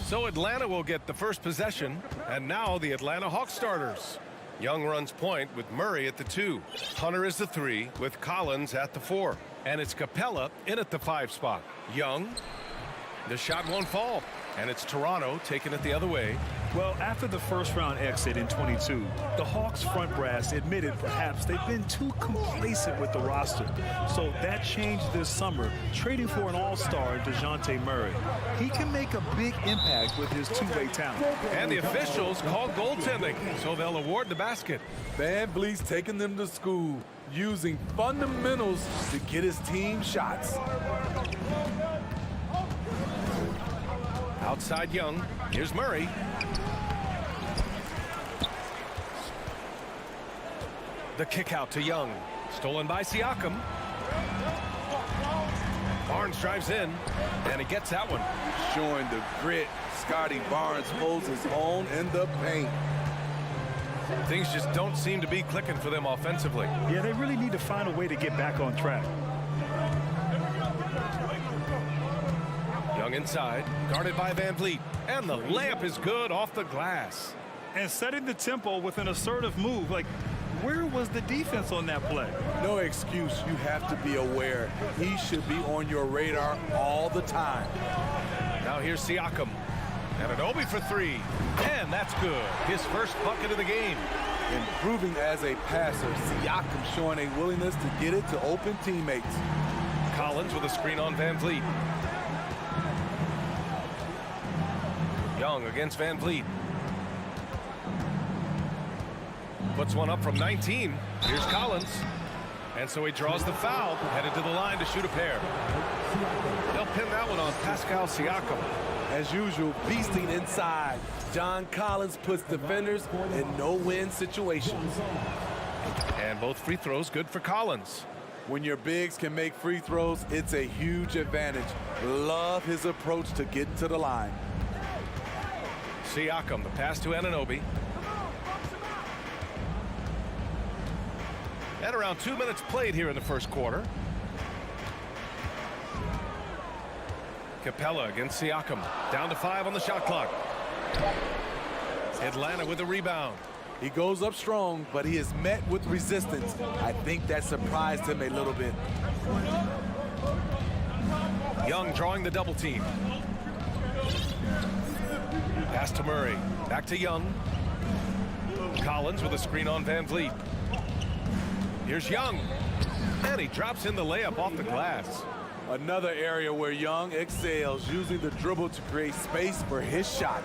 So Atlanta will get the first possession, and now the Atlanta Hawks starters. Young runs point with Murray at the 2. Hunter is the 3 with Collins at the 4. And it's Capella in at the 5 spot. Young, the shot won't fall. And it's Toronto taking it the other way. Well, after the first round exit in 22, the Hawks front brass admitted perhaps they've been too complacent with the roster. So that changed this summer, trading for an all-star in DeJounte Murray. He can make a big impact with his two-way talent. And the officials called goaltending, so they'll award the basket. Van Vliet's taking them to school, using fundamentals to get his team shots. Outside Young. Here's Murray. The kick out to Young. Stolen by Siakam. Barnes drives in, and he gets that one. Showing the grit, Scotty Barnes holds his own in the paint. Things just don't seem to be clicking for them offensively. Yeah, they really need to find a way to get back on track. Young inside, guarded by Van Vliet, and the layup is good off the glass. And setting the tempo with an assertive move. Like, where was the defense on that play? No excuse. You have to be aware. He should be on your radar all the time. Now here's Siakam. Anunoby for 3. And that's good. His first bucket of the game. Improving as a passer, Siakam showing a willingness to get it to open teammates. Collins with a screen on Van Vliet. Young against Van Vliet. Puts one up from 19. Here's Collins. And so he draws the foul, headed to the line to shoot a pair. They'll pin that one on Pascal Siakam. As usual, beasting inside. John Collins puts defenders in no-win situations. And both free throws good for Collins. When your bigs can make free throws, it's a huge advantage. Love his approach to get to the line. Siakam, the pass to Anunoby. And around 2 minutes played here in the first quarter. Capella against Siakam. Down to 5 on the shot clock. Atlanta with a rebound. He goes up strong, but he is met with resistance. I think that surprised him a little bit. Young drawing the double team. Pass to Murray. Back to Young. Collins with a screen on Van Vliet. Here's Young. And he drops in the layup off the glass. Another area where Young excels, using the dribble to create space for his shot.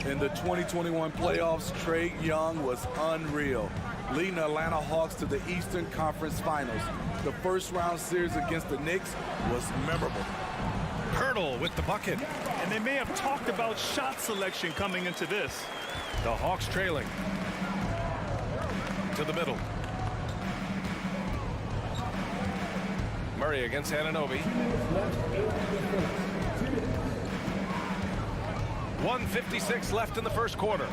In the 2021 playoffs, Trae Young was unreal, leading the Atlanta Hawks to the Eastern Conference Finals. The first round series against the Knicks was memorable. Hurdle with the bucket. And they may have talked about shot selection coming into this. The Hawks trailing. To the middle. Murray against Anunoby. 1:56 left in the first quarter.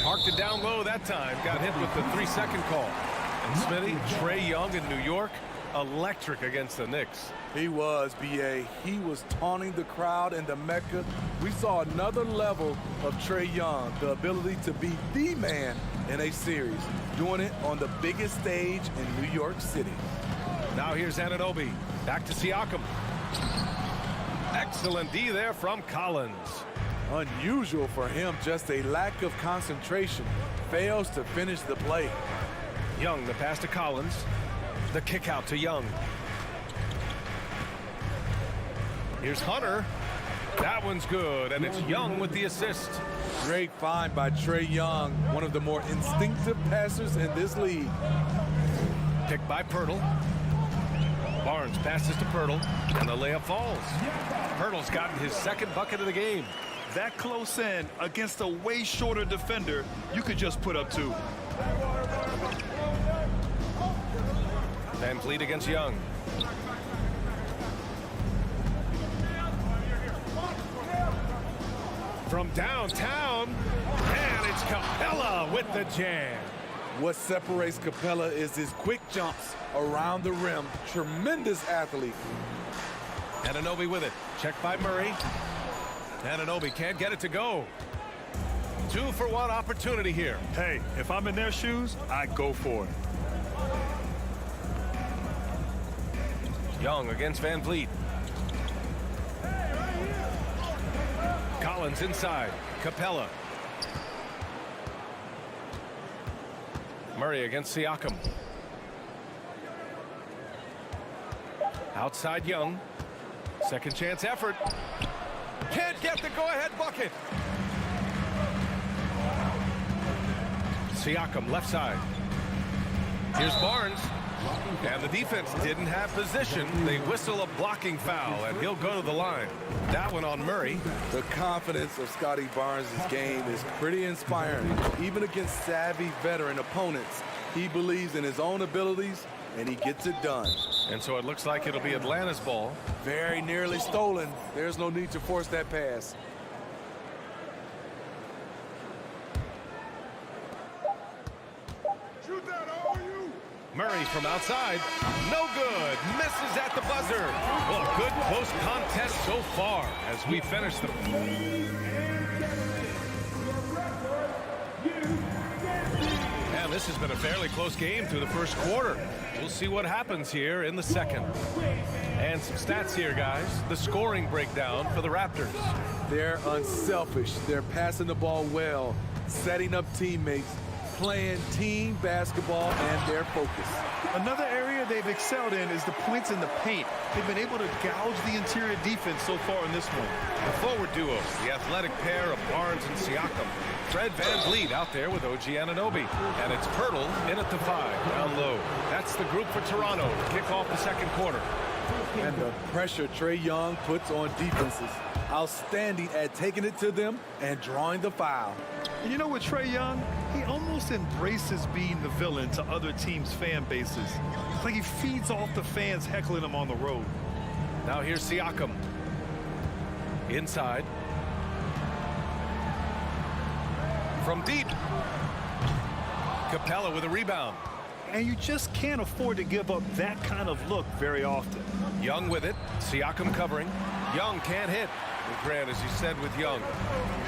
Parked it down low that time. Got hit with the 3-second call. And Smitty, Trae Young in New York, electric against the Knicks. He was, B.A. He was taunting the crowd in the Mecca. We saw another level of Trae Young, the ability to be the man in a series, doing it on the biggest stage in New York City. Now here's Anunoby. Back to Siakam. Excellent D there from Collins. Unusual for him, just a lack of concentration. Fails to finish the play. Young, the pass to Collins. The kick out to Young. Here's Hunter. That one's good, and it's Young with the assist. Great find by Trae Young, one of the more instinctive passers in this league. Picked by Pirtle. Barnes passes to Pirtle, and the layup falls. Pirtle's gotten his second bucket of the game. That close in against a way shorter defender, you could just put up 2. Van Vliet against Young. From downtown, and it's Capella with the jam. What separates Capella is his quick jumps around the rim. Tremendous athlete. Anunoby with it. Checked by Murray. Anunoby can't get it to go. 2-for-1 opportunity here. Hey, if I'm in their shoes, I go for it. Young against Van Vliet. Collins inside. Capella. Murray against Siakam. Outside Young. Second chance effort. Can't get the go-ahead bucket. Siakam left side. Here's Barnes. And the defense didn't have position. They whistle a blocking foul, and he'll go to the line. That one on Murray. The confidence of Scotty Barnes' game is pretty inspiring. Even against savvy veteran opponents, he believes in his own abilities, and he gets it done. And so it looks like it'll be Atlanta's ball. Very nearly stolen. There's no need to force that pass. Murray from outside. No good. Misses at the buzzer. Well, good close contest so far as we finish the... And this has been a fairly close game through the first quarter. We'll see what happens here in the second. And some stats here, guys. The scoring breakdown for the Raptors. They're unselfish. They're passing the ball well, setting up teammates, playing team basketball, and their focus. Another area they've excelled in is the points in the paint. They've been able to gouge the interior defense so far in this one. The forward duo, the athletic pair of Barnes and Siakam. Fred Van Vliet out there with OG Anunoby. And it's Pirtle in at the 5, down low. That's the group for Toronto to kick off the second quarter. And the pressure Trae Young puts on defenses. Outstanding at taking it to them and drawing the foul. And you know what, Trae Young? He almost embraces being the villain to other teams' fan bases. It's like he feeds off the fans heckling him on the road. Now here's Siakam. Inside. From deep. Capella with a rebound. And you just can't afford to give up that kind of look very often. Young with it. Siakam covering. Young can't hit. And Grant, as you said with Young,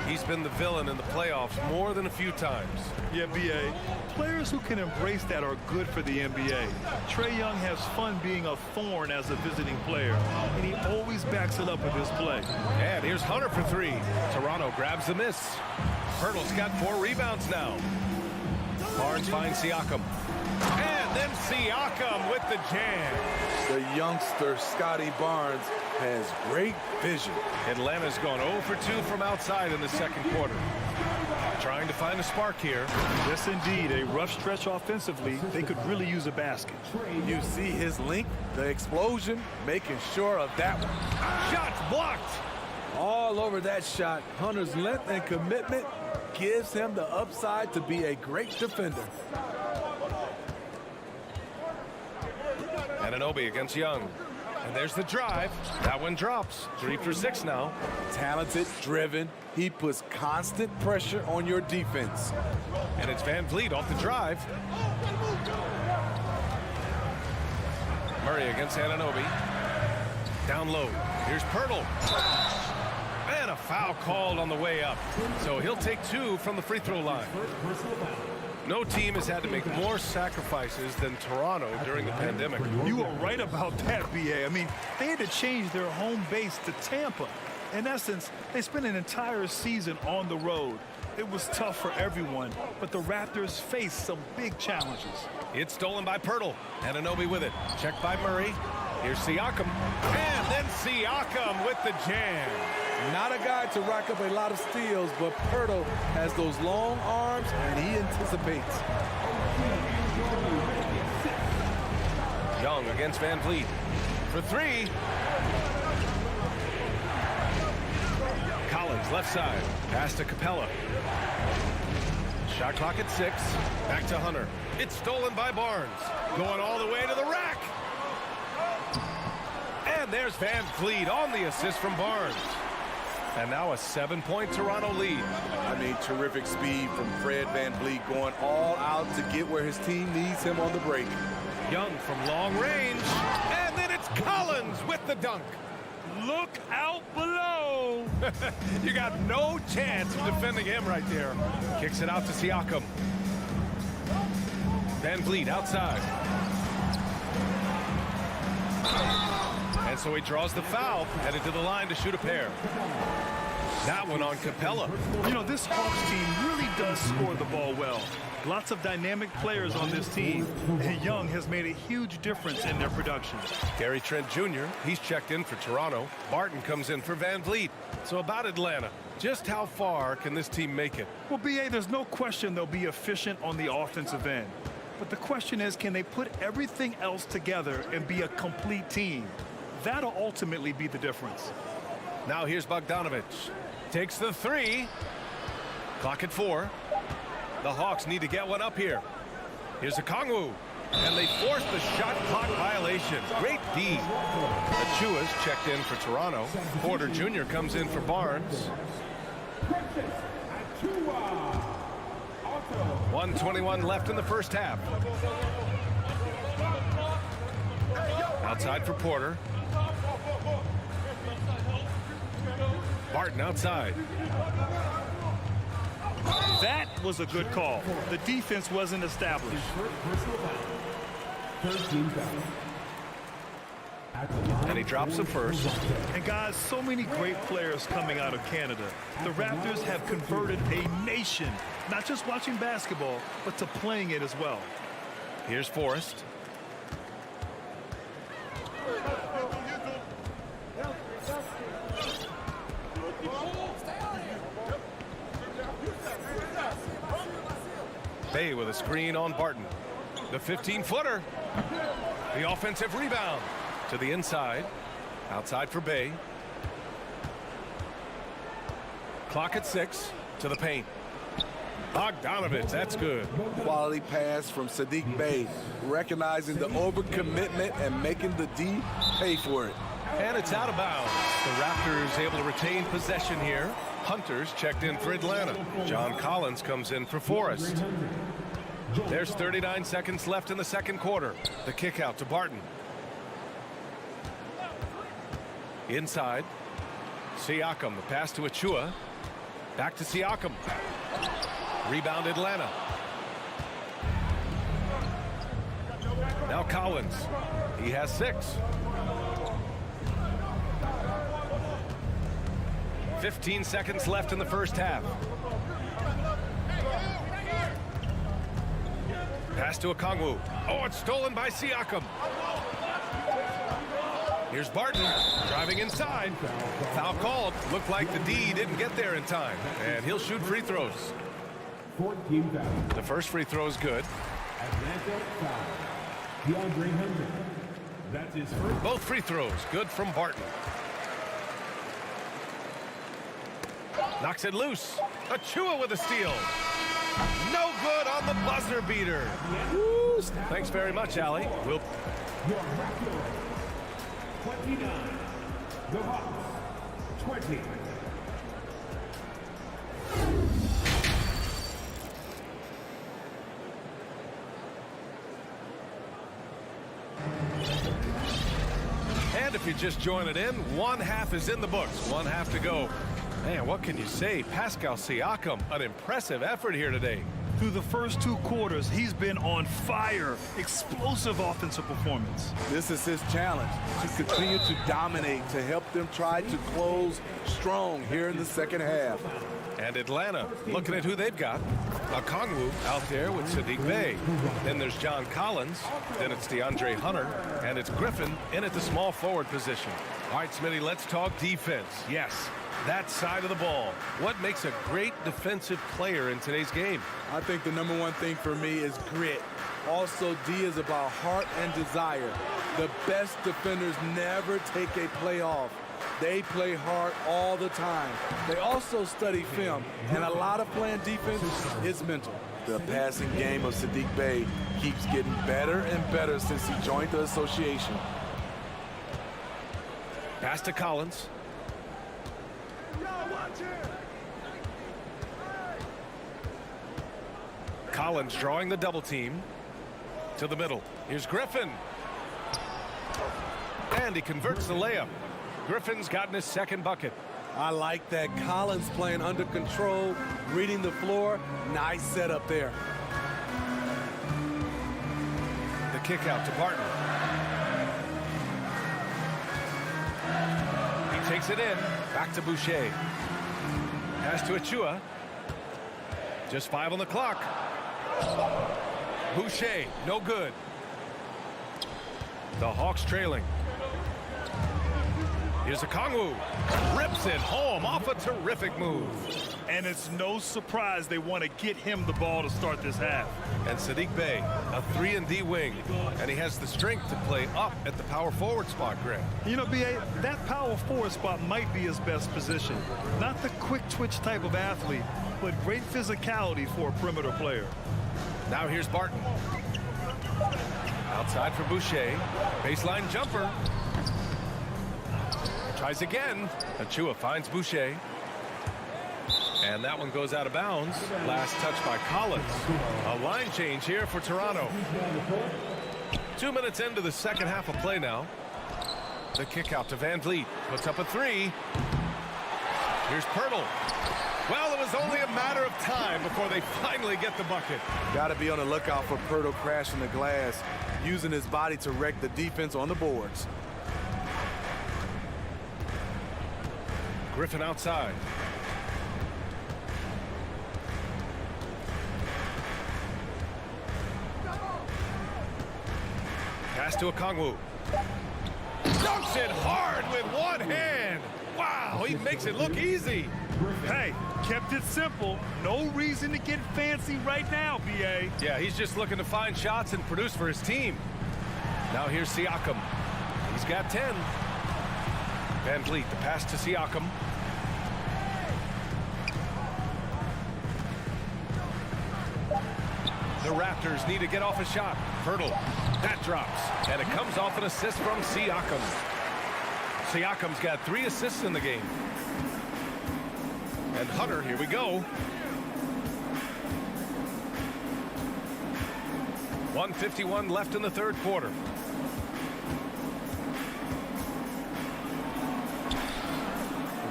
he's been the villain in the playoffs more than a few times. Yeah, B.A. Players who can embrace that are good for the NBA. Trae Young has fun being a thorn as a visiting player, and he always backs it up with his play. And here's Hunter for 3. Toronto grabs the miss. Pirtle's got 4 rebounds now. Barnes finds Siakam. And then Siakam with the jam. The youngster, Scotty Barnes, has great vision. Atlanta's gone 0 for 2 from outside in the second quarter. Trying to find a spark here. Yes, indeed. A rough stretch offensively. They could really use a basket. You see his length, the explosion, making sure of that one. Shots blocked. All over that shot. Hunter's length and commitment gives him the upside to be a great defender. Anunoby against Young. And there's the drive. That one drops. 3 for 6 now. Talented, driven. He puts constant pressure on your defense. And it's Van Vliet off the drive. Murray against Anunoby. Down low. Here's Pirtle. And a foul called on the way up. So he'll take 2 from the free throw line. No team has had to make more sacrifices than Toronto during the pandemic. You were right about that, B.A. I mean, they had to change their home base to Tampa. In essence, they spent an entire season on the road. It was tough for everyone, but the Raptors faced some big challenges. It's stolen by Pirtle. Anunoby with it. Checked by Murray. Here's Siakam. And then Siakam with the jam. Not a guy to rack up a lot of steals, but Pirtle has those long arms and he anticipates. Young against Van Vliet. For 3. Collins left side. Pass to Capella. Shot clock at 6. Back to Hunter. It's stolen by Barnes. Going all the way to the rack. And there's Van Vliet on the assist from Barnes. And now a 7-point Toronto lead. I mean, terrific speed from Fred VanVleet, going all out to get where his team needs him on the break. Young from long range. And then it's Collins with the dunk. Look out below. You got no chance of defending him right there. Kicks it out to Siakam. VanVleet outside. And so he draws the foul, headed to the line to shoot a pair. That one on Capella. You know, this Hawks team really does score the ball well. Lots of dynamic players on this team, and Young has made a huge difference in their production. Gary Trent Jr., he's checked in for Toronto. Barton comes in for VanVleet. So about Atlanta, just how far can this team make it? Well, B.A., there's no question they'll be efficient on the offensive end. But the question is, can they put everything else together and be a complete team? That'll ultimately be the difference. Now here's Bogdanovic. Takes the three. Clock at 4. The Hawks need to get one up here. Here's Okongwu. And they force the shot clock violation. Great D. Achua's checked in for Toronto. Porter Jr. comes in for Barnes. 1:21 left in the first half. Outside for Porter. Barton outside. That was a good call. The defense wasn't established. And he drops the first. And guys, so many great players coming out of Canada. The Raptors have converted a nation, not just watching basketball, but to playing it as well. Here's Forrest. Bay with a screen on Barton. The 15-footer. The offensive rebound to the inside. Outside for Bay. Clock at 6 to the paint. Bogdanovic, that's good. Quality pass from Saddiq Bey, recognizing the overcommitment and making the D pay for it. And it's out of bounds. The Raptors able to retain possession here. Hunter's checked in for Atlanta. John Collins comes in for Forrest. There's 39 seconds left in the second quarter. The kick out to Barton. Inside. Siakam, the pass to Achua. Back to Siakam. Rebound Atlanta. Now Collins. He has 6. 15 seconds left in the first half. Pass to Okongwu. Oh, it's stolen by Siakam. Here's Barton driving inside. Foul called. Looked like the D didn't get there in time. And he'll shoot free throws. The first free throw is good. Both free throws good from Barton. Knocks it loose. Achua with a steal. No good on the buzzer beater. Woo. Thanks very much, Allie. We'll... 29. The Hawks, 20. And if you just join it in, one half is in the books. One half to go. Man, what can you say? Pascal Siakam, an impressive effort here today. Through the first 2 quarters, he's been on fire. Explosive offensive performance. This is his challenge, to continue to dominate, to help them try to close strong here in the second half. And Atlanta, looking at who they've got. Okongwu out there with Saddiq Bey. Then there's John Collins. Then it's DeAndre Hunter. And it's Griffin in at the small forward position. All right, Smitty, let's talk defense. Yes, that side of the ball. What makes a great defensive player in today's game? I think the number one thing for me is grit. Also, D is about heart and desire. The best defenders never take a play off. They play hard all the time. They also study film, and a lot of playing defense is mental. The passing game of Saddiq Bey keeps getting better and better since he joined the association. Pass to Collins. Collins drawing the double team to the middle. Here's Griffin. And he converts the layup. Griffin's gotten his second bucket. I like that. Collins playing under control, reading the floor. Nice setup there. The kick out to Barton. He takes it in. Back to Boucher. Pass to Achua. Just 5 on the clock. Boucher, no good. The Hawks trailing. Here's a Kongwu. Rips it home off a terrific move. And it's no surprise they want to get him the ball to start this half. And Sadiq Bey, a 3-and-D wing. And he has the strength to play up at the power forward spot, Greg. You know, B.A., that power forward spot might be his best position. Not the quick twitch type of athlete, but great physicality for a perimeter player. Now here's Barton. Outside for Boucher. Baseline jumper. Tries again. Achua finds Boucher. And that one goes out of bounds. Last touch by Collins. A line change here for Toronto. 2 minutes into the second half of play now. The kick out to Van Vliet. Puts up a 3. Here's Pirtle. Well, it was only a matter of time before they finally get the bucket. Got to be on the lookout for Pirtle crashing the glass, using his body to wreck the defense on the boards. Griffin outside. Pass to a Kongwu. Dunks it hard with one hand. Wow, he makes it look easy. Hey, kept it simple. No reason to get fancy right now, B.A. Yeah, he's just looking to find shots and produce for his team. Now here's Siakam. He's got 10. Van Vliet, the pass to Siakam. The Raptors need to get off a shot. Pirtle, that drops. And it comes off an assist from Siakam. Siakam's got 3 assists in the game. And Hunter, here we go. 1:51 left in the third quarter.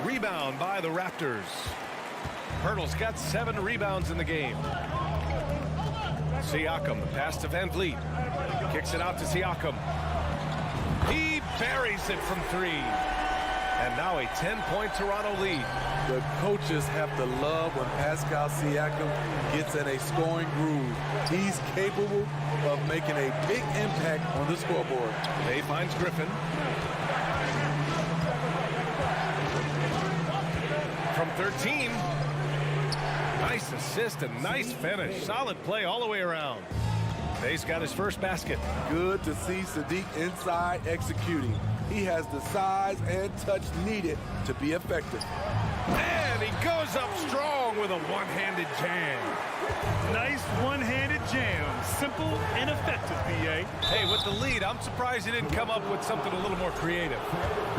Rebound by the Raptors. Pirtle's got 7 rebounds in the game. Siakam, the pass to Van Vliet. Kicks it out to Siakam. He buries it from 3. And now a 10-point Toronto lead. The coaches have to love when Pascal Siakam gets in a scoring groove. He's capable of making a big impact on the scoreboard. They finds Griffin. From 13. Nice assist and nice finish. Solid play all the way around. Bay's got his first basket. Good to see Sadiq inside executing. He has the size and touch needed to be effective. And he goes up strong with a one-handed jam. Nice one-handed jam. Simple and effective, B.A. Hey, with the lead, I'm surprised he didn't come up with something a little more creative.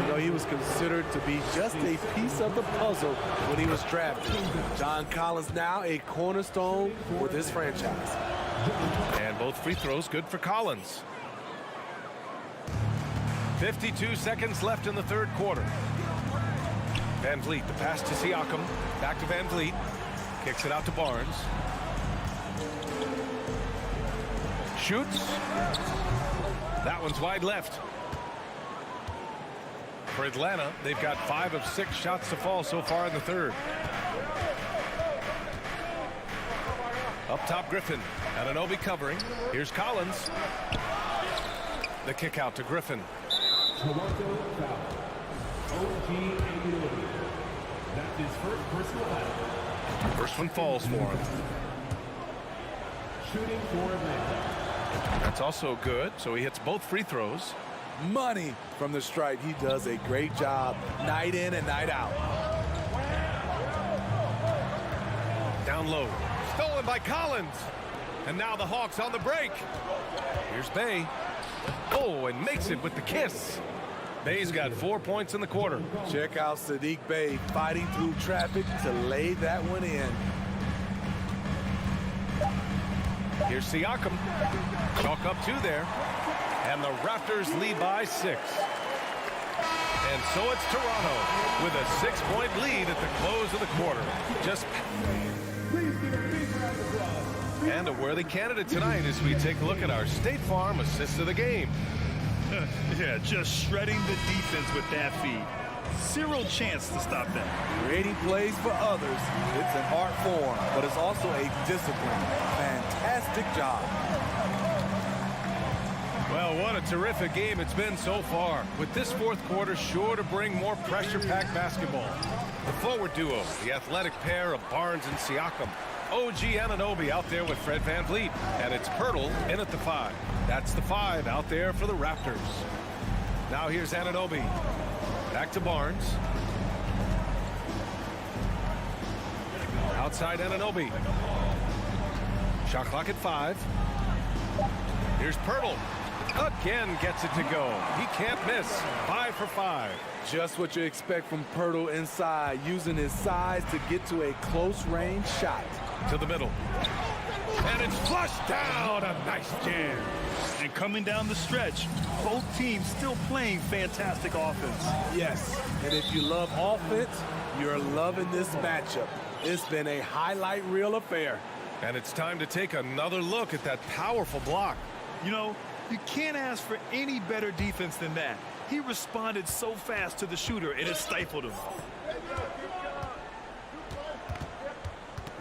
You know, he was considered to be just a piece of the puzzle when he was drafted. John Collins now a cornerstone for this franchise. And both free throws good for Collins. 52 seconds left in the third quarter. Van Vliet, the pass to Siakam. Back to Van Vliet. Kicks it out to Barnes. Shoots. That one's wide left. For Atlanta, they've got 5 of 6 shots to fall so far in the third. Up top, Griffin. Anunoby covering. Here's Collins. The kick out to Griffin. Toronto foul. OG Anunoby. That's his first personal foul. First one falls for him. Shooting for Atlanta. That's also good, so he hits both free throws. Money from the stripe. He does a great job night in and night out. Down low. Stolen by Collins. And now the Hawks on the break. Here's Bey. Oh, and makes it with the kiss. Bay's got 4 points in the quarter. Check out Saddiq Bey fighting through traffic to lay that one in. Here's Siakam. Chalk up 2 there. And the Raptors lead by 6. And so it's Toronto with a 6-point lead at the close of the quarter. And a worthy candidate tonight as we take a look at our State Farm assist of the game. Yeah, just shredding the defense with that feed. Zero chance to stop them. Creating plays for others, it's an art form, but it's also a discipline. Fantastic job. Well, what a terrific game it's been so far, with this fourth quarter sure to bring more pressure-packed basketball. The forward duo, the athletic pair of Barnes and Siakam. OG Anunoby out there with Fred VanVleet, and it's Pirtle in at the 5. That's the 5 out there for the Raptors. Now here's Anunoby. Back to Barnes. Outside Anunoby. Shot clock at 5. Here's Pirtle. Again gets it to go. He can't miss. 5 for 5. Just what you expect from Pirtle inside, using his size to get to a close-range shot. To the middle. And it's flushed down. A nice jam. And coming down the stretch, both teams still playing fantastic offense. Yes, and if you love offense, you're loving this matchup. It's been a highlight reel affair. And it's time to take another look at that powerful block. You know, you can't ask for any better defense than that. He responded so fast to the shooter, and it stifled him.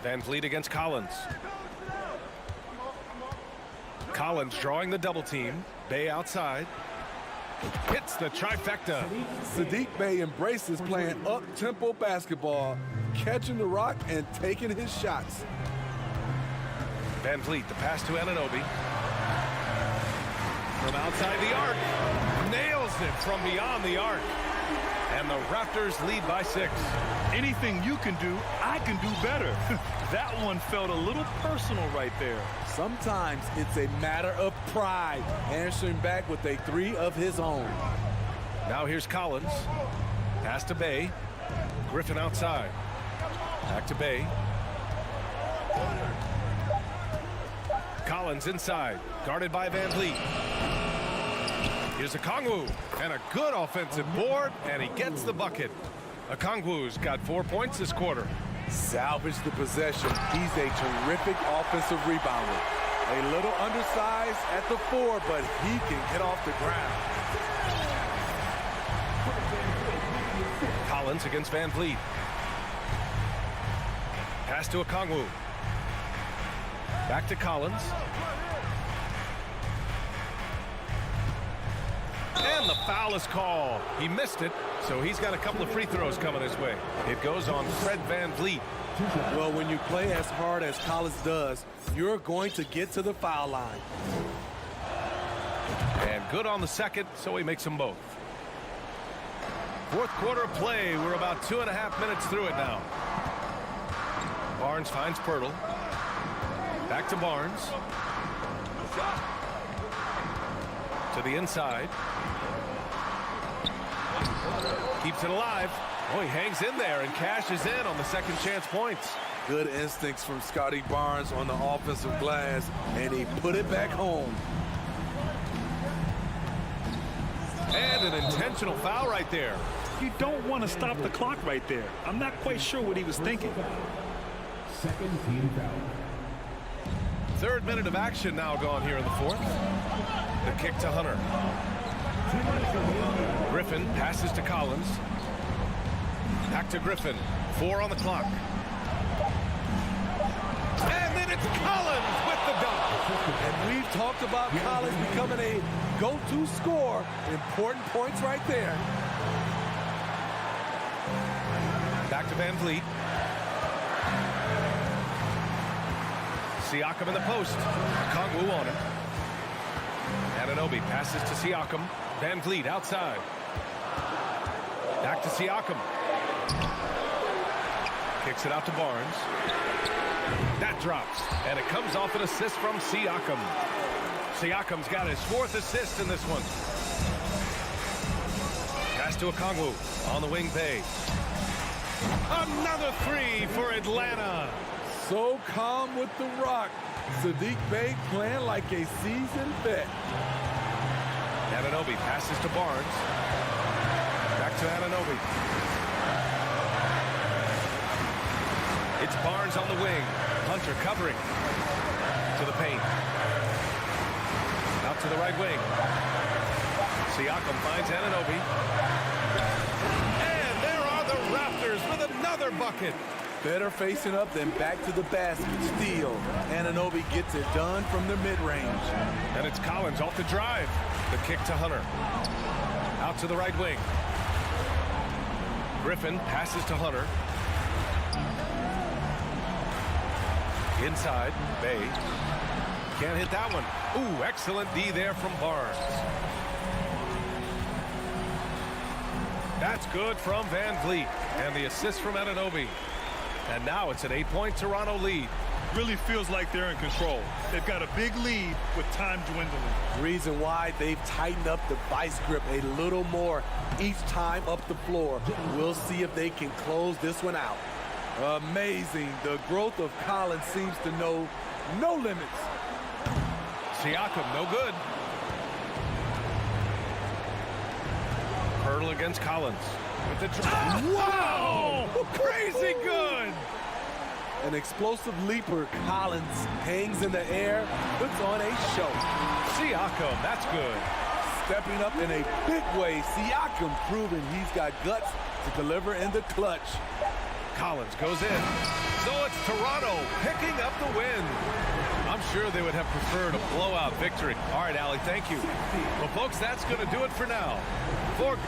VanVleet against Collins. Collins drawing the double team. Bey outside. Hits the trifecta. Saddiq Bey embraces playing up-tempo basketball, catching the rock and taking his shots. VanVleet, the pass to Anunoby. From outside the arc. Nails it from beyond the arc. And the Raptors lead by 6. Anything you can do, I can do better. That one felt a little personal right there. Sometimes it's a matter of pride, answering back with a 3 of his own. Now here's Collins. Pass to Bey. Griffin outside. Back to Bey. Collins inside. Guarded by VanVleet. Here's Okongwu, and a good offensive board, and he gets the bucket. Okongwu's got 4 points this quarter. Salvage the possession. He's a terrific offensive rebounder. A little undersized at the 4, but he can get off the ground. Collins against VanVleet. Pass to Okongwu. Back to Collins. And the foul is called. He missed it, so he's got a couple of free throws coming his way. It goes on Fred VanVleet. Well, when you play as hard as Collins does, you're going to get to the foul line. And good on the second, so he makes them both. Fourth quarter of play. We're about 2.5 minutes through it now. Barnes finds Pirtle. Back to Barnes. To the inside. Keeps it alive. Oh, he hangs in there and cashes in on the second chance points. Good instincts from Scotty Barnes on the offensive glass, and he put it back home. And an intentional foul right there. You don't want to stop the clock right there. I'm not quite sure what he was thinking. Second team foul. Third minute of action now gone here in the fourth. The kick to Hunter. Griffin passes to Collins. Back to Griffin. 4 on the clock. And then it's Collins with the dunk. And we've talked about Collins becoming a go-to scorer. Important points right there. Back to VanVleet. Siakam in the post. Okongwu on it. Anunoby passes to Siakam. VanVleet outside. Back to Siakam. Kicks it out to Barnes. That drops. And it comes off an assist from Siakam. Siakam's got his 4th assist in this one. Pass to Okongwu. On the wing, Bay. Another three for Atlanta. So calm with the rock. Sadiq Bey playing like a seasoned vet. Anunoby passes to Barnes. Back to Anunoby. It's Barnes on the wing. Hunter covering. To the paint. Out to the right wing. Siakam finds Anunoby. And there are the Raptors with another bucket. Better facing up than back to the basket. Steal. Anunoby gets it done from the mid-range. And it's Collins off the drive. The kick to Hunter. Out to the right wing. Griffin passes to Hunter. Inside, Bay. Can't hit that one. Ooh, excellent D there from Barnes. That's good from Van Vliet. And the assist from Anunoby. And now it's an 8-point Toronto lead. Really feels like they're in control. They've got a big lead with time dwindling. Reason why they've tightened up the vice grip a little more each time up the floor. We'll see if they can close this one out. Amazing. The growth of Collins seems to know no limits. Siakam, no good. Hurdle against Collins. With the wow! Crazy good! An explosive leaper. Collins hangs in the air, puts on a show. Siakam, that's good. Stepping up in a big way. Siakam proving he's got guts to deliver in the clutch. Collins goes in. So it's Toronto picking up the win. I'm sure they would have preferred a blowout victory. All right, Allie, thank you. Well, folks, that's going to do it for now. For